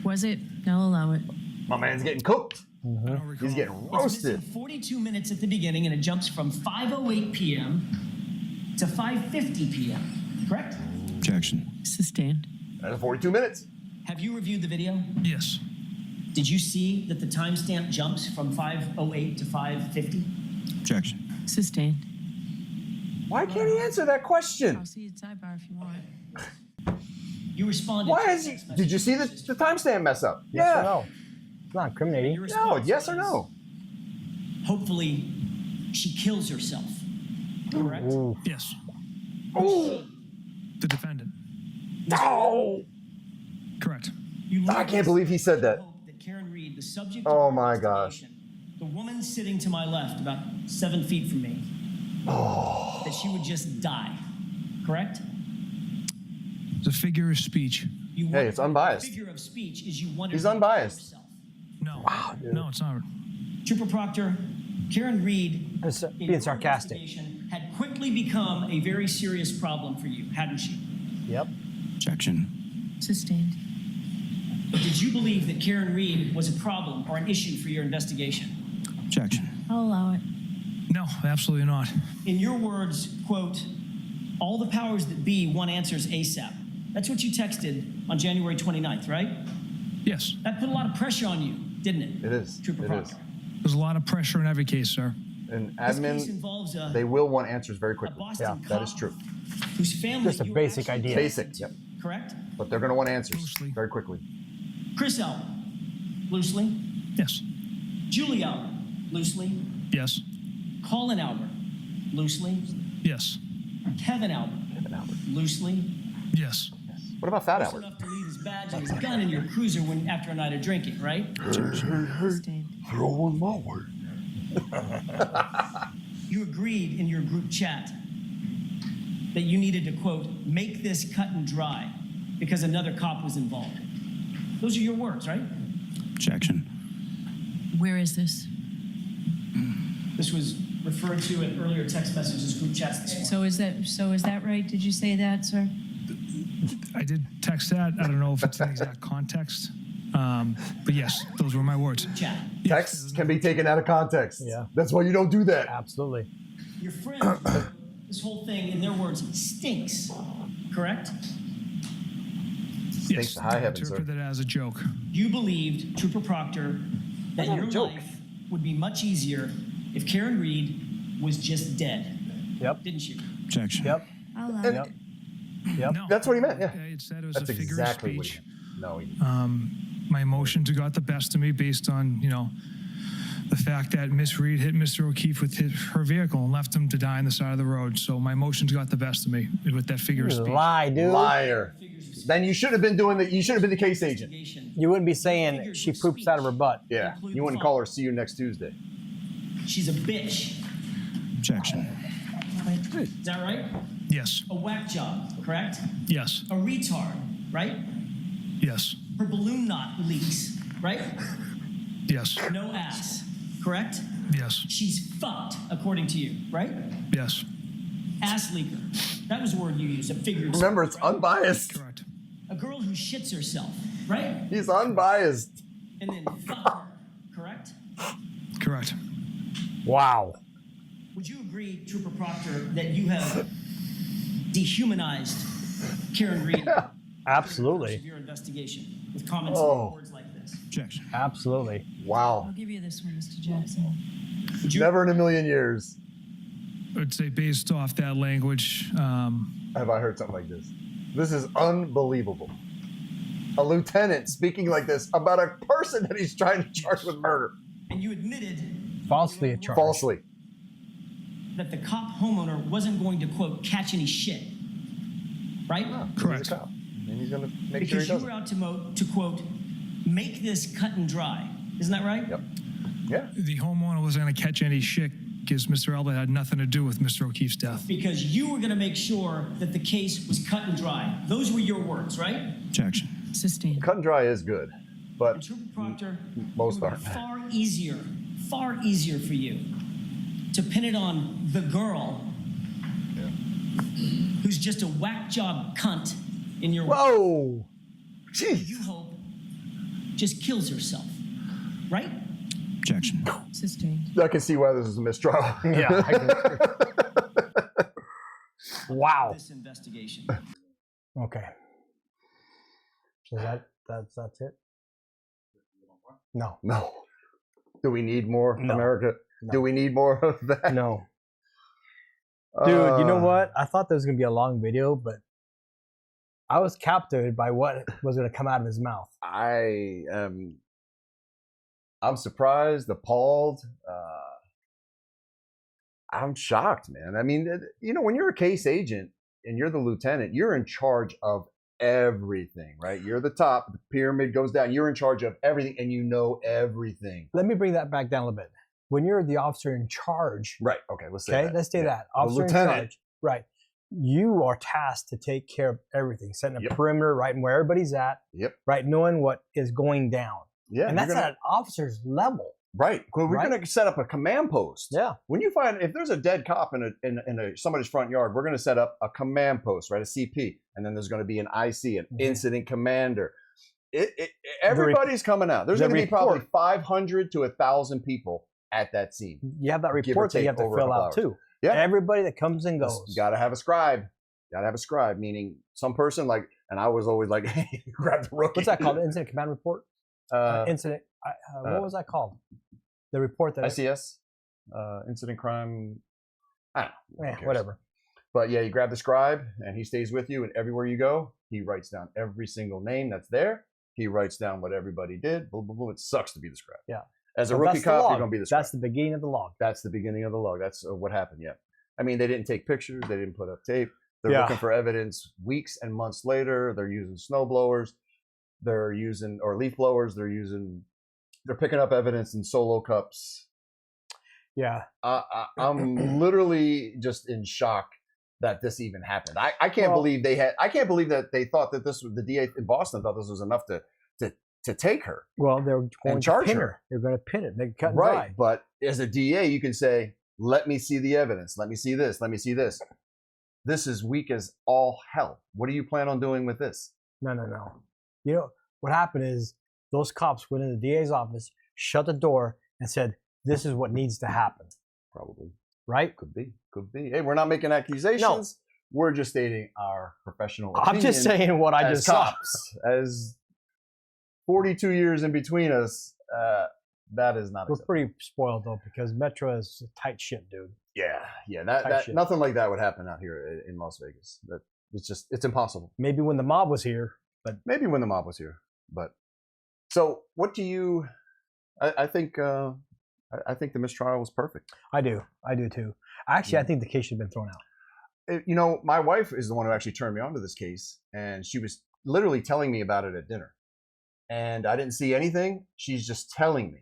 Was it? I'll allow it.
my man's getting cooked.
I don't recall.
He's getting
It's
roasted.
missing 42 minutes at the beginning, and it jumps from 5:08 p.m. to 5:50 p.m., correct?
Objection.
Sustained.
That's 42 minutes.
Have you reviewed the video?
Yes.
Did you see that the timestamp jumps from 5:08 to 5:50?
Objection.
Sustained.
Why can't he answer that question?
I'll see you sidebar if you want.
You responded.
Why
to
is
a
he?
text
Did you
message
see the
just
timestamp mess up?
Yes or no? It's not incriminating.
Your
No,
response
yes or
was,
no?
Hopefully, she kills herself. Correct?
Ooh.
Yes.
Oh,
The defendant.
no.
Correct.
You
I can't believe he said that.
hope that Karen Reed, the subject
Oh
of
my
our
gosh.
investigation, the woman sitting to my left, about 7 feet from me, that she would just die. Correct?
It's a figure of speech.
You
Hey,
wondered-
it's unbiased.
The figure of speech is you wonder.
He's unbiased.
No.
dude.
No, it's not.
Trooper Proctor, Karen Reed,
It's,
in
being
your
sarcastic.
investigation, had quickly become a very serious problem for you, hadn't she?
Yep.
Objection.
Sustained.
But did you believe that Karen Reed was a problem or an issue for your investigation?
Objection.
I'll allow it.
No, absolutely not.
In your words, quote, all the powers that be want answers ASAP. That's what you texted on January 29th, right?
Yes.
That put a lot of pressure on you, didn't it?
It is.
Trooper
It
Proctor.
is.
There's a lot of pressure in every case, sir.
And
This case
admin,
involves a
they will want answers very
a
quickly.
Boston
Yeah, that is
cop
true.
whose family
Just a
you
basic
actually
idea.
Basic,
connected
yep.
to, correct?
But they're going to want answers
Loosely.
very quickly.
Chris Albert, loosely.
Yes.
Julie Albert, loosely.
Yes.
Colin Albert, loosely.
Yes.
Kevin Albert,
Kevin Albert.
loosely.
Yes.
What about Fat
Close
Albert?
enough to leave his badge and his gun in your cruiser when after a night of drinking, right?
Sustained.
Throw him over.
You agreed in your group chat that you needed to, quote, make this cut and dry because another cop was involved. Those are your words, right?
Objection.
Where is this?
This was referred to in earlier text messages, group chats this morning.
So is that right? Did you say that, sir?
I did text that. I don't know if it's in the exact context. But yes, those were my words.
Chat.
Texts can be taken out of context.
Yeah.
That's why you don't do that.
Absolutely.
Your friend, this whole thing, in their words, stinks, correct?
Thanks to high heaven, sir.
Interpret that as a joke.
You believed, Trooper Proctor, that
That's not a
your
joke.
life would be much easier if Karen Reed was just dead,
Yep.
didn't you?
Objection.
Yep.
I'll allow
And
Yep.
it.
Yep.
No.
That's what he meant, yeah.
Okay, it said it was
That's
a figure
exactly
of
what he
speech.
meant. No, he
My emotions got the best of me based on, the fact that Miss Reed hit Mr. O'Keefe with her vehicle and left him to die on the side of the road. So my emotions got the best of me with that figure of speech.
Lie, dude.
liar. Then you should have been doing that. You should have been the case agent.
Investigation.
You wouldn't be saying she poops out of her butt.
Yeah. You wouldn't call her, see you next Tuesday.
She's a bitch.
Objection.
Is that right?
Yes.
A whack job, correct?
Yes.
A retard, right?
Yes.
Her balloon knot leaks, right?
Yes.
No ass, correct?
Yes.
She's fucked, according to you, right?
Yes.
Ass leaker. That was the word you used, a figure of speech,
Remember, it's
right?
unbiased.
Correct.
A girl who shits herself, right?
He's unbiased.
And then fuck her, correct?
Correct.
Wow.
Would you agree, Trooper Proctor, that you have dehumanized Karen Reed during the course
Absolutely.
of your investigation with comments
Oh.
and words like this?
Objection.
Absolutely.
Wow.
I'll give you this one, Mr. Jackson.
Would you
Never in a million years
I would say based off that language,
have I heard something like this. This is unbelievable. A lieutenant speaking like this about a person that he's trying to charge with murder.
and you admitted
Falsely charged.
Falsely.
that the cop homeowner wasn't going to, quote, catch any shit, right?
correct.
He's a cop. And he's going to make
Because
sure
you
he
were
doesn't.
out to quote, make this cut and dry. Isn't that right?
Yep. Yeah.
The homeowner wasn't going to catch any shit because Mr. Elba had nothing to do with Mr. O'Keefe's death.
Because you were going to make sure that the case was cut and dry. Those were your words, right?
Objection.
Sustained.
Cut and dry is good,
And
but
Trooper Proctor,
most
it would
aren't.
be far easier far easier for you to pin it on the girl who's just a whack job cunt in your
Whoa!
Jeez.
you hope just kills herself, right?
Objection.
Sustained.
I can see why this is a mistrial.
Yeah. Wow.
This investigation.
Okay. So that's it? No.
No. Do we need more,
No.
America?
No.
Do we need more of that?
No. Dude, you know what? I thought there was gonna be a long video, but I was captivated by what was gonna come out of his mouth.
I'm surprised, appalled. I'm shocked, man. I mean, you know, when you're a case agent and you're the lieutenant, you're in charge of everything, right? You're the top, the pyramid goes down, you're in charge of everything, and you know everything.
Let me bring that back down a little bit. When you're the officer in charge,
Right, okay, let's say
okay,
that.
let's say
Yeah.
that.
The
Officer in
lieutenant.
charge, right. You are tasked to take care of everything, setting a
Yep.
perimeter, right, and where everybody's at,
Yep.
right, knowing what is going down.
Yeah,
And
you're
that's
gonna-
at an officer's level.
right. Well, we're
Right?
going to set up a command post.
Yeah.
When you find if there's a dead cop in somebody's front yard, we're going to set up a command post, right? A CP, and then there's going to be an IC, an
Mhm.
incident commander. Everybody's coming out. There's
the
going to be probably
report.
500 to 1,000 people at that scene.
You have that
Give or
report that you
take
have to
over a
fill
couple
out
hours.
too.
Yeah.
Everybody that comes and goes.
You got to have a scribe. Got to have a scribe, meaning some person like, and I was always like, hey, grab the rookie.
What's that called? Incident command report? Incident. What
uh,
was that called? The report that.
ICS, incident crime. I don't know. Who cares?
Whatever.
But yeah, you grab the scribe and he stays with you, and everywhere you go, he writes down every single name that's there. He writes down what everybody did. Boom, boom, boom. It sucks to be the scribe.
Yeah.
As a
But
rookie
that's the
cop,
log.
you're going to be the scribe.
That's the beginning of the log.
That's the beginning of the log. That's what happened. Yeah. I mean, they didn't take pictures. They didn't put up tape. They're
Yeah.
looking for evidence weeks and months later. They're using snow blowers. They're using, or leaf blowers. They're picking up evidence in solo cups.
Yeah.
I'm literally just in shock that this even happened. I can't
Well-
believe I can't believe that they thought that this was the DA in Boston thought this was enough to take her.
Well, they're going to
charge
pin
her.
her. They're going to pin it. They cut and
Right.
dry.
But as a DA, you can say, let me see the evidence. Let me see this. Let me see this. This is weak as all hell. What do you plan on doing with this?
No. You know, what happened is those cops went in the DA's office, shut the door, and said, this is what needs to happen.
Probably.
Right?
Could be. Could be. Hey, we're not making accusations. We're just stating our professional opinion.
I'm just saying what I
as
just saw.
cops, as 42 years in between us, that is not
We're
acceptable.
pretty spoiled though because Metro is a tight ship, dude.
Yeah.
Tight
That
shit.
nothing like that would happen out here in Las Vegas. It's impossible.
Maybe when the mob was here, but
Maybe when the mob was here, but so what do you? I think the mistrial was perfect.
I do too. Actually, I think the case should have been thrown out.
You know, my wife is the one who actually turned me on to this case, and she was literally telling me about it at dinner. And I didn't see anything. She's just telling me.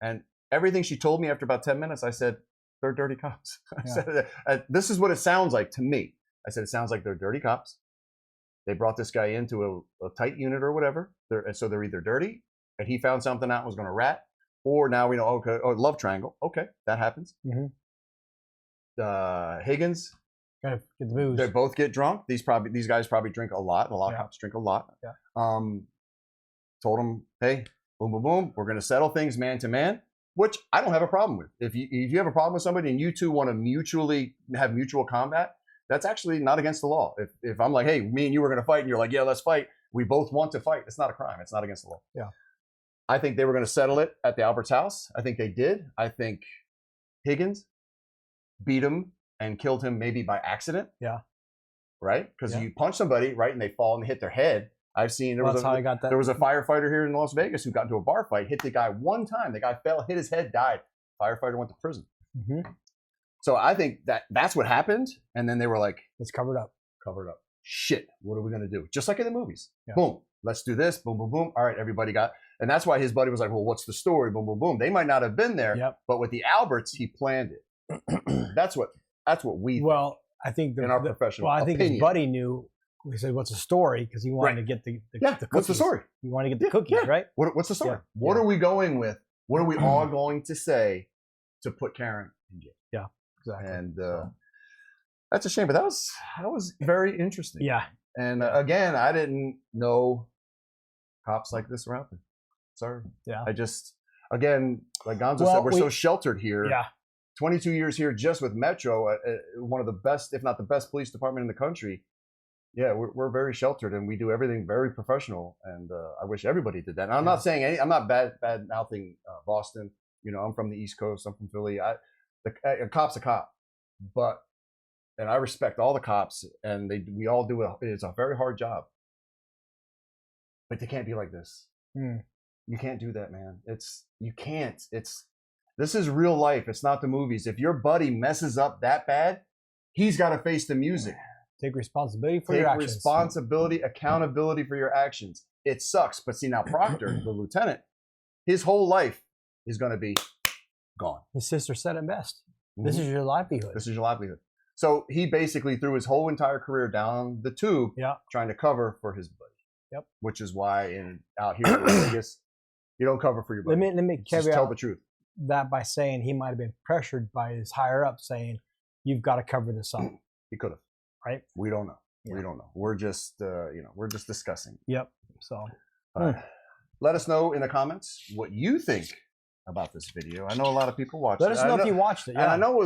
And everything she told me after about 10 minutes, I said, they're dirty cops. I said, this is what it sounds like to me. I said, it sounds like they're dirty cops. They brought this guy into a tight unit or whatever. So they're either dirty, and he found something out and was going to rat, or now we know, okay, love triangle. Okay, that happens.
Mhm.
Higgins,
Gotta get the booze.
they both get drunk. These guys probably drink a lot. A lot of cops drink a lot.
Yeah.
Told them, hey, boom, boom, boom. We're going to settle things man to man, which I don't have a problem with. If you have a problem with somebody and you two want to mutually have mutual combat, that's actually not against the law. If I'm like, hey, me and you were going to fight, and you're like, yeah, let's fight. We both want to fight. It's not a crime. It's not against the law.
Yeah.
I think they were going to settle it at the Albert's house. I think they did. I think Higgins beat him and killed him maybe by accident.
Yeah.
Right? Because
Yeah.
you punch somebody, right, and they fall and hit their head. I've seen
Well, that's how I got that.
there was a firefighter here in Las Vegas who got into a bar fight, hit the guy one time. The guy fell, hit his head, died. Firefighter went to prison.
Mhm.
So I think that's what happened. And then they were like,
It's covered up.
covered up. Shit, what are we going to do? Just like in the movies.
Yeah.
Boom, let's do this. Boom, boom, boom. All right, everybody got. And that's why his buddy was like, well, what's the story? Boom, boom, boom. They might not have been there,
Yep.
but with the Alberts, he planned it. That's what we
Well, I think
in our professional
Well, I think
opinion.
his buddy knew. He said, "What's the story?" Because he wanted
Right.
to get the
Yeah,
cookies.
what's the story?
You want to get the
Yeah,
cookies,
yeah.
right?
What's the story?
Yeah,
What
yeah.
are we going with What are we all going to say to put Karen in jail?
Yeah, exactly.
And that's a shame, but that was very interesting.
Yeah.
And again, I didn't know cops like this were out there. Sorry.
Yeah.
I just, again, like Gonzo said, we're so sheltered here.
Yeah.
22 years here just with Metro, one of the best, if not the best police department in the country. Yeah, we're very sheltered and we do everything very professional. And I wish everybody did that. And I'm not saying I'm not bad mouthing Boston. You know, I'm from the East Coast. I'm from Philly. A cop's a cop, and I respect all the cops, and we all do it. It's a very hard job, but they can't be like this. You can't do that, man. You can't. This is real life. It's not the movies. If your buddy messes up that bad, he's got to face the music.
Take responsibility for your actions.
Take responsibility, accountability for your actions. It sucks. But see, now Proctor, the lieutenant, his whole life is going to be gone.
His sister said it best. This is your livelihood.
This is your livelihood. So he basically threw his whole entire career down the tube trying to cover for his buddy. Yep. Which is why out here in Vegas, you don't cover for your buddy.
Let me
just tell the truth.
That by saying he might have been pressured by his higher up saying, you've got to cover this up.
He could have.
Right?
We don't know. Yeah. We don't know. We're just, we're just discussing.
Yep. So
let us know in the comments what you think about this video. I know a lot of people watched it.
Let us know if you watched it. Yeah.
And I know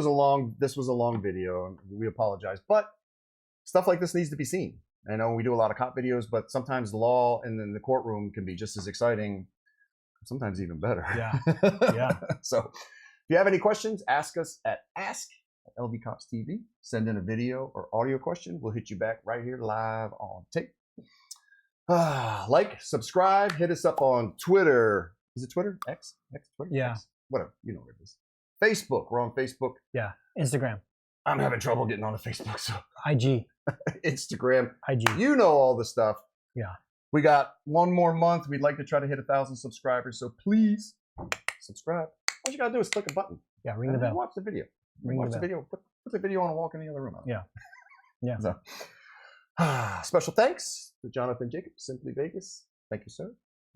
this was a long video, and we apologize, but stuff like this needs to be seen. I know we do a lot of cop videos, but sometimes the law and then the courtroom can be just as exciting, sometimes even better.
Yeah. Yeah.
So if you have any questions, ask us at LV Cops TV. Send in a video or audio question. We'll hit you back right here live on tape. Like, subscribe, hit us up on Twitter. Is it Twitter? X? Twitter?
Yeah.
X? Whatever. You know what it is. Facebook. We're on Facebook.
Yeah. Instagram.
I'm having trouble getting on the Facebook. So
IG.
Instagram.
IG.
You know all the stuff.
Yeah.
We got one more month. We'd like to try to hit 1,000 subscribers. So please subscribe. All you got to do is click a button.
Yeah. Ring the bell.
Watch the video. Watch the video. Put the video on and walk in the other room.
Yeah. Yeah.
So, special thanks to Jonathan Jacobs, Simply Vegas. Thank you, sir.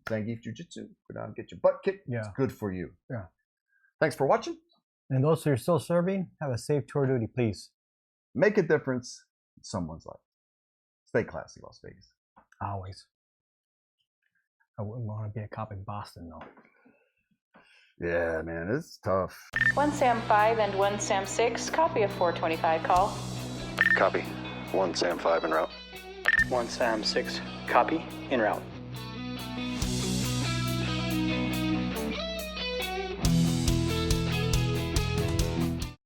Zangief Jiu-Jitsu. Go down and get your butt kicked.
Yeah.
It's good for you.
Yeah.
Thanks for watching.
And those who are still serving, have a safe tour duty, please.
Make a difference in someone's life. Stay classy, Las Vegas.
Always. I wouldn't want to be a cop in Boston, though.
Yeah, man, it's tough.
1 Sam 5 and 1 Sam 6, copy of 425 call.
Copy. 1 Sam 5 en route.
1 Sam 6, copy, en route.